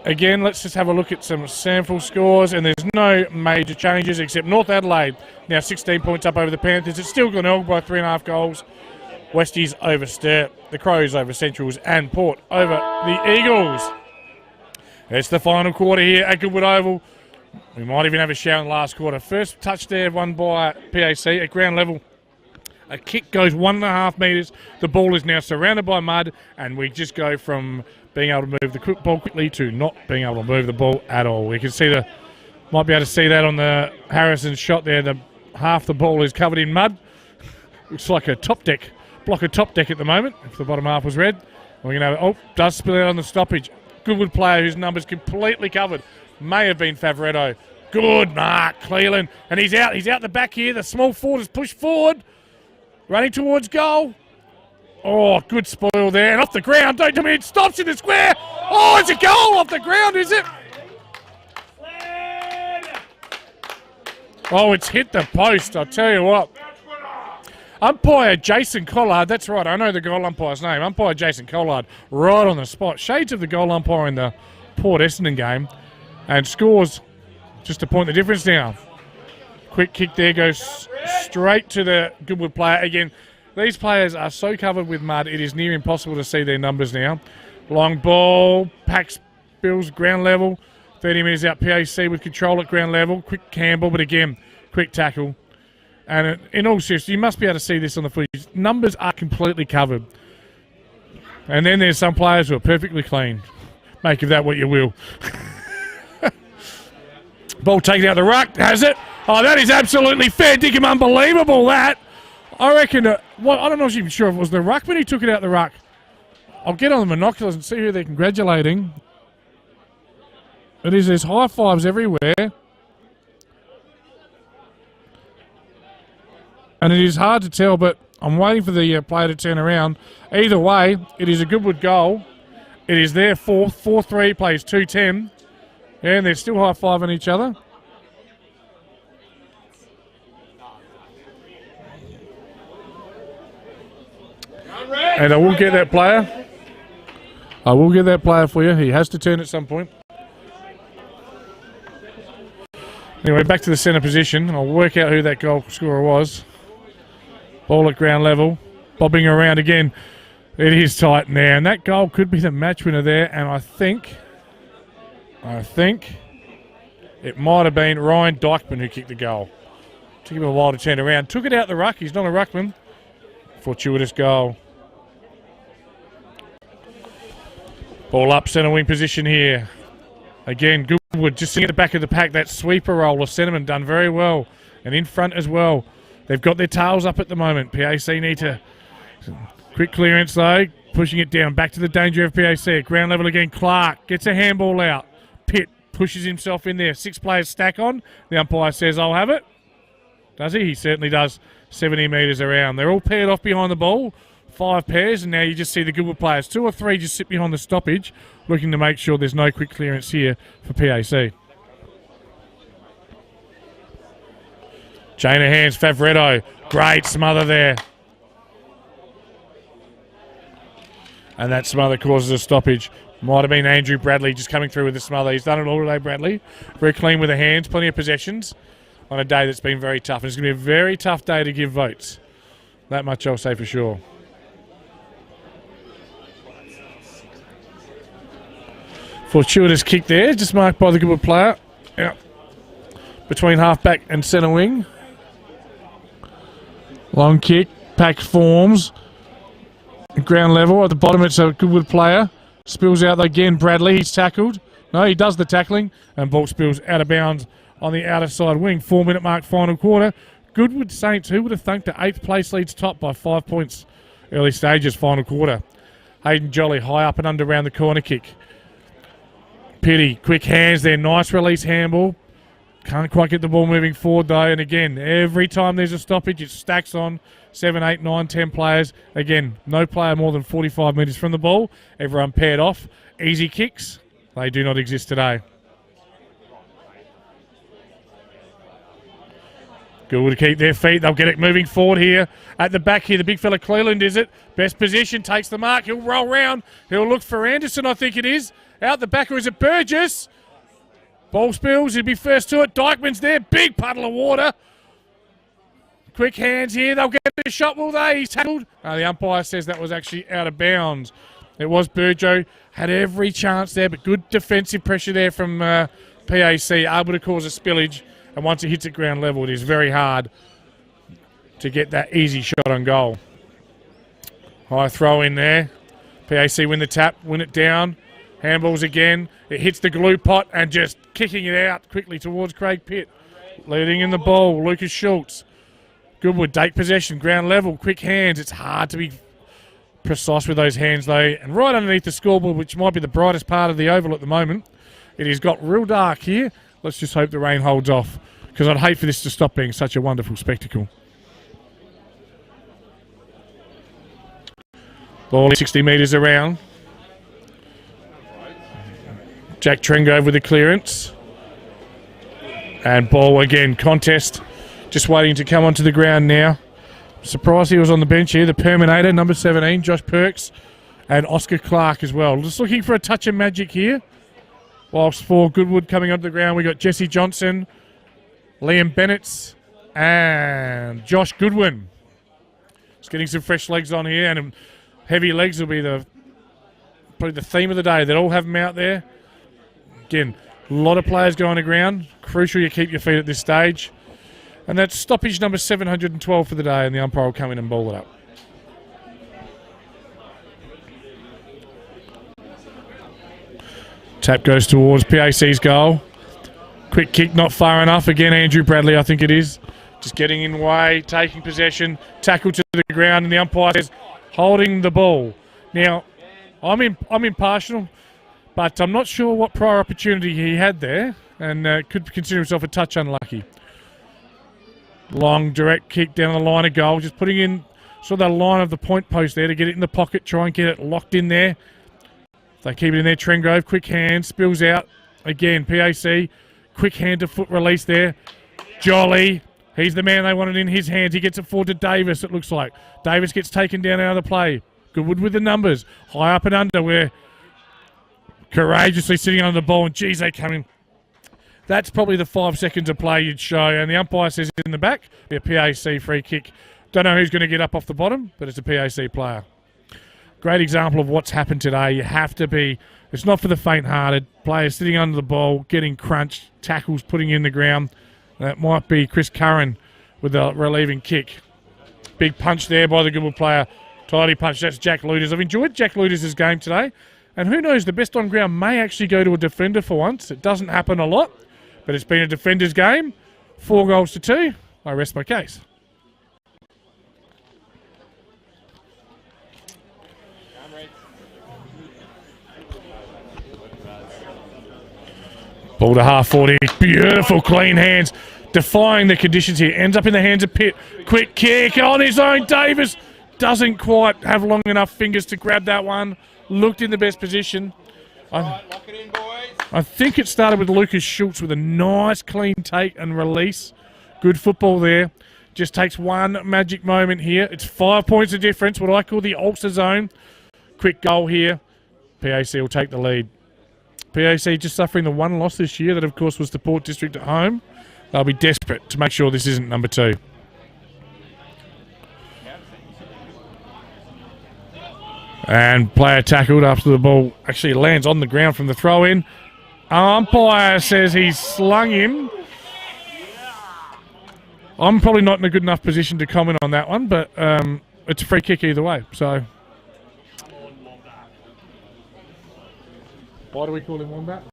Again, let's just have a look at some sample scores, and there's no major changes except North Adelaide now 16 points up over the Panthers. It's still Glenelg by 3.5 goals. Westies over Sturt, the Crows over Centrals, and Port over the Eagles. It's the final quarter here at Goodwood Oval. We might even have a shower in the last quarter. First touch there won by PAC at ground level. A kick goes 1.5 metres. The ball is now surrounded by mud, and we just go from being able to move the ball quickly to not being able to move the ball at all. We can see might be able to see that on the Harrison shot there. Half the ball is covered in mud. Looks like a block of top deck at the moment, if the bottom half was red. We're going to does spill out on the stoppage. Goodwood player whose number's completely covered. May have been Favoretto. Good mark, Cleland. And he's out the back here. The small forward is pushed forward. Running towards goal. Oh, good spoil there. And off the ground. Don't come in. Stops in the square. Oh, it's a goal off the ground, is it? Oh, it's hit the post. I'll tell you what. Umpire Jason Collard. That's right. I know the goal umpire's name. Umpire Jason Collard. Right on the spot. Shades of the goal umpire in the Port Essendon game. And scores just to point the difference now. Quick kick there. Goes straight to the Goodwood player. Again, these players are so covered with mud, it is near impossible to see their numbers now. Long ball, Pax Bills ground level. 30 metres out, PAC with control at ground level. Quick Campbell, but again, quick tackle. And in all seriousness, you must be able to see this on the footage. Numbers are completely covered. And then there's some players who are perfectly clean. Make of that what you will. Ball taken out the ruck, has it? Oh, that is absolutely fair dinkum unbelievable, that. I reckon, I don't know if I'm sure if it was the ruckman who took it out the ruck. I'll get on the binoculars and see who they're congratulating. There's high fives everywhere. And it is hard to tell, but I'm waiting for the player to turn around. Either way, it is a Goodwood goal. It is their fourth. 4-3 plays 2-10. And they're still high-fiving each other. And I will get that player. I will get that player for you. He has to turn at some point. Anyway, back to the centre position. I'll work out who that goal scorer was. Ball at ground level. Bobbing around again. It is tight now. And that goal could be the match winner there. And I think it might have been Ryan Dykeman who kicked the goal. Took him a while to turn around. Took it out the ruck. He's not a ruckman. Fortuitous goal. Ball up, centre wing position here. Again, Goodwood just sitting at the back of the pack. That sweeper roll of Sentiment done very well. And in front as well. They've got their tails up at the moment. PAC need to... Quick clearance though. Pushing it down. Back to the danger of PAC. At ground level again. Clark gets a handball out. Pitt pushes himself in there. 6 players stack on. The umpire says, I'll have it. Does he? He certainly does. 70 metres around. They're all paired off behind the ball. 5 pairs, and now you just see the Goodwood players. 2 or 3 just sit behind the stoppage, looking to make sure there's no quick clearance here for PAC. Chain of hands, Favoretto. Great smother there. And that smother causes a stoppage. Might have been Andrew Bradley just coming through with the smother. He's done it all today, Bradley. Very clean with the hands, plenty of possessions on a day that's been very tough. And it's going to be a very tough day to give votes. That much I'll say for sure. Fortuitous kick there, just marked by the Goodwood player. Yeah. Between half-back and centre wing. Long kick, pack forms. Ground level, at the bottom it's a Goodwood player. Spills out again, Bradley, he's tackled. No, he does the tackling, and ball spills out of bounds on the outer side wing. 4-minute mark, final quarter. Goodwood Saints, who would have thunk the 8th place leads top by 5 points. Early stages, final quarter. Hayden Jolly, high up and under round the corner kick. Pity, quick hands there, nice release handball. Can't quite get the ball moving forward though, and again, every time there's a stoppage, it stacks on 7, 8, 9, 10 players. Again, no player more than 45 metres from the ball. Everyone paired off. Easy kicks, they do not exist today. Good to keep their feet. They'll get it moving forward here. At the back here, the big fella Cleland, is it? Best position, takes the mark. He'll roll round. He'll look for Anderson, I think it is. Out the back, or is it Burgess? Ball spills. He'll be first to it. Dykeman's there. Big puddle of water. Quick hands here. They'll get the shot, will they? He's tackled. The umpire says that was actually out of bounds. It was Burjo. Had every chance there, but good defensive pressure there from PAC. Able to cause a spillage. And once it hits at ground level, it is very hard to get that easy shot on goal. High throw in there. PAC win the tap, win it down. Handballs again. It hits the glue pot and just kicking it out quickly towards Craig Pitt. Leading in the ball, Lucas Schultz. Goodwood, date possession, ground level, quick hands. It's hard to be precise with those hands though. And right underneath the scoreboard, which might be the brightest part of the oval at the moment, it has got real dark here. Let's just hope the rain holds off, because I'd hate for this to stop being such a wonderful spectacle. Ball 60 metres around. Jack Trengove with the clearance. And ball again, contest. Just waiting to come onto the ground now. Surprised he was on the bench here. The Perminator, number 17, Josh Perks. And Oscar Clark as well. Just looking for a touch of magic here. Whilst for Goodwood coming onto the ground, we got Jesse Johnson, Liam Bennett, and Josh Goodwin. Just getting some fresh legs on here, and heavy legs will be probably the theme of the day. They'll all have them out there. Again, a lot of players going to ground. Crucial you keep your feet at this stage. And that's stoppage number 712 for the day, and the umpire will come in and ball it up. Tap goes towards PAC's goal. Quick kick, not far enough. Again, Andrew Bradley, I think it is. Just getting in way, taking possession, tackle to the ground, and the umpire says holding the ball. Now, I'm impartial, but I'm not sure what prior opportunity he had there, and could consider himself a touch unlucky. Long, direct kick down the line of goal, just putting in sort of the line of the point post there to get it in the pocket, try and get it locked in there. They keep it in there. Trengrove, quick hand, spills out. Again, PAC, quick hand to foot release there. Jolly, he's the man they wanted in his hands. He gets it forward to Davis, it looks like. Davis gets taken down out of the play. Goodwood with the numbers. High up and under, where courageously sitting on the ball, and geez, they come in. That's probably the 5 seconds of play you'd show, and the umpire says in the back, be a PAC free kick. Don't know who's going to get up off the bottom, but it's a PAC player. Great example of what's happened today. You have to be, it's not for the faint-hearted. Players sitting under the ball, getting crunched, tackles putting in the ground. That might be Chris Curran with the relieving kick. Big punch there by the Goodwood player. Tidy punch, that's Jack Luders. I've enjoyed Jack Luders' game today. And who knows, the best on ground may actually go to a defender for once. It doesn't happen a lot, but it's been a defender's game. 4 goals to 2. I rest my case. Ball to half 40. Beautiful clean hands. Defying the conditions here. Ends up in the hands of Pitt. Quick kick on his own. Davis doesn't quite have long enough fingers to grab that one. Looked in the best position. I think it started with Lucas Schultz with a nice clean take and release. Good football there. Just takes one magic moment here. It's 5 points of difference, what I call the Ulster zone. Quick goal here. PAC will take the lead. PAC just suffering the one loss this year. That, of course, was to Port District at home. They'll be desperate to make sure this isn't number 2. And player tackled after the ball actually lands on the ground from the throw-in. Umpire says he's slung him. I'm probably not in a good enough position to comment on that one, but it's a free kick either way. So, why do we call him Wombat?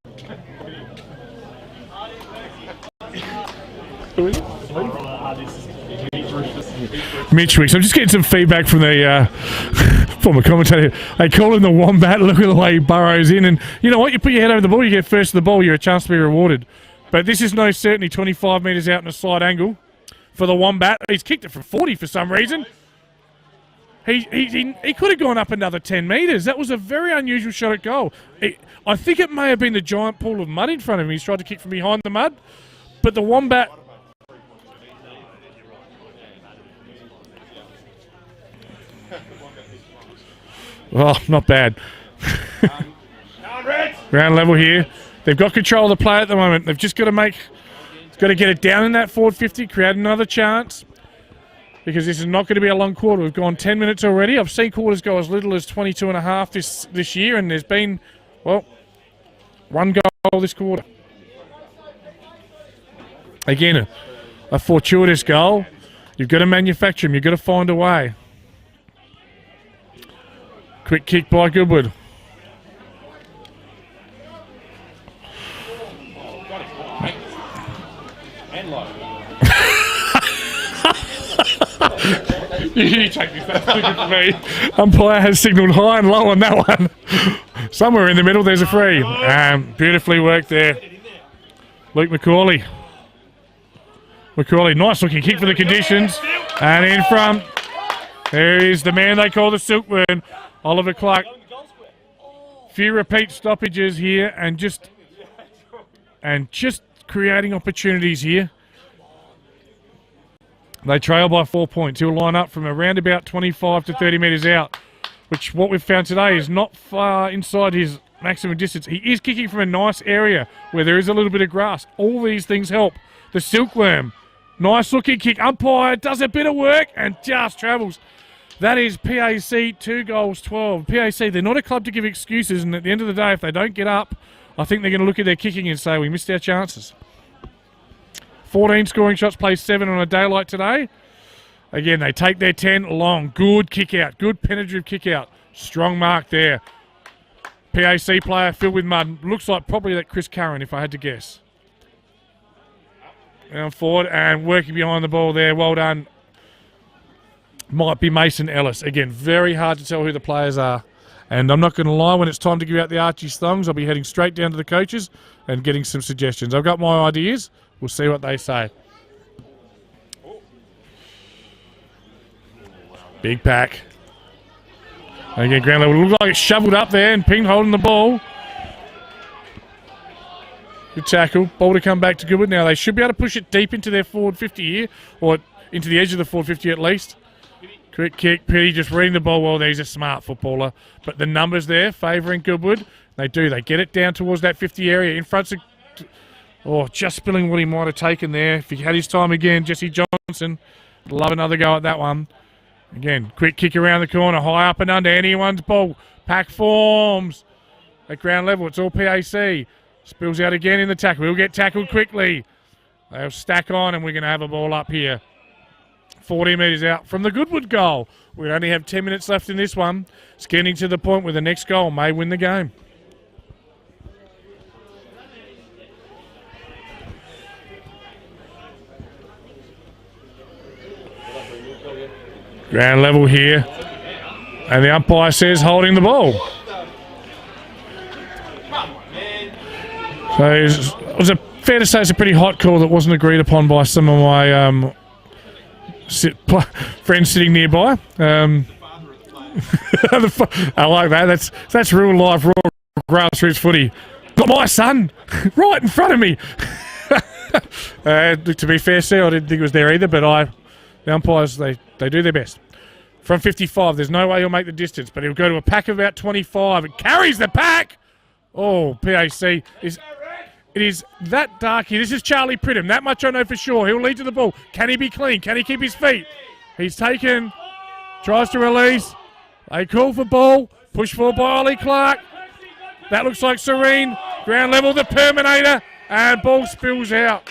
Who is it? Mitch Wicks. I'm just getting some feedback from the former commentator. They call him the Wombat. Look at the way he burrows in. And you know what? You put your head over the ball, you get first to the ball, you're a chance to be rewarded. But this is no certainty. 25 metres out in a side angle for the Wombat. He's kicked it from 40 for some reason. He could have gone up another 10 metres. That was a very unusual shot at goal. I think it may have been the giant pool of mud in front of him. He's tried to kick from behind the mud. But the Wombat... Oh, not bad. Ground level here. They've got control of the play at the moment. They've just got to get it down in that forward 50, create another chance. Because this is not going to be a long quarter. We've gone 10 minutes already. I've seen quarters go as little as 22 and a half this year, and there's been, well, one goal this quarter. Again, a fortuitous goal. You've got to manufacture them. You've got to find a way. Quick kick by Goodwood. You take this, that's good for me. Umpire has signalled high and low on that one. Somewhere in the middle there's a free. Beautifully worked there. Luke McCauley. Nice looking kick for the conditions. And in front, there is the man they call the silkworm, Oliver Clark. Few repeat stoppages here and just creating opportunities here. They trail by 4 points. He'll line up from around about 25 to 30 metres out, which what we've found today is not far inside his maximum distance. He is kicking from a nice area where there is a little bit of grass. All these things help. The silkworm, nice looking kick. Umpire does a bit of work and just travels. That is PAC 2 goals 12. PAC, they're not a club to give excuses, and at the end of the day, if they don't get up, I think they're going to look at their kicking and say, we missed our chances. 14 scoring shots, plays 7 on a daylight today. Again, they take their 10 long. Good kick out. Good penetrative kick out. Strong mark there. PAC player filled with mud. Looks like probably that Chris Curran, if I had to guess. Down forward and working behind the ball there. Well done. Might be Mason Ellis. Again, very hard to tell who the players are. And I'm not going to lie, when it's time to give out the Archie's thongs, I'll be heading straight down to the coaches and getting some suggestions. I've got my ideas. We'll see what they say. Big pack. And again, ground level. Looks like it's shoveled up there and Ping holding the ball. Good tackle. Ball to come back to Goodwood. Now they should be able to push it deep into their forward 50 here, or into the edge of the forward 50 at least. Quick kick. Petty just reading the ball well. He's a smart footballer. But the numbers there favouring Goodwood. They do. They get it down towards that 50 area in front of... Oh, just spilling what he might have taken there. If he had his time again, Jesse Johnson would love another go at that one. Again, quick kick around the corner, high up and under anyone's ball. Pack forms at ground level. It's all PAC. Spills out again in the tackle. He'll get tackled quickly. They'll stack on and we're going to have a ball up here. 40 metres out from the Goodwood goal. We only have 10 minutes left in this one. It's getting to the point where the next goal may win the game. Ground level here. And the umpire says holding the ball. So it was fair to say it's a pretty hot call that wasn't agreed upon by some of my friends sitting nearby. I like that. That's real life, raw grassroots footy. Got my son right in front of me. To be fair, sir, I didn't think it was there either, but the umpires, they do their best. from 55. There's no way he'll make the distance, but he'll go to a pack of about 25 and carries the pack. Oh, PAC is... It is that dark here. This is Charlie Pridham. That much I know for sure. He'll lead to the ball. Can he be clean? Can he keep his feet? He's taken. Tries to release. They call for ball. Push forward by Ollie Clark. That looks like Serene. Ground level, the Perminator. And ball spills out.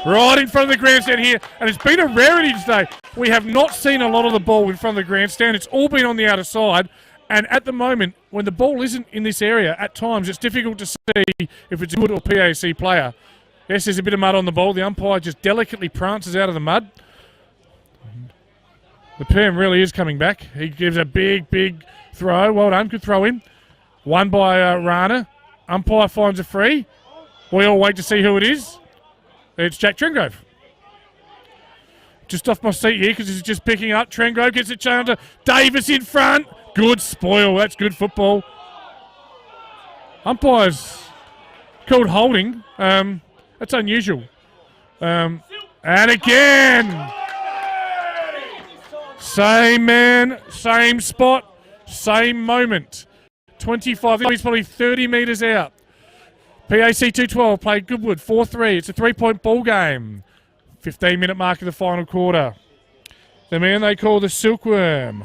Right in front of the grandstand here. And it's been a rarity today. We have not seen a lot of the ball in front of the grandstand. It's all been on the outer side. And at the moment, when the ball isn't in this area, at times it's difficult to see if it's a good or PAC player. Yes, there's a bit of mud on the ball. The umpire just delicately prances out of the mud. The Perm really is coming back. He gives a big, big throw. Well done. Good throw in. Won by Rana. Umpire finds a free. We all wait to see who it is. It's Jack Trengrove. Just off my seat here because he's just picking up. Trengrove gets it changed to Davis in front. Good spoil. That's good football. Umpires called holding. That's unusual. And again. Same man, same spot, same moment. 25. He's probably 30 metres out. PAC 212 played Goodwood 4-3. It's a 3-point ball game. 15-minute mark of the final quarter. The man they call the Silkworm.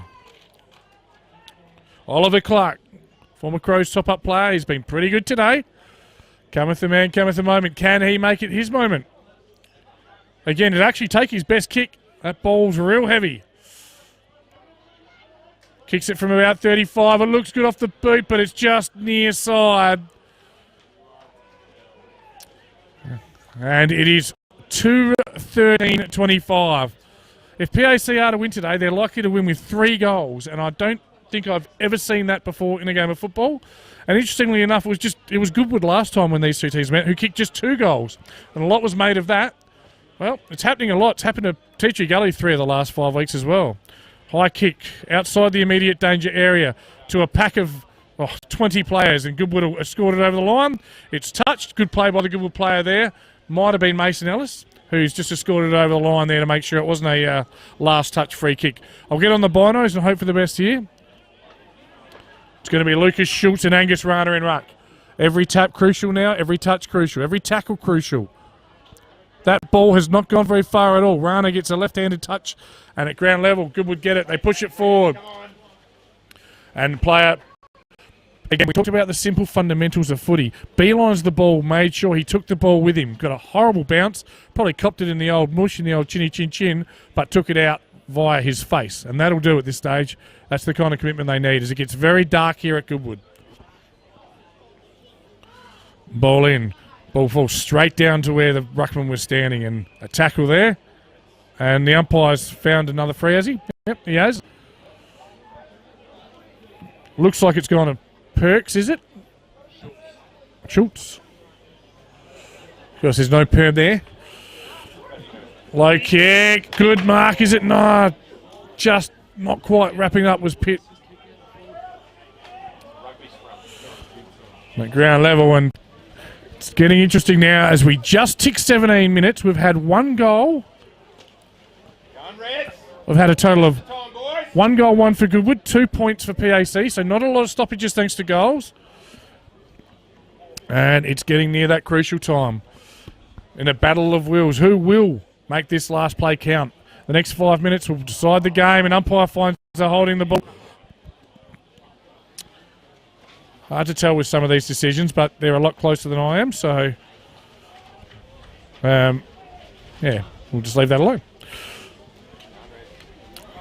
Oliver Clark, former Crows top-up player. He's been pretty good today. Cometh the man, cometh the moment. Can he make it his moment? Again, it'd actually take his best kick. That ball's real heavy. Kicks it from about 35. It looks good off the boot, but it's just near side. And it is 2-13-25. If PAC are to win today, they're likely to win with 3 goals, and I don't think I've ever seen that before in a game of football. And interestingly enough, it was Goodwood last time when these two teams met, who kicked just 2 goals, and a lot was made of that. Well, it's happening a lot. It's happened to Teacher Gully 3 of the last 5 weeks as well. High kick outside the immediate danger area to a pack of 20 players, and Goodwood escorted over the line. It's touched. Good play by the Goodwood player there. Might have been Mason Ellis, who's just escorted over the line there to make sure it wasn't a last touch free kick. I'll get on the binos and hope for the best here. It's going to be Lucas Schultz and Angus Rana in ruck. Every tap crucial now, every touch crucial, every tackle crucial. That ball has not gone very far at all. Rana gets a left-handed touch, and at ground level, Goodwood get it. They push it forward. And player, again, we talked about the simple fundamentals of footy. Beelines the ball, made sure he took the ball with him. Got a horrible bounce, probably copped it in the old mush, in the old chinny chin chin, but took it out via his face. And that'll do at this stage. That's the kind of commitment they need as it gets very dark here at Goodwood. Ball in. Ball falls straight down to where the ruckman was standing, and a tackle there. And the umpire's found another free, has he? Yep, he has. Looks like it's gone to Perks, is it? Schultz. Of course, there's no perm there. Low kick. Good mark, is it? No, just not quite wrapping up was Pitt. At ground level, and it's getting interesting now as we just tick 17 minutes. We've had 1 goal. We've had a total of 1 goal, 1 for Goodwood, 2 points for PAC, so not a lot of stoppages thanks to goals. And it's getting near that crucial time. In a battle of wills, who will make this last play count? The next 5 minutes will decide the game, and umpire finds they're holding the ball. Hard to tell with some of these decisions, but they're a lot closer than I am, so yeah, we'll just leave that alone.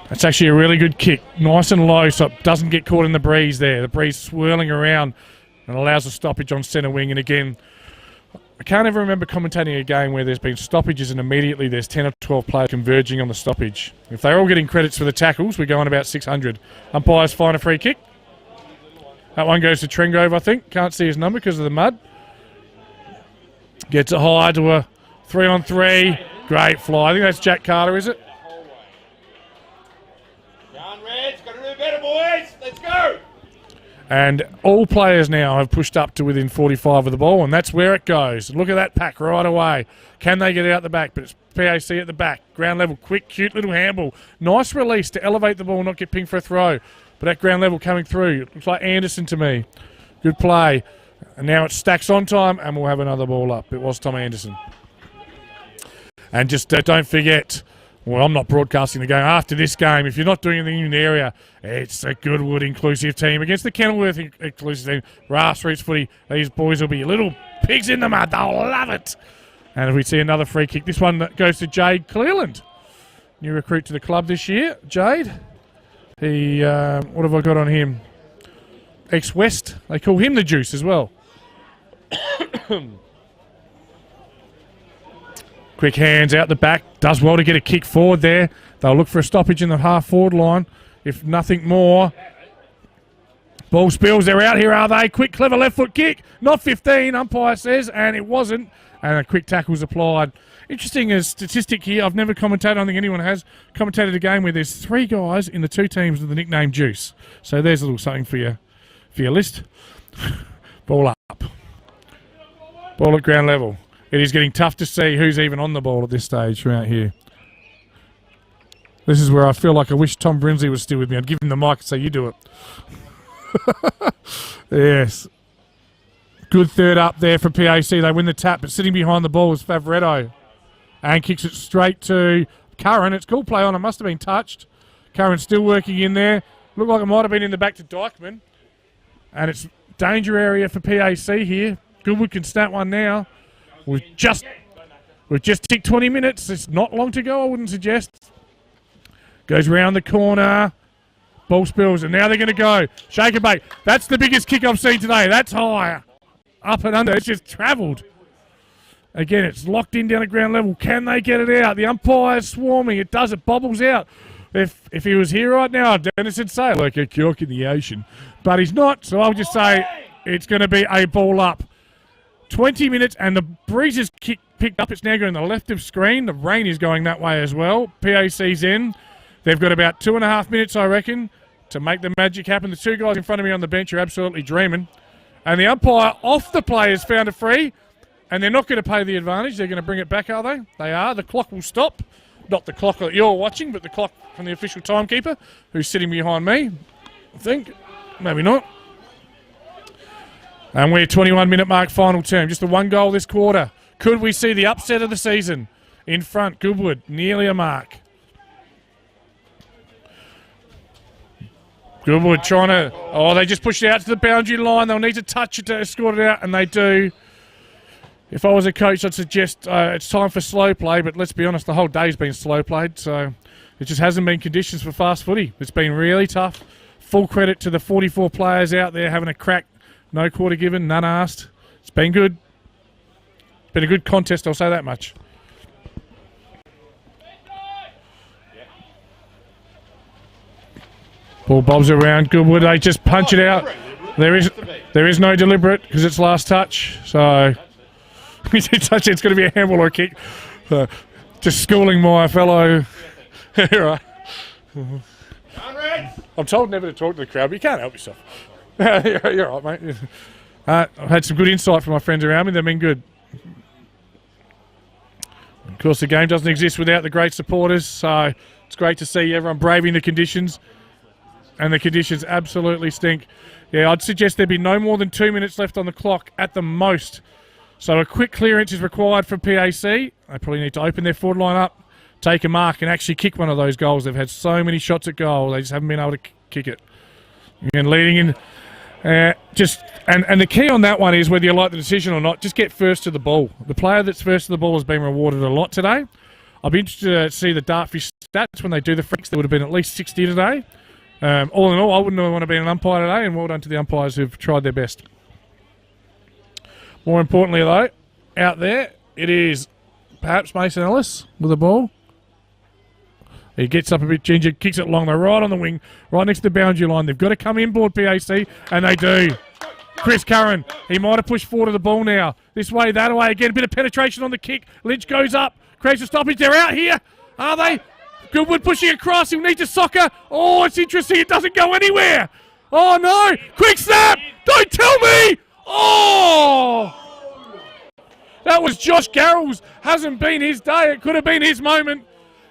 That's actually a really good kick. Nice and low so it doesn't get caught in the breeze there. The breeze swirling around and allows a stoppage on centre wing. And again, I can't ever remember commentating a game where there's been stoppages and immediately there's 10 or 12 players converging on the stoppage. If they're all getting credits for the tackles, we're going about 600. Umpires find a free kick. That one goes to Trengrove, I think. Can't see his number because of the mud. Gets it high to a 3-on-3. Great fly. I think that's Jack Carter, is it? Better, boys. Let's go. And all players now have pushed up to within 45 of the ball, and that's where it goes. Look at that pack right away. Can they get out the back? But it's PAC at the back. Ground level, quick, cute little handball. Nice release to elevate the ball, not get pinged for a throw. But that ground level coming through. Looks like Anderson to me. Good play. And now it's Stacks on time, and we'll have another ball up. It was Tom Anderson. And just don't forget, well, I'm not broadcasting the game. After this game, if you're not doing anything in the area, it's a Goodwood inclusive team against the Kenilworth inclusive team. Grassroots footy. These boys will be little pigs in the mud. They'll love it. And if we see another free kick, this one goes to Jade Clearland. New recruit to the club this year. Jade. He, what have I got on him? Ex-West. They call him the Juice as well. Quick hands out the back. Does well to get a kick forward there. They'll look for a stoppage in the half-forward line, if nothing more. Ball spills. They're out here, are they? Quick, clever left-foot kick. Not 15, umpire says, and it wasn't. And a quick tackle's applied. Interesting as statistic here. I've never commentated. I don't think anyone has commentated a game where there's 3 guys in the 2 teams with the nickname Juice. So there's a little something for your list. Ball up. Ball at ground level. It is getting tough to see who's even on the ball at this stage from out here. This is where I feel like I wish Tom Brinsley was still with me. I'd give him the mic and say, you do it. Yes. Good third up there for PAC. They win the tap, but sitting behind the ball is Favoretto. And kicks it straight to Curran. It's cool play on. It must have been touched. Curran still working in there. Looked like it might have been in the back to Dykeman. And it's danger area for PAC here. Goodwood can snap one now. We've just ticked 20 minutes. It's not long to go, I wouldn't suggest. Goes round the corner. Ball spills, and now they're going to go. Shake and bake. That's the biggest kick I've seen today. That's high. Up and under. It's just travelled. Again, it's locked in down at ground level. Can they get it out? The umpire's swarming. It does. It bobbles out. If he was here right now, Dennis would say, like a cork in the ocean. But he's not, so I'll just say it's going to be a ball up. 20 minutes, and the breeze is picked up. It's now going to the left of screen. The rain is going that way as well. PAC's in. They've got about 2.5 minutes, I reckon, to make the magic happen. The 2 guys in front of me on the bench are absolutely dreaming. And the umpire off the play has found a free, and they're not going to pay the advantage. They're going to bring it back, are they? They are. The clock will stop. Not the clock that you're watching, but the clock from the official timekeeper, who's sitting behind me, I think. Maybe not. And we're 21-minute mark final term. Just the 1 goal this quarter. Could we see the upset of the season? In front, Goodwood, nearly a mark. Goodwood trying to... Oh, they just pushed it out to the boundary line. They'll need to touch it to escort it out, and they do. If I was a coach, I'd suggest it's time for slow play, but let's be honest, the whole day's been slow played, so it just hasn't been conditions for fast footy. It's been really tough. Full credit to the 44 players out there having a crack. No quarter given, none asked. It's been good. Been a good contest, I'll say that much. Ball bobs around Goodwood. They just punch it out. There is no deliberate because it's last touch. So it's going to be a handball or a kick. Just schooling my fellow. Right. I'm told never to talk to the crowd, but you can't help yourself. You're all right, mate. I've had some good insight from my friends around me. They've been good. Of course, the game doesn't exist without the great supporters, so it's great to see everyone braving the conditions. And the conditions absolutely stink. Yeah, I'd suggest there be no more than 2 minutes left on the clock at the most. So a quick clearance is required for PAC. They probably need to open their forward line up, take a mark, and actually kick one of those goals. They've had so many shots at goal, they just haven't been able to kick it. And leading in... and the key on that one is whether you like the decision or not, just get first to the ball. The player that's first to the ball has been rewarded a lot today. I'll be interested to see the Dartfish stats when they do the freaks. There would have been at least 60 today. All in all, I wouldn't want to be an umpire today, and well done to the umpires who've tried their best. More importantly, though, out there, it is perhaps Mason Ellis with the ball. He gets up a bit ginger, kicks it long, they're right on the wing, right next to the boundary line. They've got to come inboard, PAC, and they do. Chris Curran, he might have pushed forward to the ball now. This way, that way. Again, a bit of penetration on the kick. Lynch goes up, creates a stoppage. They're out here, are they? Goodwood pushing across. He'll need to soccer. Oh, it's interesting. It doesn't go anywhere. Oh, no. Quick snap. Don't tell me. Oh. That was Josh Garrels. Hasn't been his day. It could have been his moment.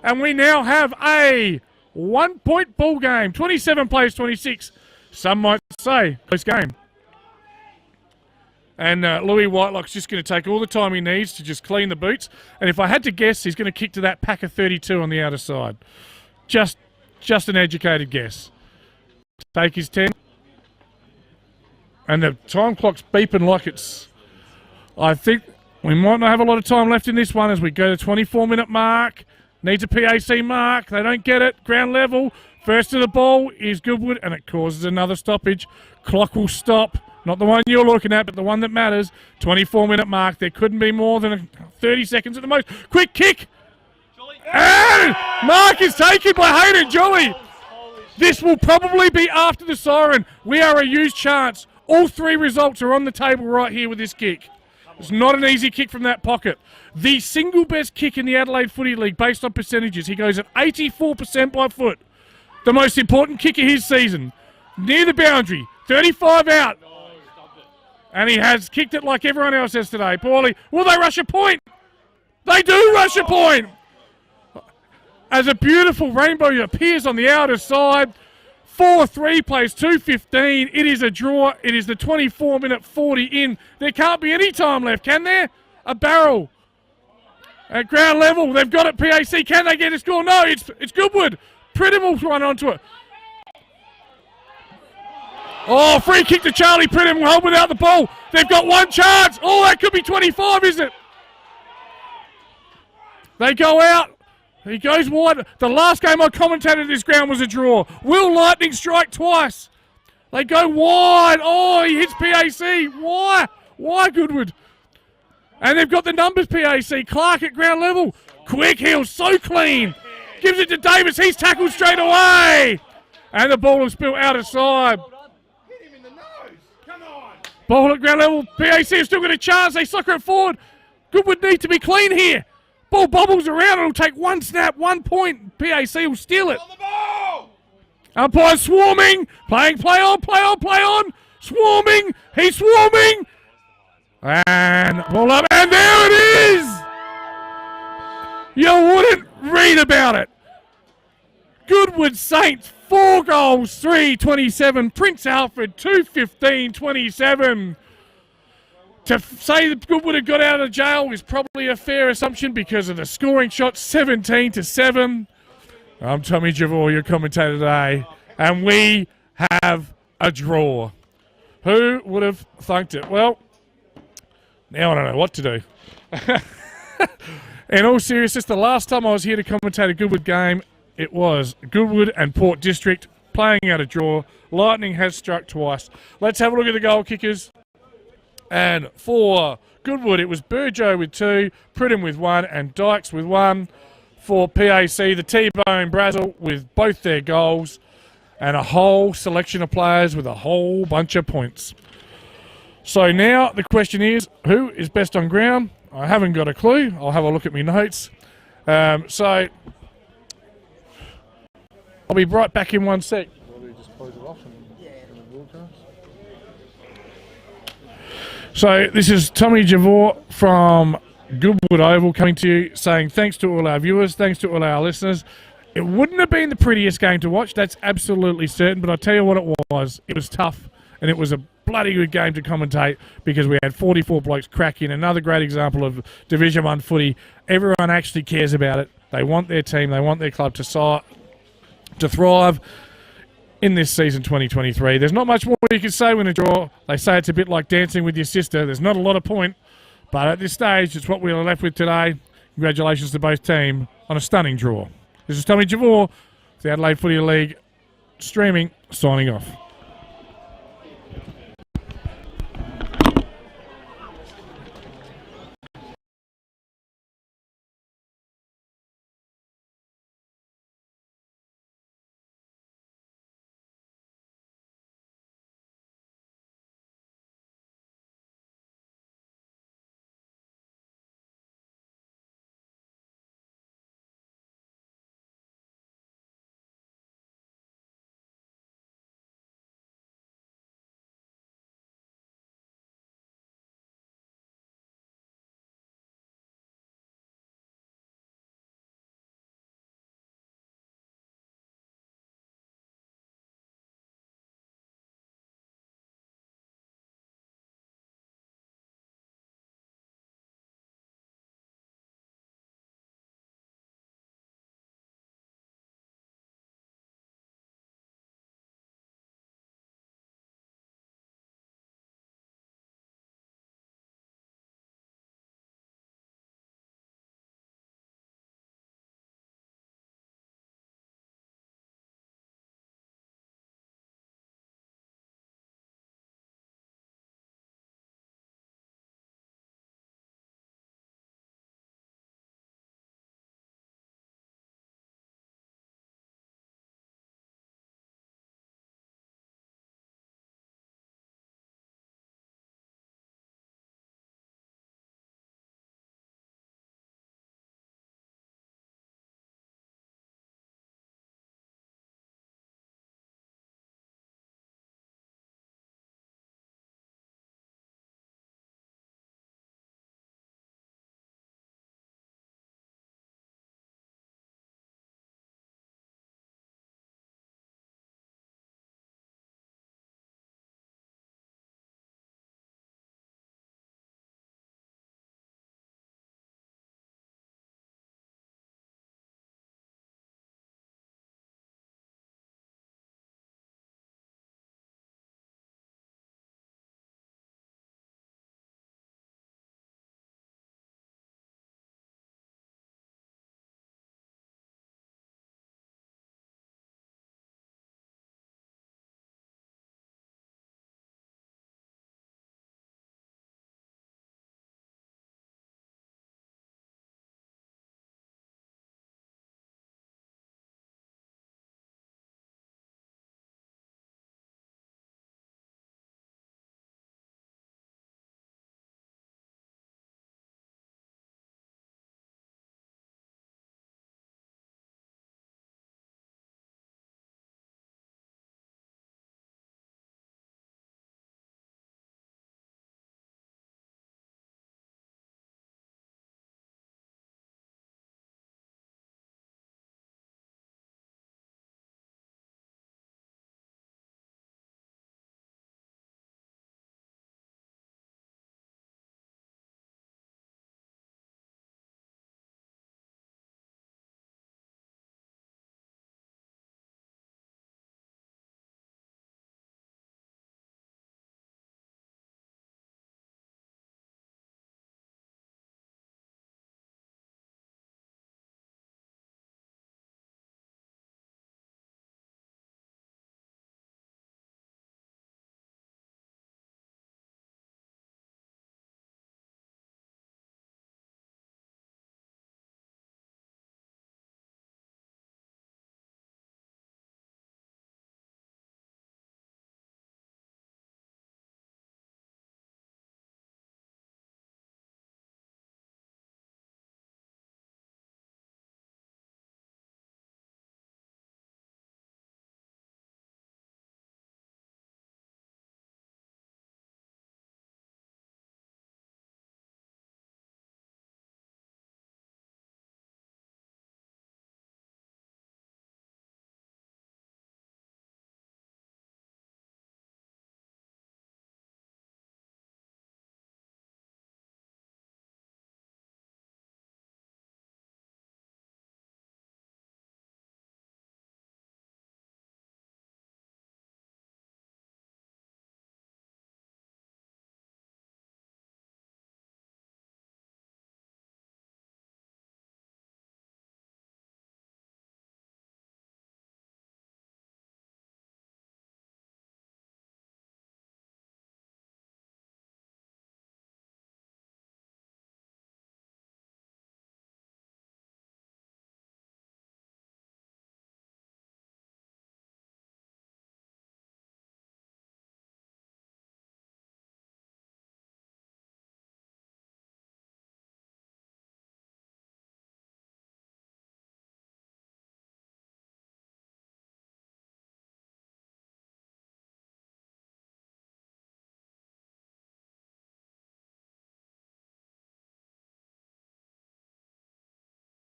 And we now have a 1-point ball game. 27 plays 26. Some might say close game. And Louis Whitelock's just going to take all the time he needs to just clean the boots. And if I had to guess, he's going to kick to that pack of 32 on the outer side. Just an educated guess. Take his 10. And the time clock's beeping like it's... I think we might not have a lot of time left in this one as we go to 24-minute mark. Needs a PAC mark. They don't get it. Ground level. First to the ball is Goodwood, and it causes another stoppage. Clock will stop. Not the one you're looking at, but the one that matters. 24-minute mark. There couldn't be more than 30 seconds at the most. Quick kick. And mark is taken by Hayden Jolly. This will probably be after the siren. We are a huge chance. All three results are on the table right here with this kick. It's not an easy kick from that pocket. The single best kick in the Adelaide Footy League based on percentages. He goes at 84% by foot. The most important kick of his season. Near the boundary. 35 out. And he has kicked it like everyone else has today. Poorly. Will they rush a point? They do rush a point. As a beautiful rainbow appears on the outer side. 4-3 plays 2:15. It is a draw. It is the 24-minute 40 in. There can't be any time left, can there? A barrel. At ground level, they've got it, PAC. Can they get a score? No, it's Goodwood. Pridham will run onto it. Oh, free kick to Charlie Pridham. Hold without the ball. They've got one chance. Oh, that could be 25, isn't it? They go out. He goes wide. The last game I commentated this ground was a draw. Will Lightning strike twice? They go wide. Oh, he hits PAC. Why? Why Goodwood? And they've got the numbers, PAC. Clark at ground level. Quick heel, so clean. Gives it to Davis. He's tackled straight away. And the ball will spill out of side. Hit him in the nose. Come on. Ball at ground level. PAC have still got a chance. They sucker it forward. Goodwood need to be clean here. Ball bobbles around. It'll take one snap, 1 point. PAC will steal it. On the ball. Umpire swarming. Playing play on, play on, play on. Swarming. He's swarming. And ball up. And there it is. You wouldn't read about it. Goodwood Saints, 4 goals, 3-27. Prince Alfred, 2-15-27. To say that Goodwood had got out of jail is probably a fair assumption because of the scoring shot, 17-7. I'm Tommy Javor, your commentator today, and we have a draw. Who would have thunked it? Well, now I don't know what to do. In all seriousness, the last time I was here to commentate a Goodwood game, it was Goodwood and Port District playing out a draw. Lightning has struck twice. Let's have a look at the goal kickers. And for Goodwood, it was Burjo with 2, Pridham with 1, and Dykes with 1. For PAC, the T-Bone Brazel with both their goals, and a whole selection of players with a whole bunch of points. So now the question is, who is best on ground? I haven't got a clue. I'll have a look at my notes. So I'll be right back in 1 sec. So this is Tommy Javor from Goodwood Oval coming to you saying thanks to all our viewers, thanks to all our listeners. It wouldn't have been the prettiest game to watch, that's absolutely certain, but I'll tell you what it was. It was tough, and it was a bloody good game to commentate because we had 44 blokes cracking. Another great example of Division 1 footy. Everyone actually cares about it. They want their team, they want their club to thrive in this season 2023. There's not much more you can say when a draw. They say it's a bit like dancing with your sister. There's not a lot of point, but at this stage, it's what we are left with today. Congratulations to both teams on a stunning draw. This is Tommy Javor, the Adelaide Footy League, streaming, signing off.